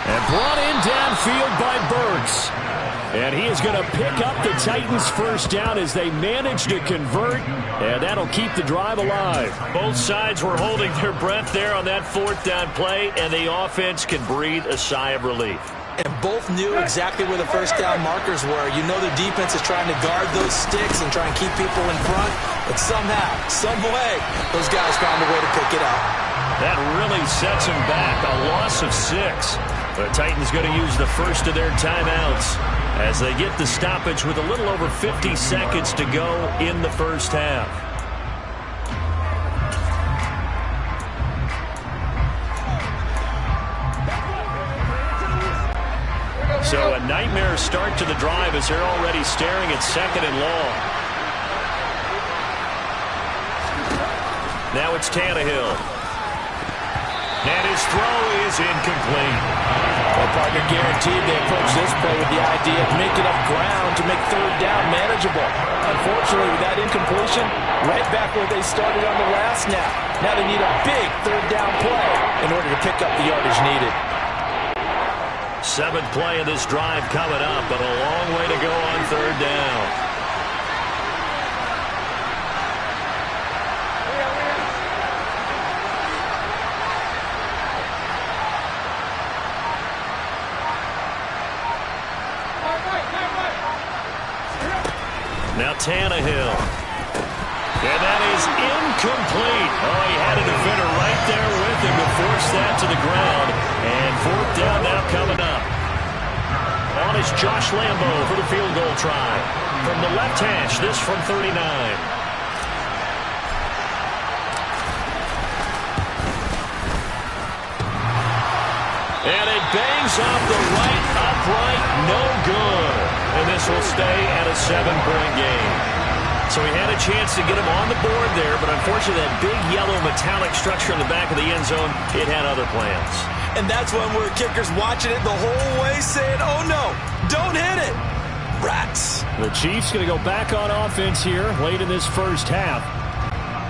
And brought in downfield by Burks. And he is going to pick up the Titans' 1st down as they manage to convert, and that'll keep the drive alive. Both sides were holding their breath there on that 4th down play, and the offense can breathe a sigh of relief. And both knew exactly where the 1st down markers were. You know the defense is trying to guard those sticks and try and keep people in front, but somehow, some way, those guys found a way to pick it up. That really sets them back, a loss of 6. The Titans going to use the first of their timeouts as they get the stoppage with a little over 50 seconds to go in the 1st half. So a nightmare start to the drive as they're already staring at 2nd and long. Now it's Tannehill. And his throw is incomplete. Well, partner, guaranteed they approach this play with the idea of making up ground to make 3rd down manageable. Unfortunately, with that incompletion, right back where they started on the last snap. Now they need a big 3rd down play in order to pick up the yardage needed. 7th play of this drive coming up, but a long way to go on 3rd down. Tannehill. And that is incomplete. Oh, he had a defender right there with him to force that to the ground. And fourth down now coming up. On is Josh Lambo for the field goal try. From the left hash, this from 39. And it bangs off the right upright, no good. And this will stay at a 7-point game. So he had a chance to get him on the board there, but unfortunately that big yellow metallic structure in the back of the end zone, it had other plans. And that's when we're kickers watching it the whole way saying, oh no, don't hit it. Rats. The Chiefs going to go back on offense here late in this first half.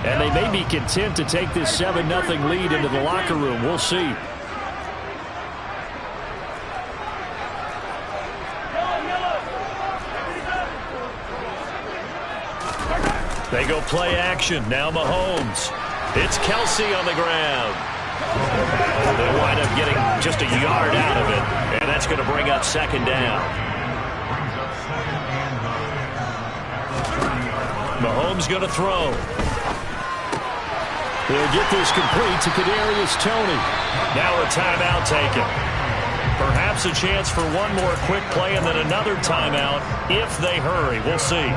And they may be content to take this 7-0 lead into the locker room. We'll see. They go play action. Now Mahomes. It's Kelsey on the ground. They wind up getting just a yard out of it. And that's going to bring up second down. Mahomes going to throw. He'll get this complete to Kadarius Toney. Now a timeout taken. Perhaps a chance for one more quick play and then another timeout if they hurry. We'll see.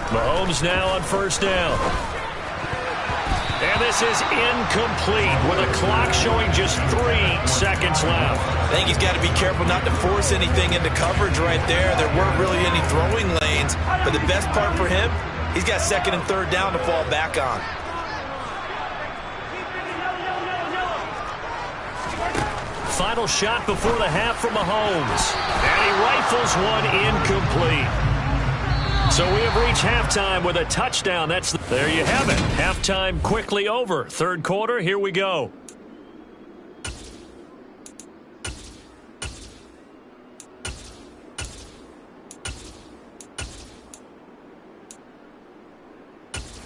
Mahomes now on first down. And this is incomplete with a clock showing just 3 seconds left. I think he's got to be careful not to force anything into coverage right there. There weren't really any throwing lanes, but the best part for him, he's got second and third down to fall back on. Final shot before the half from Mahomes. And he rifles one incomplete. So we have reached halftime with a touchdown. There you have it. Halftime quickly over. Third quarter, here we go.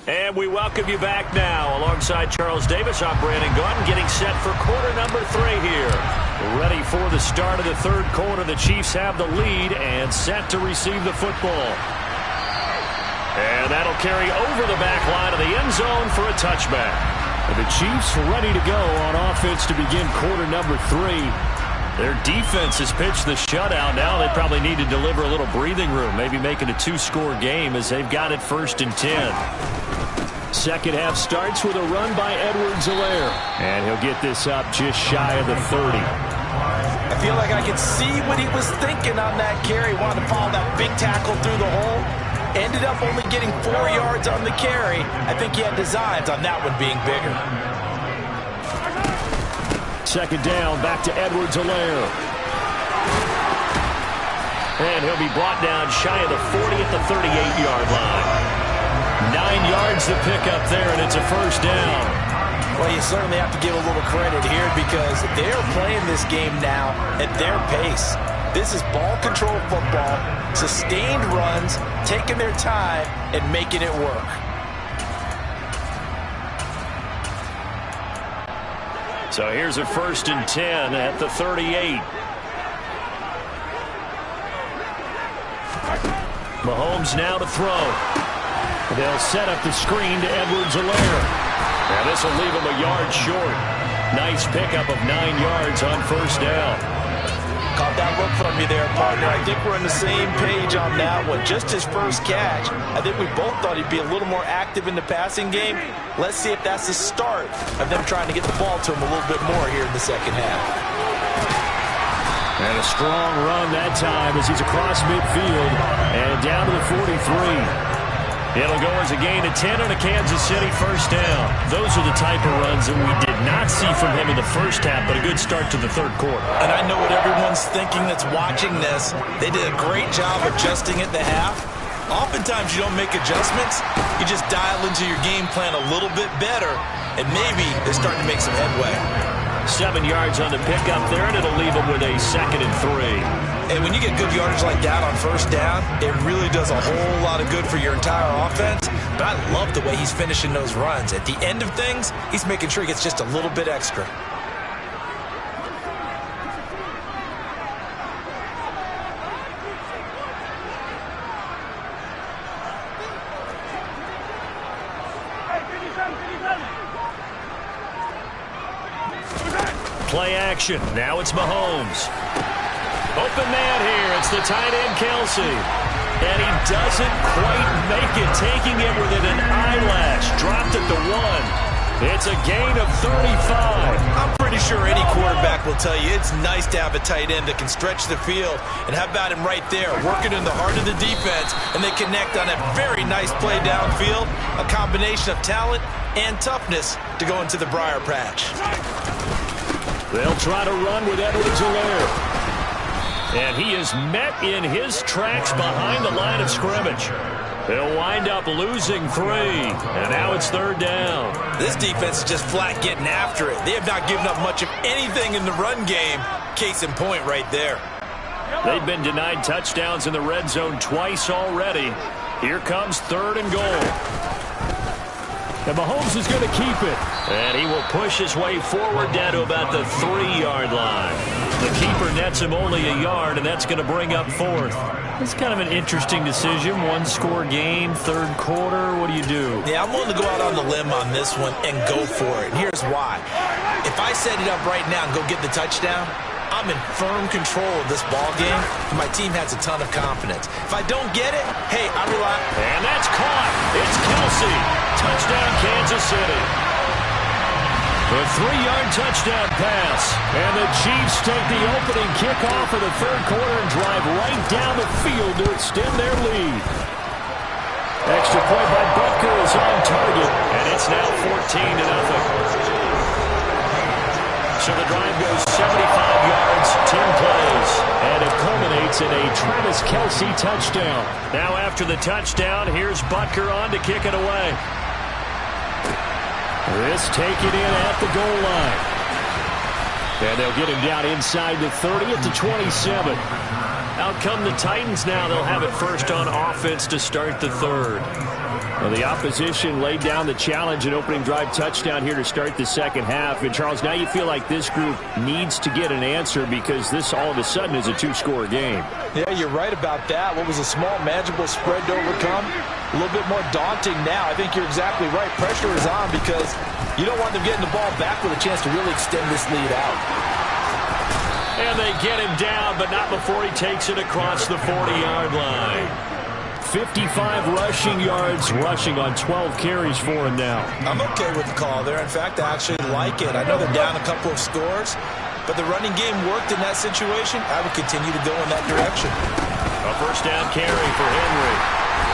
And we welcome you back now. Alongside Charles Davis, I'm Brandon Gordon, getting set for quarter number 3 here. Ready for the start of the third quarter. The Chiefs have the lead and set to receive the football. And that'll carry over the back line of the end zone for a touchback. And the Chiefs ready to go on offense to begin quarter number 3. Their defense has pitched the shutout. Now they probably need to deliver a little breathing room, maybe make it a 2-score game as they've got it first and 10. Second half starts with a run by Edwards-Helaire. And he'll get this up just shy of the 30. I feel like I can see what he was thinking on that carry. Wanted to follow that big tackle through the hole. Ended up only getting 4 yards on the carry. I think he had designs on that one being bigger. Second down, back to Edwards-Helaire. And he'll be brought down shy of the 40 at the 38-yard line. 9 yards to pick up there, and it's a first down. Well, you certainly have to give a little credit here because they're playing this game now at their pace. This is ball control football, sustained runs, taking their time, and making it work. So here's a first and 10 at the 38. Mahomes now to throw. They'll set up the screen to Edwards-Helaire. Now this will leave him a yard short. Nice pickup of 9 yards on first down. Caught that look from you there, partner. I think we're on the same page on that one. Just his first catch. I think we both thought he'd be a little more active in the passing game. Let's see if that's the start of them trying to get the ball to him a little bit more here in the second half. And a strong run that time as he's across midfield and down to the 43. It'll go as a gain of 10 on a Kansas City first down. Those are the type of runs that we did not see from him in the first half, but a good start to the third quarter. And I know what everyone's thinking that's watching this. They did a great job adjusting at the half. Oftentimes you don't make adjustments. You just dial into your game plan a little bit better, and maybe they're starting to make some headway. 7 yards on the pickup there, and it'll leave him with a 2nd and 3. And when you get good yardage like that on first down, it really does a whole lot of good for your entire offense. But I love the way he's finishing those runs. At the end of things, he's making sure he gets just a little bit extra. Play action. Now it's Mahomes. Open man here. It's the tight end, Kelsey. And he doesn't quite make it, taking it within an eyelash. Dropped at the 1. It's a gain of 35. I'm pretty sure any quarterback will tell you it's nice to have a tight end that can stretch the field. And how about him right there, working in the heart of the defense, and they connect on a very nice play downfield. A combination of talent and toughness to go into the briar patch. They'll try to run with Edwards-Helaire. And he is met in his tracks behind the line of scrimmage. They'll wind up losing 3. And now it's 3rd down. This defense is just flat getting after it. They have not given up much of anything in the run game. Case in point right there. They've been denied touchdowns in the red zone twice already. Here comes 3rd and goal. And Mahomes is going to keep it. And he will push his way forward down to about the 3-yard line. The keeper nets him only a yard, and that's going to bring up 4th. It's kind of an interesting decision. 1-score game, 3rd quarter. What do you do? Yeah, I'm willing to go out on the limb on this one and go for it. And here's why. If I set it up right now and go get the touchdown, I'm in firm control of this ball game, and my team has a ton of confidence. If I don't get it, hey, I rely. And that's caught. It's Kelsey. Touchdown, Kansas City. The 3-yard touchdown pass. And the Chiefs take the opening kickoff of the 3rd quarter and drive right down the field to extend their lead. Extra point by Butker is on target, and it's now 14-0. So the drive goes 75 yards, 10 plays, and it culminates in a Travis Kelce touchdown. Now after the touchdown, here's Butker on to kick it away. This taken in at the goal line. And they'll get him down inside the 30 at the 27. Out come the Titans now. They'll have it first on offense to start the 3rd. Well, the opposition laid down the challenge, an opening drive touchdown here to start the 2nd half. And, Charles, now you feel like this group needs to get an answer because this all of a sudden is a 2-score game. Yeah, you're right about that. What was a small, manageable spread to overcome, a little bit more daunting now. I think you're exactly right. Pressure is on because you don't want them getting the ball back with a chance to really extend this lead out. And they get him down, but not before he takes it across the 40-yard line. 55 rushing yards, rushing on 12 carries for him now. I'm okay with the call there. In fact, I actually like it. I know they're down a couple of scores, but the running game worked in that situation. I would continue to go in that direction. A first down carry for Henry.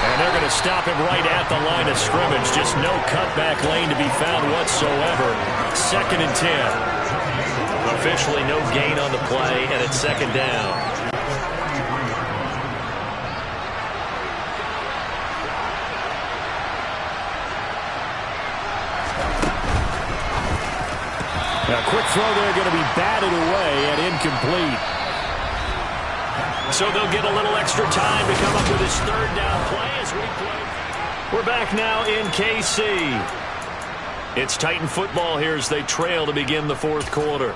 And they're going to stop him right at the line of scrimmage. Just no cutback lane to be found whatsoever. 2nd and 10. Officially no gain on the play, and it's 2nd down. A quick throw there going to be batted away and incomplete. So they'll get a little extra time to come up with his 3rd down play as we play. We're back now in KC. It's Titan football here as they trail to begin the 4th quarter.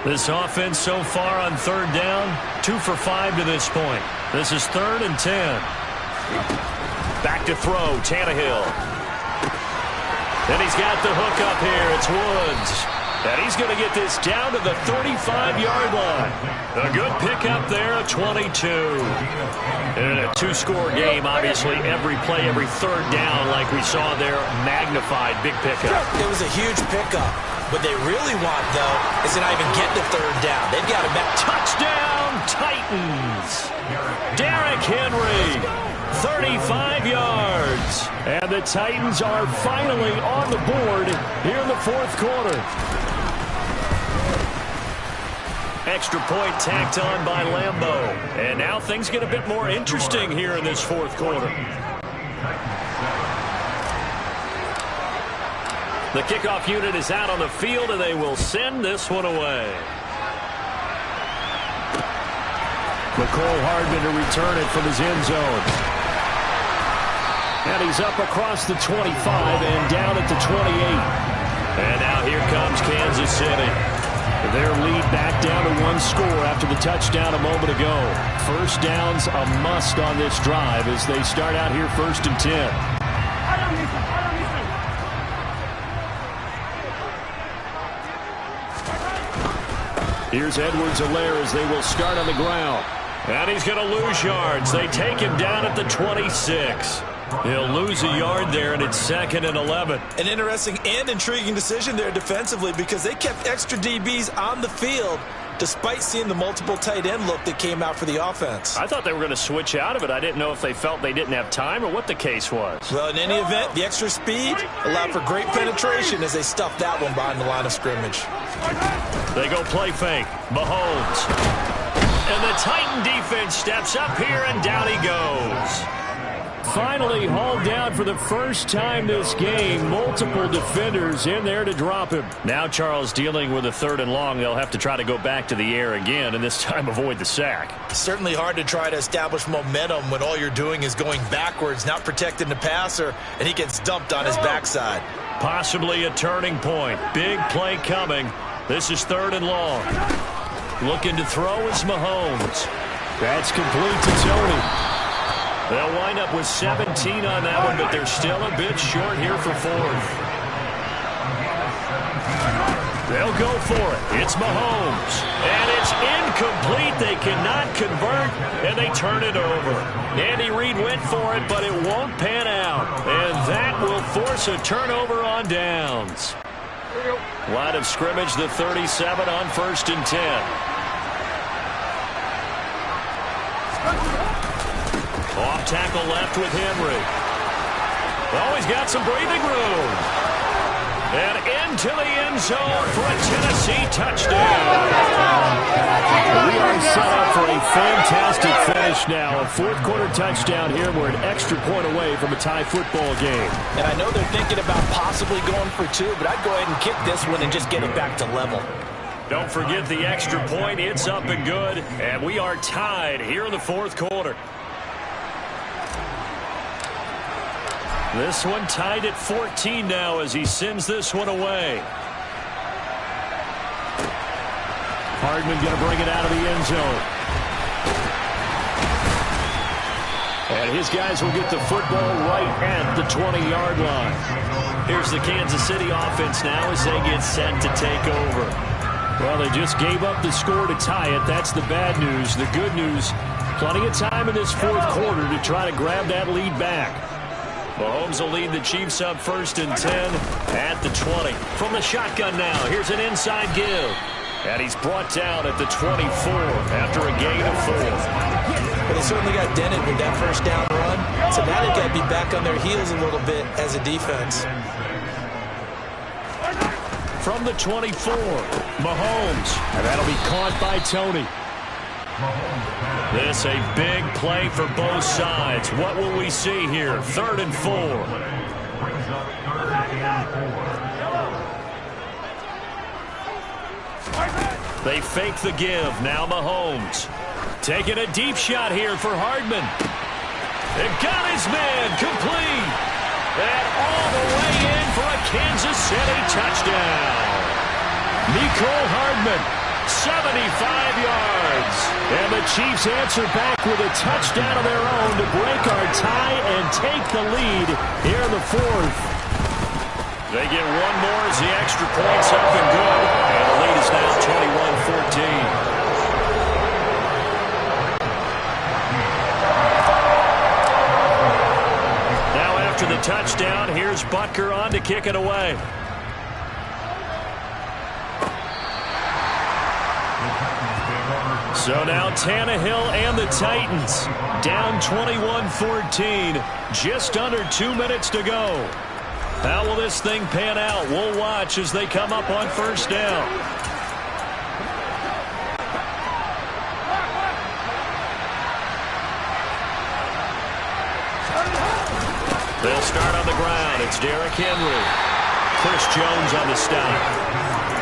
This offense so far on 3rd down, 2 for 5 to this point. This is 3rd and 10. Back to throw, Tannehill. Then he's got the hook up here. It's Woods. And he's going to get this down to the 35-yard line. A good pickup there of 22. And a 2-score game, obviously, every play, every 3rd down, like we saw there, magnified, big pickup. It was a huge pickup. What they really want, though, is to not even get to 3rd down. They've got him back. Touchdown, Titans. Derrick Henry, 35 yards. And the Titans are finally on the board here in the 4th quarter. Extra point tacked on by Lambeau. And now things get a bit more interesting here in this fourth quarter. The kickoff unit is out on the field, and they will send this one away. McCole Hardman to return it from his end zone. And he's up across the 25 and down at the 28. And now here comes Kansas City. Their lead back down to one score after the touchdown a moment ago. First down's a must on this drive as they start out here 1st and 10. Here's Edwards-Helaire as they will start on the ground. And he's going to lose yards. They take him down at the 26. He'll lose a yard there, and it's 2nd and 11. An interesting and intriguing decision there defensively because they kept extra DBs on the field despite seeing the multiple tight end look that came out for the offense. I thought they were going to switch out of it. I didn't know if they felt they didn't have time or what the case was. Well, in any event, the extra speed allowed for great penetration as they stuffed that one behind the line of scrimmage. They go play fake. Mahomes. And the Titan defense steps up here, and down he goes. Finally hauled down for the first time this game. Multiple defenders in there to drop him. Now Charles dealing with a 3rd and long. They'll have to try to go back to the air again, and this time avoid the sack. Certainly hard to try to establish momentum when all you're doing is going backwards, not protecting the passer, and he gets dumped on his backside. Possibly a turning point. Big play coming. This is 3rd and long. Looking to throw is Mahomes. That's complete to Tony. They'll wind up with 17 on that one, but they're still a bit short here for 4th. They'll go for it. It's Mahomes. And it's incomplete. They cannot convert, and they turn it over. Andy Reid went for it, but it won't pan out. And that will force a turnover on downs. Line of scrimmage, the 37 on 1st and 10. Off tackle left with Henry. Oh, he's got some breathing room. And into the end zone for a Tennessee touchdown. We are set up for a fantastic finish now. A 4th quarter touchdown here. We're an extra point away from a tie football game. And I know they're thinking about possibly going for 2, but I'd go ahead and kick this one and just get it back to level. Don't forget the extra point. It's up and good. And we are tied here in the 4th quarter. This one tied at 14 now as he sends this one away. Hardman going to bring it out of the end zone. And his guys will get the football right at the 20-yard line. Here's the Kansas City offense now as they get set to take over. Well, they just gave up the score to tie it. That's the bad news. The good news, plenty of time in this 4th quarter to try to grab that lead back. Mahomes will lead the Chiefs up 1st and 10 at the 20. From the shotgun now, here's an inside give. And he's brought down at the 24 after a gain of 4. Well, they certainly got dented with that first down run. So now they've got to be back on their heels a little bit as a defense. From the 24, Mahomes. And that'll be caught by Tony. This a big play for both sides. What will we see here? 3rd and 4. They fake the give. Now Mahomes. Taking a deep shot here for Hardman. They've got his man complete. And all the way in for a Kansas City touchdown. Mecole Hardman. 75 yards. And the Chiefs answer back with a touchdown of their own to break our tie and take the lead here in the 4th. They get one more as the extra point's up and good. And the lead is now 21-14. Now after the touchdown, here's Butker on to kick it away. So now Tannehill and the Titans down 21-14. Just under 2 minutes to go. How will this thing pan out? We'll watch as they come up on 1st down. They'll start on the ground. It's Derrick Henry. Chris Jones on the stop.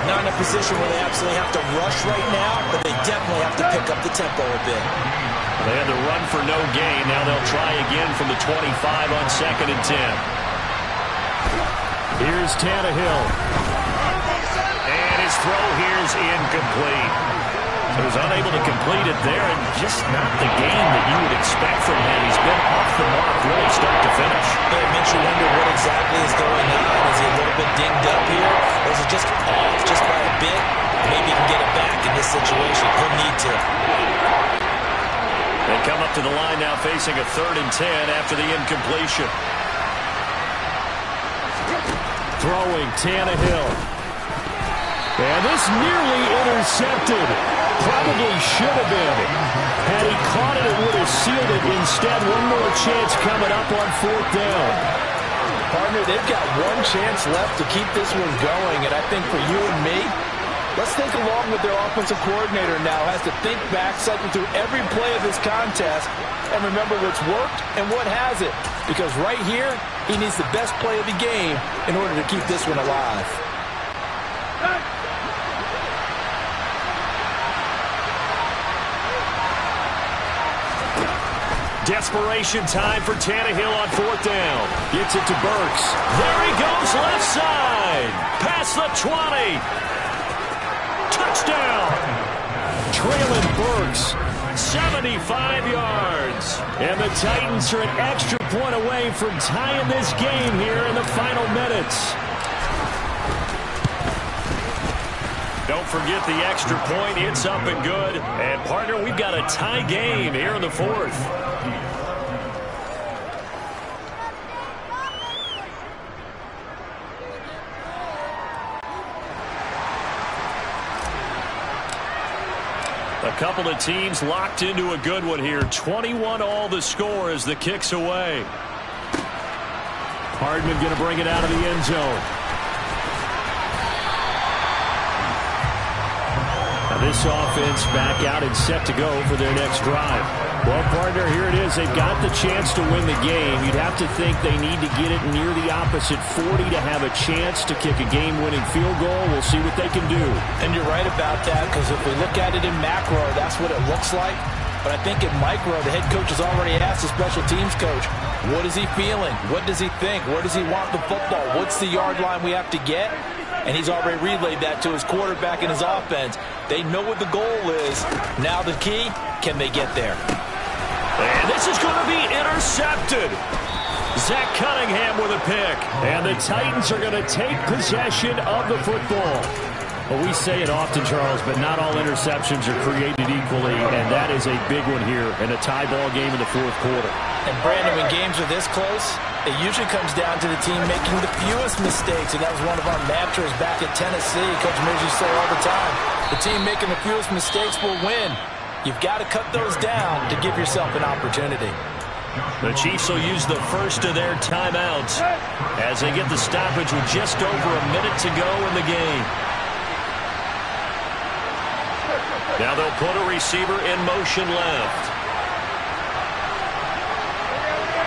Not in a position where they absolutely have to rush right now, but they definitely have to pick up the tempo a bit. They had to run for no gain. Now they'll try again from the 25 on 2nd and 10. Here's Tannehill. And his throw here is incomplete. He was unable to complete it there, and just not the game that you would expect from him. He's been off the mark really start to finish. It makes you wonder what exactly is going on. Is he a little bit dinged up here, or is it just off just by a bit? Maybe he can get it back in this situation. He'll need to. They come up to the line now facing a 3rd and 10 after the incompletion. Throwing Tannehill. And this nearly intercepted. Probably should have been. Had he caught it, it would have sealed it. Instead, one more chance coming up on 4th down. Partner, they've got one chance left to keep this one going, and I think for you and me, let's think along with their offensive coordinator now. Has to think back, cycle through every play of this contest, and remember what's worked and what hasn't. Because right here, he needs the best play of the game in order to keep this one alive. Desperation time for Tannehill on 4th down. Gets it to Burks. There he goes left side. Past the 20. Touchdown. Traylon Burks. 75 yards. And the Titans are an extra point away from tying this game here in the final minutes. Don't forget the extra point. It's up and good. And, partner, we've got a tie game here in the 4th. A couple of teams locked into a good one here. 21 all the score as the kick's away. Hardman going to bring it out of the end zone. Now this offense back out and set to go for their next drive. Well, partner, here it is. They've got the chance to win the game. You'd have to think they need to get it near the opposite 40 to have a chance to kick a game-winning field goal. We'll see what they can do. And you're right about that, because if we look at it in macro, that's what it looks like. But I think in micro, the head coach has already asked the special teams coach, what is he feeling? What does he think? Where does he want the football? What's the yard line we have to get? And he's already relayed that to his quarterback and his offense. They know what the goal is. Now the key, can they get there? And this is going to be intercepted. Zach Cunningham with a pick. And the Titans are going to take possession of the football. Well, we say it often, Charles, but not all interceptions are created equally, and that is a big one here in a tie ball game in the 4th quarter. And, Brandon, when games are this close, it usually comes down to the team making the fewest mistakes, and that was one of our mantras back at Tennessee. Coach Mears used to say all the time, the team making the fewest mistakes will win. You've got to cut those down to give yourself an opportunity. The Chiefs will use the first of their timeouts as they get the stoppage with just over a minute to go in the game. Now they'll put a receiver in motion left.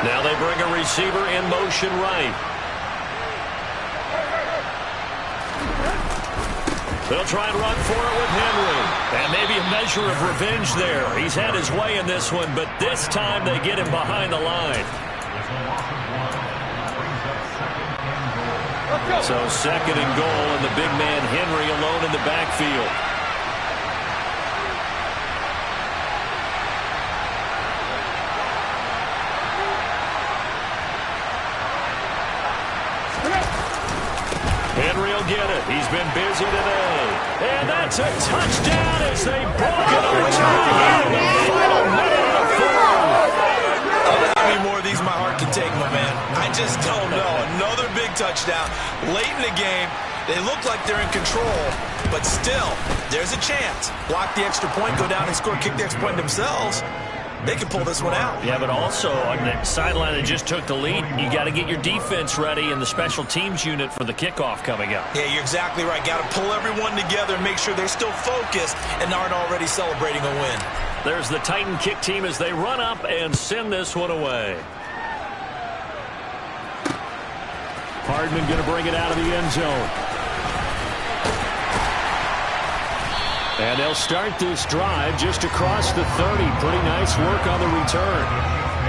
Now they bring a receiver in motion right. They'll try and run for it with Henry. And maybe a measure of revenge there. He's had his way in this one, but this time they get him behind the line. So 2nd and goal, and the big man Henry alone in the backfield. Henry will get it. He's been busy today. And that's a touchdown as they broke it overtime here in the final minute of the 4th. How many more of these my heart can take, my man? I just don't know. Another big touchdown. Late in the game, they look like they're in control, but still, there's a chance. Block the extra point, go down and score, kick the extra point themselves. They can pull this one out. Yeah, but also on the sideline that just took the lead, you got to get your defense ready and the special teams unit for the kickoff coming up. Yeah, you're exactly right. Got to pull everyone together and make sure they're still focused and aren't already celebrating a win. There's the Titan kick team as they run up and send this one away. Hardman going to bring it out of the end zone. And they'll start this drive just across the 30. Pretty nice work on the return.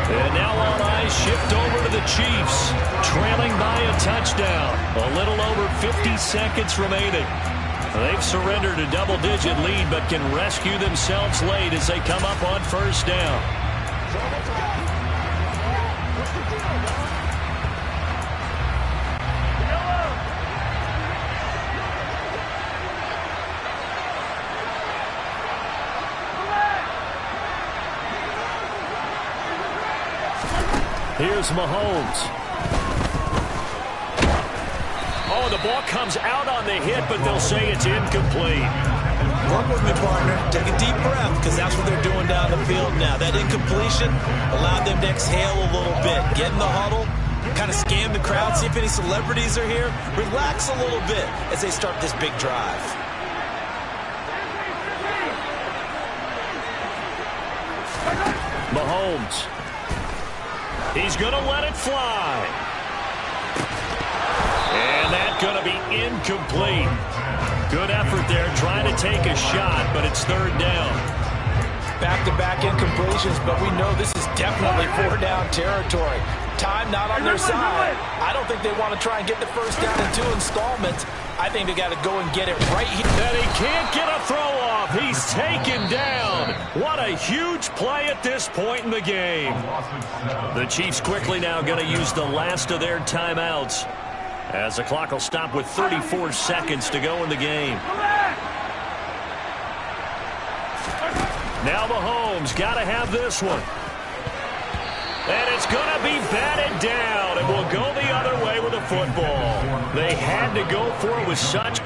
And now all eyes shift over to the Chiefs, trailing by a touchdown. A little over 50 seconds remaining. They've surrendered a double-digit lead, but can rescue themselves late as they come up on first down. Here's Mahomes. Oh, the ball comes out on the hit, but they'll say it's incomplete. Work with me, partner. Take a deep breath, because that's what they're doing down the field now. That incompletion allowed them to exhale a little bit. Get in the huddle, kind of scan the crowd, see if any celebrities are here. Relax a little bit as they start this big drive. Mahomes. He's going to let it fly. And that's going to be incomplete. Good effort there, trying to take a shot, but it's third down. Back-to-back incompletions, but we know this is definitely four-down territory. Time not on their side. I don't think they want to try and get the first down in 2 installments. I think they got to go and get it right here. And he can't get a throw off. He's taken down. What a huge play at this point in the game. The Chiefs quickly now going to use the last of their timeouts, as the clock will stop with 34 seconds to go in the game. Now Mahomes got to have this one. And it's going to be batted down, and will go the other way with the football. They had to go for it with such